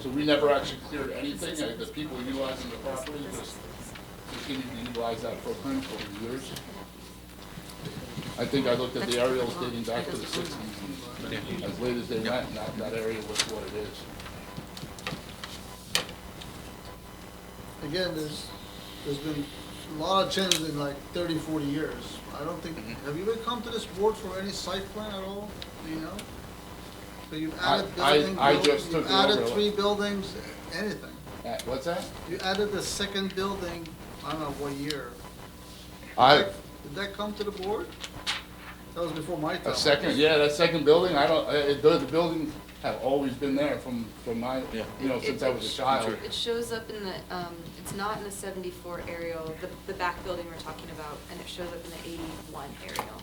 Speaker 7: So we never actually cleared anything, the people utilizing the property just continued to utilize that footprint over the years. I think I looked at the aerials dating back to the 60s, and as late as they went, and that area was what it is.
Speaker 8: Again, there's been a lot of changes in like 30, 40 years. I don't think, have you ever come to this board for any site plan at all? Do you know? So you've added buildings,
Speaker 7: I just took
Speaker 8: you've
Speaker 7: it
Speaker 8: added
Speaker 7: over.
Speaker 8: 3 buildings, anything.
Speaker 7: What's that?
Speaker 8: You added the second building, I don't know what year. Did that come to the board? That was before my time.
Speaker 7: That second building, I don't, the buildings have always been there from my, you know, since I was a child.
Speaker 9: It shows up in the, it's not in the 74 aerial, the back building we're talking about, and it shows up in the 81 aerial.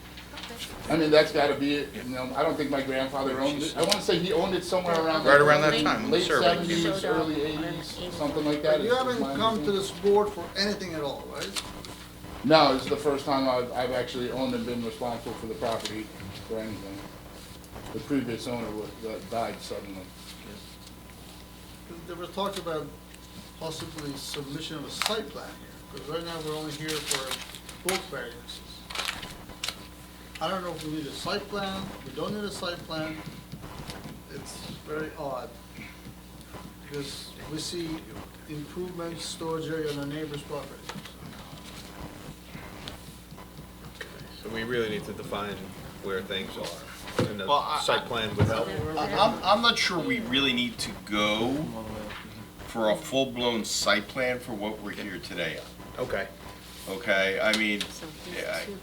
Speaker 7: I mean, that's gotta be it, you know, I don't think my grandfather owned it. I wanna say he owned it somewhere around.
Speaker 19: Right around that time, when the
Speaker 7: Late
Speaker 19: survey came
Speaker 7: 70s, early 80s, something like that.
Speaker 8: But you
Speaker 7: is
Speaker 8: haven't
Speaker 7: my
Speaker 8: come to
Speaker 7: understanding.
Speaker 8: this board for anything at all, right?
Speaker 7: No, this is the first time I've actually owned and been responsible for the property for anything. The previous owner died suddenly.
Speaker 8: There was talk about possibly submission of a site plan here, because right now we're only here for bulk variances. I don't know if we need a site plan, we don't need a site plan. It's very odd, because we see improvements, storage area on the neighbor's property.
Speaker 2: So we really need to define where things are, and the
Speaker 6: Well, I-
Speaker 2: site plan would help.
Speaker 6: I'm not sure we really need to go for a full-blown site plan for what we're here today on.
Speaker 2: Okay.
Speaker 6: Okay, I mean,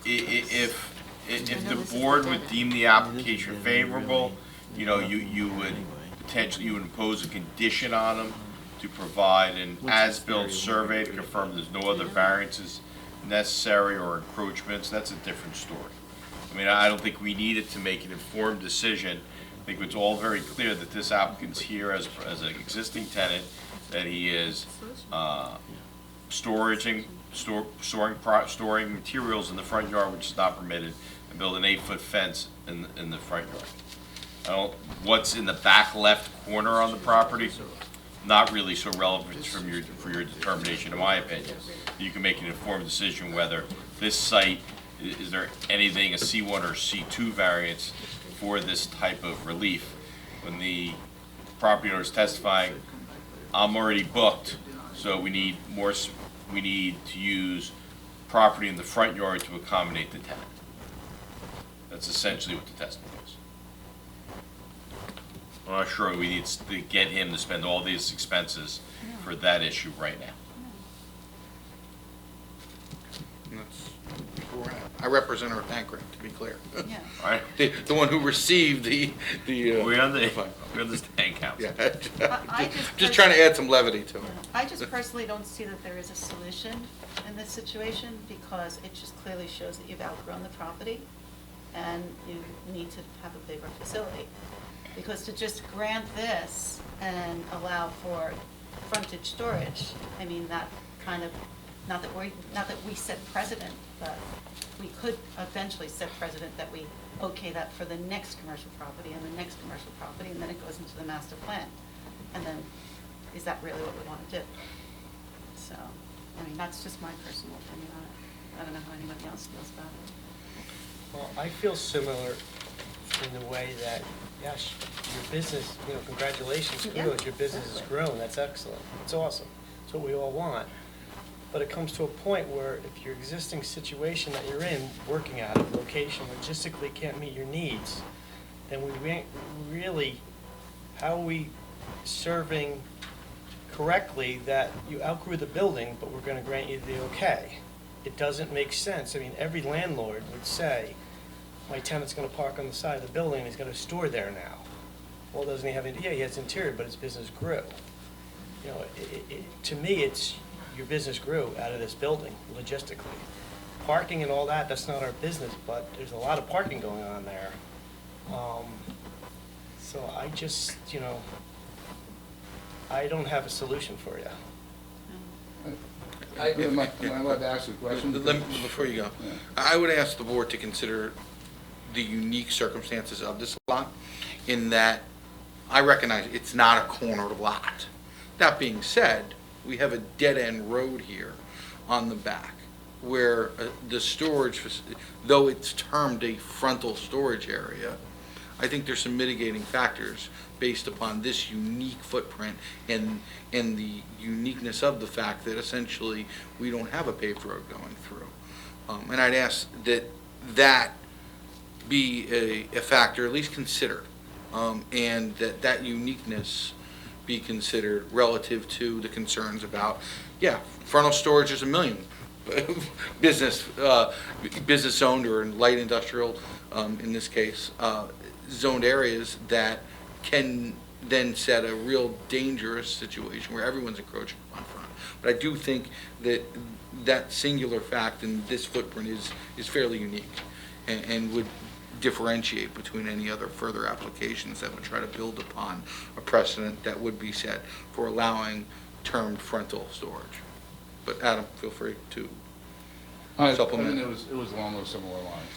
Speaker 6: if the board would deem the application favorable, you know, you would potentially, you would impose a condition on them to provide an as-built survey to confirm there's no other variances necessary or encroachments. That's a different story. I mean, I don't think we need it to make an informed decision. I think it's all very clear that this applicant's here as an existing tenant, that he is storing materials in the front yard, which is not permitted, and build an 8-foot fence in the front yard. What's in the back left corner on the property, not really so relevant for your determination, in my opinion. You can make an informed decision whether this site, is there anything, a C1 or C2 variance for this type of relief. When the property owner is testifying, I'm already booked, so we need to use property in the front yard to accommodate the tenant. That's essentially what the testimony is. I'm not sure we need to get him to spend all these expenses for that issue right now.
Speaker 19: And that's where we're at. I represent Earth Anchoring, to be clear.
Speaker 5: Yeah.
Speaker 6: Right.
Speaker 19: The one who received the.
Speaker 6: We're on the tank house.
Speaker 19: Yeah.
Speaker 5: I
Speaker 19: Just trying to add some levity to it.
Speaker 5: I just personally don't see that there is a solution in this situation because it just clearly shows that you've outgrown the property and you need to have a bigger facility. Because to just grant this and allow for frontage storage, I mean, that kind of, not that we set precedent, but we could eventually set precedent that we okay that for the next commercial property and the next commercial property, and then it goes into the master plan. And then, is that really what we want to do? So, I mean, that's just my personal opinion on it. I don't know how anybody else feels about it.
Speaker 10: Well, I feel similar in the way that, yes, your business, congratulations, kudos, your business has grown, that's excellent, it's awesome, it's what we all want. But it comes to a point where if your existing situation that you're in, working out of location, logistically can't meet your needs, then really, how are we serving correctly that you outgrew the building, but we're gonna grant you the okay? It doesn't make sense. I mean, every landlord would say, my tenant's gonna park on the side of the building, and he's gonna store there now. Well, doesn't he have, yeah, he has interior, but his business grew. To me, it's, your business grew out of this building, logistically. Parking and all that, that's not our business, but there's a lot of parking going on there. So I just, I don't have a solution for you.
Speaker 7: Am I allowed to ask a question?
Speaker 19: Before you go, I would ask the board to consider the unique circumstances of this lot in that I recognize it's not a corner lot. That being said, we have a dead-end road here on the back where the storage, though it's termed a frontal storage area, I think there's some mitigating factors based upon this unique footprint and the uniqueness of the fact that essentially we don't have a paved road going through. And I'd ask that be a factor, at least considered, and that uniqueness be considered relative to the concerns about, frontal storage is $1 million. Business zoned or in light industrial, in this case, zoned areas that can then set a real dangerous situation where everyone's encroaching upon front. But I do think that singular fact in this footprint is fairly unique and would differentiate between any other further applications that would try to build upon a precedent that would be set for allowing termed frontal storage. But Adam, feel free to supplement.
Speaker 7: I mean, it was along those similar lines.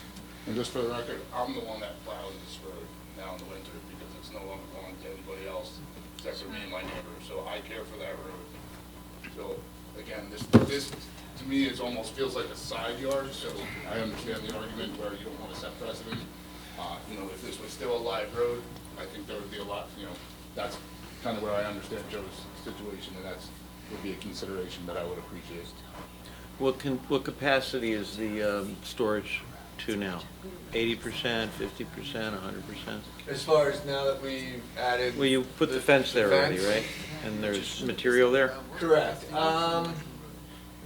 Speaker 7: And just for the record, I'm the one that plows this road now in the winter because it's no longer belonging to anybody else except for me and my neighbor. So I care for that road. So again, this to me is almost feels like a side yard. So I understand the argument where you don't want to set precedent. If this was still a live road, I think there would be a lot. That's kind of where I understand Joe's situation, and would be a consideration that I would appreciate.
Speaker 15: What capacity is the storage to now? 80%, 50%, 100%?
Speaker 20: As far as now that we've added.
Speaker 15: Well, you put the fence there already,
Speaker 20: fence.
Speaker 15: right? And there's material there?
Speaker 20: Correct.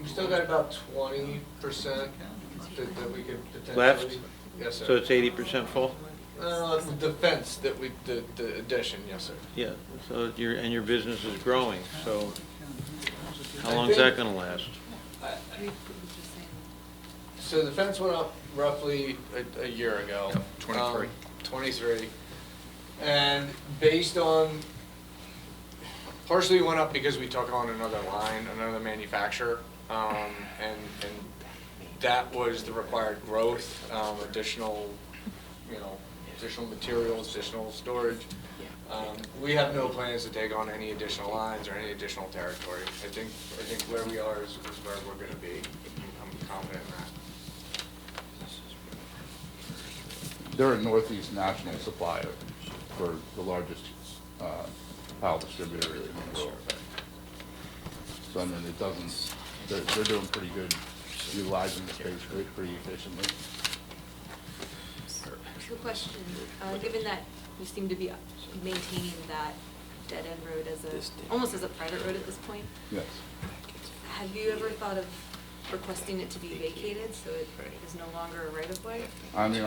Speaker 20: We still got about 20% that we could potentially.
Speaker 15: Left?
Speaker 20: Yes, sir.
Speaker 15: So it's 80% full?
Speaker 20: The fence that the addition, yes, sir.
Speaker 15: Yeah, so your business is growing, so how
Speaker 20: I
Speaker 15: long is that
Speaker 20: think-
Speaker 15: gonna last?
Speaker 20: So the fence went up roughly a year ago.
Speaker 19: 23.
Speaker 20: 23. And based on, partially went up because we took on another line, another manufacturer, and that was the required growth, additional materials, additional storage. We have no plans to take on any additional lines or any additional territory. I think where we are is where we're going to be. I'm confident in that.
Speaker 7: They're a Northeast national supplier for the largest tile distributor in the world. So I mean, they're doing pretty good, utilizing the space pretty efficiently.
Speaker 9: So a question, given that you seem to be maintaining that dead-end road almost as a private road at this point,
Speaker 7: Yes.
Speaker 9: have you ever thought of requesting it to be vacated, so it is no longer a right-of-way?
Speaker 7: I mean,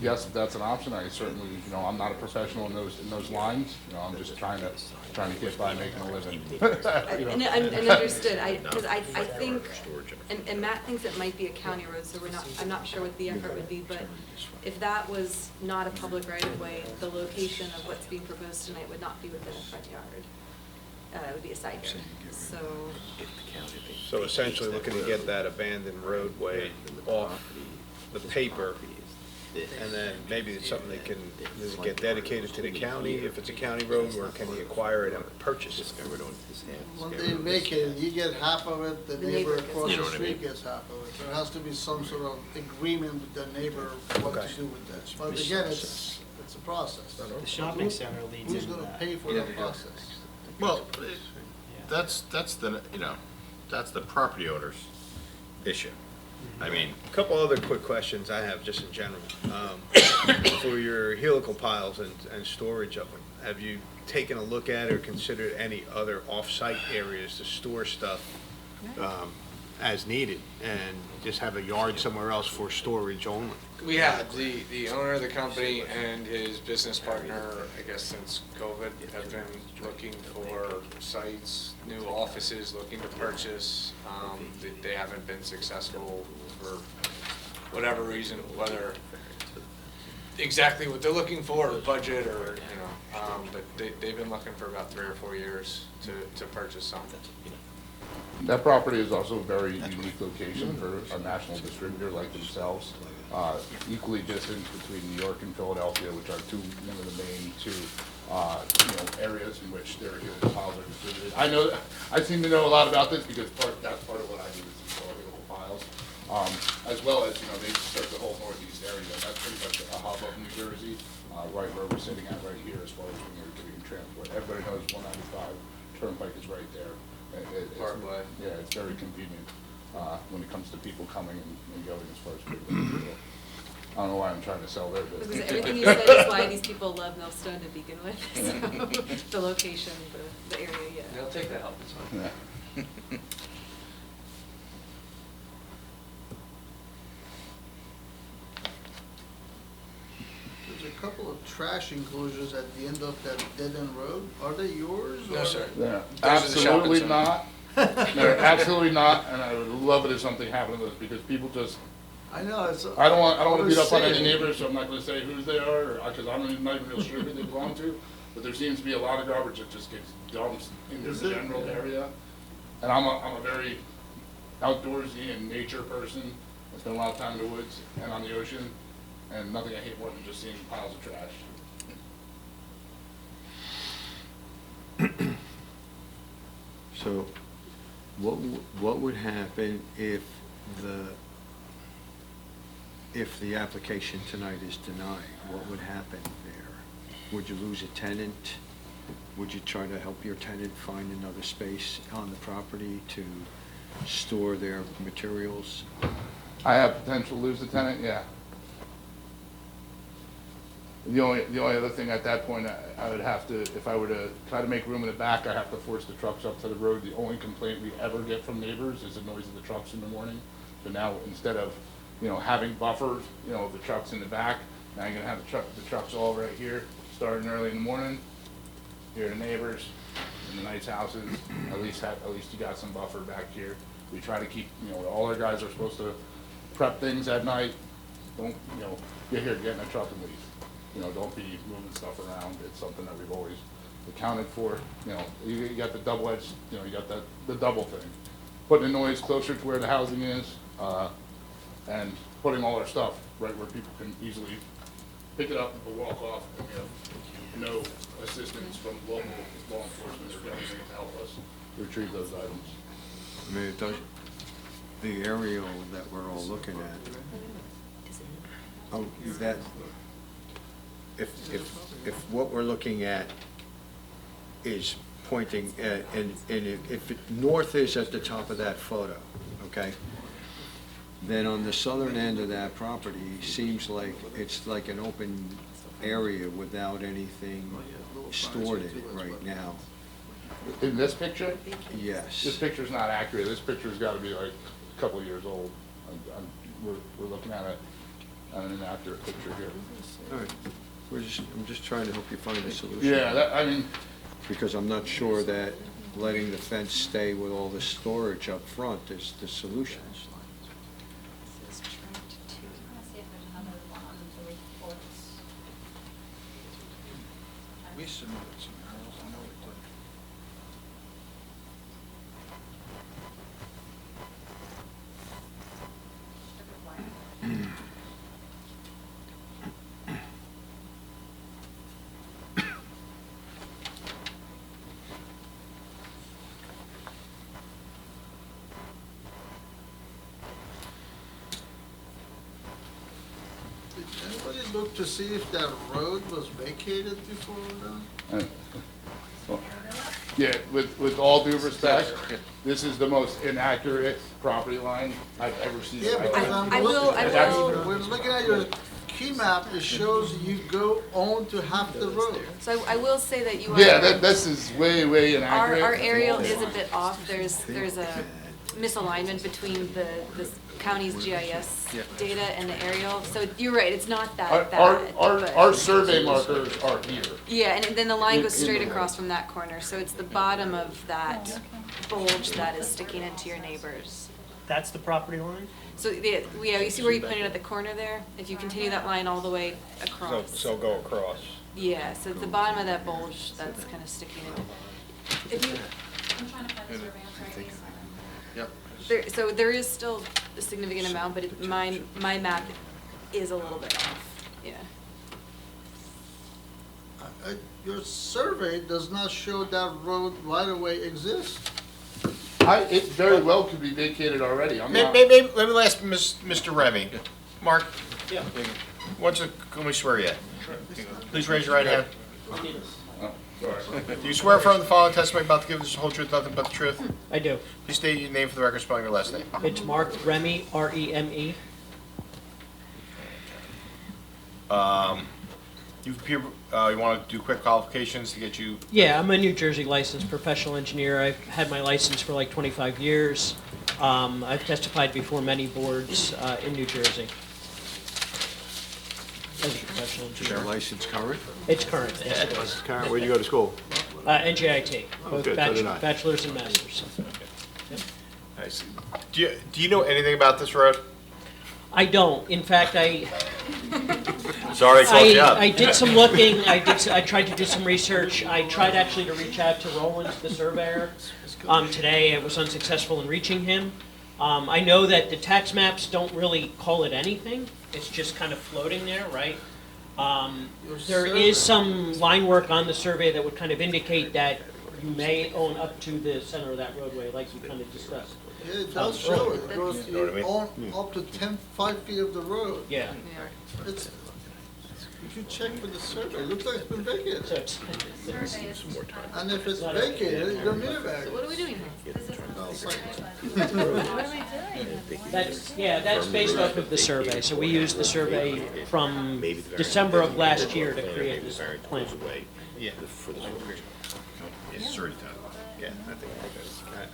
Speaker 7: yes, if that's an option, I certainly, I'm not a professional in those lines. I'm just trying to get by making a living.
Speaker 9: And understood, because I think, and Matt thinks it might be a county road, so I'm not sure what the effort would be, but if that was not a public right-of-way, the location of what's being proposed tonight would not be within a front yard. It would be a side yard, so.
Speaker 2: So essentially looking to get that abandoned roadway off the paper, and then maybe it's something that can, does it get dedicated to the county if it's a county road, or can he acquire it and purchase it?
Speaker 8: When they vacate it, you get half of it, the neighbor
Speaker 9: gets
Speaker 8: across
Speaker 2: You know
Speaker 8: the
Speaker 2: what I
Speaker 8: street
Speaker 2: mean?
Speaker 8: gets half of it. There has to be some sort of agreement with the neighbor what
Speaker 2: Okay.
Speaker 8: to do with that. But again, it's a process.
Speaker 10: The shopping center leads
Speaker 8: Who's
Speaker 10: into
Speaker 8: gonna
Speaker 10: that.
Speaker 8: pay for that process?
Speaker 6: Well, that's the, that's the property owner's issue. I mean,
Speaker 2: A couple other quick questions I have just in general. For your helical piles and storage of them, have you taken a look at or considered any other off-site areas to store stuff as needed, and just have a yard somewhere else for storage only?
Speaker 20: We have, the owner of the company and his business partner, I guess since COVID, have been looking for sites, new offices, looking to purchase. They haven't been successful for whatever reason, whether exactly what they're looking for, or budget, or, but they've been looking for about 3 or 4 years to purchase something.
Speaker 7: That property is also a very unique location for a national distributor like themselves. Equally distant between New York and Philadelphia, which are one of the main two, areas in which their helical piles are distributed. I seem to know a lot about this because that's part of what I do is install helical piles. As well as, they serve the whole northeast area. That's pretty much a hub of New Jersey, right where we're sitting at right here as far as when you're getting transport. Everybody knows 195 Turnpike is right there.
Speaker 20: Parkway.
Speaker 7: Yeah, it's very convenient when it comes to people coming and going as far as people. I don't know why I'm trying to sell their
Speaker 9: Because
Speaker 7: business.
Speaker 9: everything you said is why these people love Millstone to begin with, so, the location, the area, yeah.
Speaker 20: They'll take the help, it's fine.
Speaker 7: Yeah.
Speaker 8: There's a couple of trash enclosures at the end of that dead-end road. Are they yours?
Speaker 20: No,
Speaker 8: or-
Speaker 20: sir.
Speaker 7: Yeah,
Speaker 20: Those are the shopping
Speaker 7: absolutely
Speaker 20: center.
Speaker 7: not. They're absolutely not, and I would love it if something happened to this because people just,
Speaker 8: I know, it's.
Speaker 7: I don't want to beat up on any
Speaker 8: saying.
Speaker 7: neighbors, so I'm not gonna say whose they are, because I'm not even real sure who they belong to. But there seems to be a lot of garbage that just gets dumped in the
Speaker 8: Is it?
Speaker 7: general area. And I'm a very outdoorsy and nature person. I spend a lot of time in the woods and on the ocean, and nothing I hate more than just seeing piles of trash.
Speaker 3: So, what would happen if the application tonight is denied? What would happen there? Would you lose a tenant? Would you try to help your tenant find another space on the property to store their materials?
Speaker 7: I have potential to lose the tenant, yeah. The only other thing at that point, I would have to, if I were to try to make room in the back, I'd have to force the trucks up to the road. The only complaint we ever get from neighbors is the noise of the trucks in the morning. So now, instead of, having buffers, the trucks in the back, now you're gonna have the trucks all right here, starting early in the morning. Hear the neighbors in the nice houses, at least you got some buffer back here. We try to keep, all our guys are supposed to prep things at night. Don't, get here, get in a truck and leave. Don't be moving stuff around. It's something that we've always accounted for. You got the double-edged, you got the double thing. Putting the noise closer to where the housing is, and putting all our stuff right where people can easily pick it up and walk off, and no assistance from local law enforcement or anything to help us retrieve those items.
Speaker 3: I mean, it does, the aerial that we're all looking at, oh, that, if what we're looking at is pointing at, and if north is at the top of that photo, okay? Then on the southern end of that property, seems like it's like an open area without anything stored in it right now.
Speaker 7: In this picture?
Speaker 3: Yes.
Speaker 7: This picture's not accurate. This picture's gotta be like a couple of years old. We're looking at an inaccurate picture here.
Speaker 3: All right, I'm just trying to help you find a solution.
Speaker 7: Yeah, I mean.
Speaker 3: Because I'm not sure that letting the fence stay with all the storage up front is the solution.
Speaker 19: We submitted some arrows, I know we did.
Speaker 8: Did anybody look to see if that road was vacated before we're done?
Speaker 7: Yeah, with all due respect, this is the most inaccurate property line I've ever seen.
Speaker 8: Yeah, because
Speaker 9: I will-
Speaker 8: we're looking at your key map, it shows you go on to half the road.
Speaker 9: So I will say that you are.
Speaker 7: Yeah, this is way inaccurate.
Speaker 9: Our aerial is a bit off. There's a misalignment between the county's GIS data and the aerial. So you're right, it's not that bad.
Speaker 7: Our survey markers are here.
Speaker 9: Yeah, and then the line goes straight across from that corner. So it's the bottom of that bulge that is sticking into your neighbors.
Speaker 10: That's the property line?
Speaker 9: So, yeah, you see where you pointed at the corner there? If you continue that line all the way across.
Speaker 2: So go across.
Speaker 9: Yeah, so it's the bottom of that bulge that's kind of sticking in. If you,
Speaker 1: I'm trying to find the survey, I'm sorry.
Speaker 19: Yep.
Speaker 9: so there is still a significant amount, but my map is a little bit off, yeah.
Speaker 8: Your survey does not show that road right away exists.
Speaker 7: It very well could be vacated already. I'm not.
Speaker 6: Maybe, let me ask Mr. Remy. Mark,
Speaker 10: Yeah.
Speaker 6: can we swear yet? Please raise your right hand.
Speaker 7: Oh, sorry.
Speaker 6: Do you swear from the following testimony about to give this whole truth, nothing but the truth?
Speaker 10: I do.
Speaker 6: Please state your name for the record, spelling your last name.
Speaker 10: It's Mark Remy, R-E-M-E.
Speaker 6: You want to do quick qualifications to get you?
Speaker 10: Yeah, I'm a New Jersey licensed professional engineer. I've had my license for like 25 years. I've testified before many boards in New Jersey. As a professional
Speaker 3: Is your
Speaker 10: engineer.
Speaker 3: license current?
Speaker 10: It's current, yes it is.
Speaker 2: Karen, where'd you go to school?
Speaker 10: NJIT, both
Speaker 2: good, so did I.
Speaker 10: bachelor's and master's.
Speaker 6: I see. Do you know anything about this road?
Speaker 10: I don't. In fact, I
Speaker 6: Sorry, I called you out.
Speaker 10: I did some looking, I tried to do some research. I tried actually to reach out to Rollins, the surveyor, today. I was unsuccessful in reaching him. I know that the tax maps don't really call it anything. It's just kind of floating there, right? There is some line work on the survey that would kind of indicate that you may own up to the center of that roadway, like you kind of discussed.
Speaker 8: Yeah, it does show it. It goes,
Speaker 6: You know what I
Speaker 8: you own up to 5 feet of the road.
Speaker 10: Yeah.
Speaker 8: It's, if you check with the survey, it looks like it's been vacated.
Speaker 10: So it's,
Speaker 1: Survey is.
Speaker 8: And if it's vacated, you don't need a variance.
Speaker 9: What are we doing here?
Speaker 12: What are we doing?
Speaker 10: that's based off of the survey. So we used the survey from December of last year to create this plan.
Speaker 2: Yeah. Yes, certain time. Yeah, I think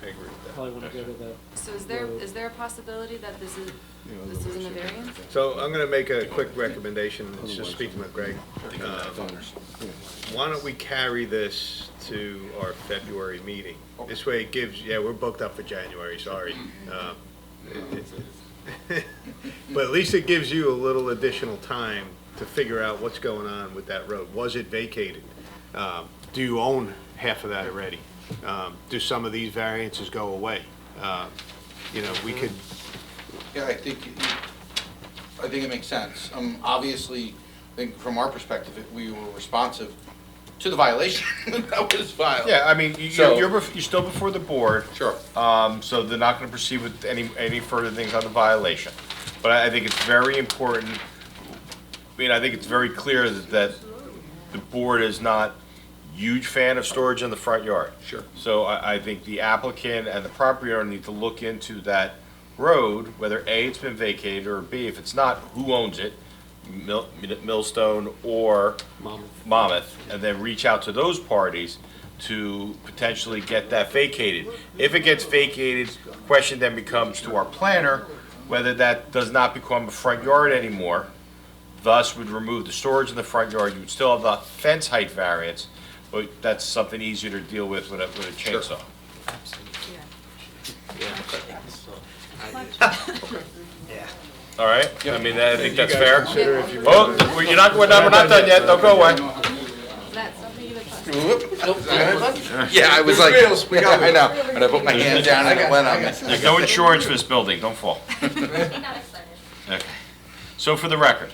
Speaker 2: I agree with that.
Speaker 10: Probably want to go to the.
Speaker 9: So is there a possibility that this isn't a variance?
Speaker 2: So I'm going to make a quick recommendation, it's just speaking with Greg. Why don't we carry this to our February meeting? This way it gives, we're booked up for January, sorry. But at least it gives you a little additional time to figure out what's going on with that road. Was it vacated? Do you own half of that already? Do some of these variances go away? We could,
Speaker 19: Yeah, I think it makes sense. Obviously, I think from our perspective, we were responsive to the violation that was filed.
Speaker 6: Yeah, I mean,
Speaker 19: So-
Speaker 6: you're still before the board.
Speaker 19: Sure.
Speaker 6: So they're not gonna proceed with any further things on the violation. But I think it's very important, I think it's very clear that the board is not huge fan of storage in the front yard.
Speaker 19: Sure.
Speaker 6: So I think the applicant and the property owner need to look into that road, whether A, it's been vacated, or B, if it's not, who owns it? Millstone or Monmouth, and then reach out to those parties to potentially get that vacated. If it gets vacated, the question then becomes to our planner whether that does not become a front yard anymore, thus would remove the storage in the front yard. You would still have the fence height variance, but that's something easier to deal with a chainsaw. All right? I mean, I think that's fair. Oh, we're not done yet, don't go away.
Speaker 19: Yeah, I was like, I know, and I put my hand down and it went on me.
Speaker 6: There's no insurance for this building, don't fall. Okay. So for the record,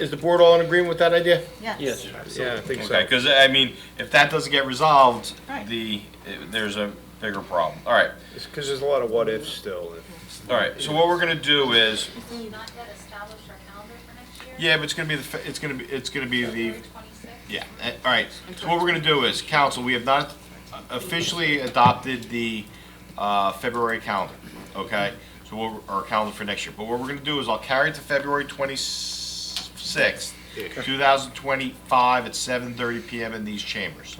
Speaker 6: is the board all in agreement with that idea?
Speaker 5: Yes.
Speaker 2: Yeah, I think so.
Speaker 6: Okay, because, I mean, if that doesn't get resolved,
Speaker 5: Right.
Speaker 6: there's a bigger problem. All right,
Speaker 2: It's because there's a lot of what-ifs still.
Speaker 6: all right, so what we're gonna do is,
Speaker 1: Did you not yet establish our calendar for next year?
Speaker 6: yeah, but it's gonna be the, yeah, all right. So what we're gonna do is, council, we have not officially adopted the February calendar, okay? So our calendar for next year. But what we're gonna do is I'll carry it to February 26th, 2025 at 7:30 PM in these chambers.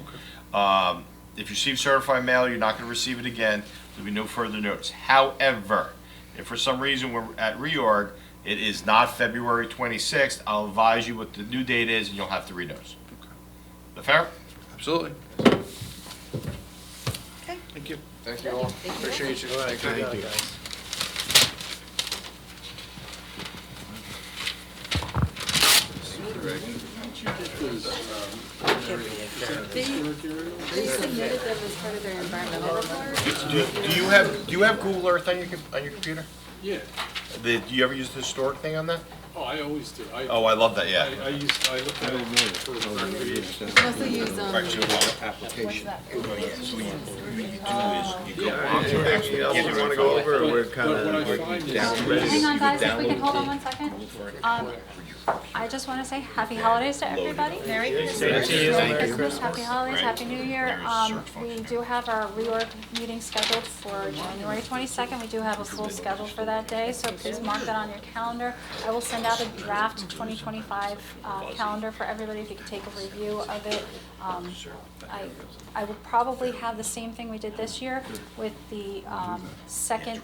Speaker 6: If you receive certified mail, you're not gonna receive it again. There'll be no further notice. However, if for some reason we're at reorg, it is not February 26th, I'll advise you what the new date is and you'll have to renotice. Is that fair?
Speaker 19: Absolutely.
Speaker 20: Thank you. Thank you all. Appreciate you.
Speaker 2: Thank you.
Speaker 9: They submitted them as part of their environmental report.
Speaker 6: Do you have Google Earth on your computer?
Speaker 11: Yeah.
Speaker 6: Do you ever use the historic thing on that?
Speaker 11: Oh, I always do.
Speaker 6: Oh, I love that, yeah.
Speaker 11: I look at it for recreation.
Speaker 9: You can also use,
Speaker 19: Application.
Speaker 6: So what you do is you go
Speaker 2: Yeah,
Speaker 6: onto
Speaker 2: anything else you want to go over, or we're kind
Speaker 11: But what I
Speaker 2: of
Speaker 11: find is-
Speaker 1: Hang on, guys, if we can hold on 1 second. I just want to say happy holidays to everybody.
Speaker 5: Merry Christmas.
Speaker 1: Merry Christmas, happy holidays,
Speaker 6: Right.
Speaker 1: happy New Year.
Speaker 6: There's a search
Speaker 1: We do have our reorg meeting scheduled for January 22nd. We do have a full schedule for that day, so please mark that on your calendar. I will send out a draft 2025 calendar for everybody, if you could take a review of it. I would probably have the same thing we did this year with the second,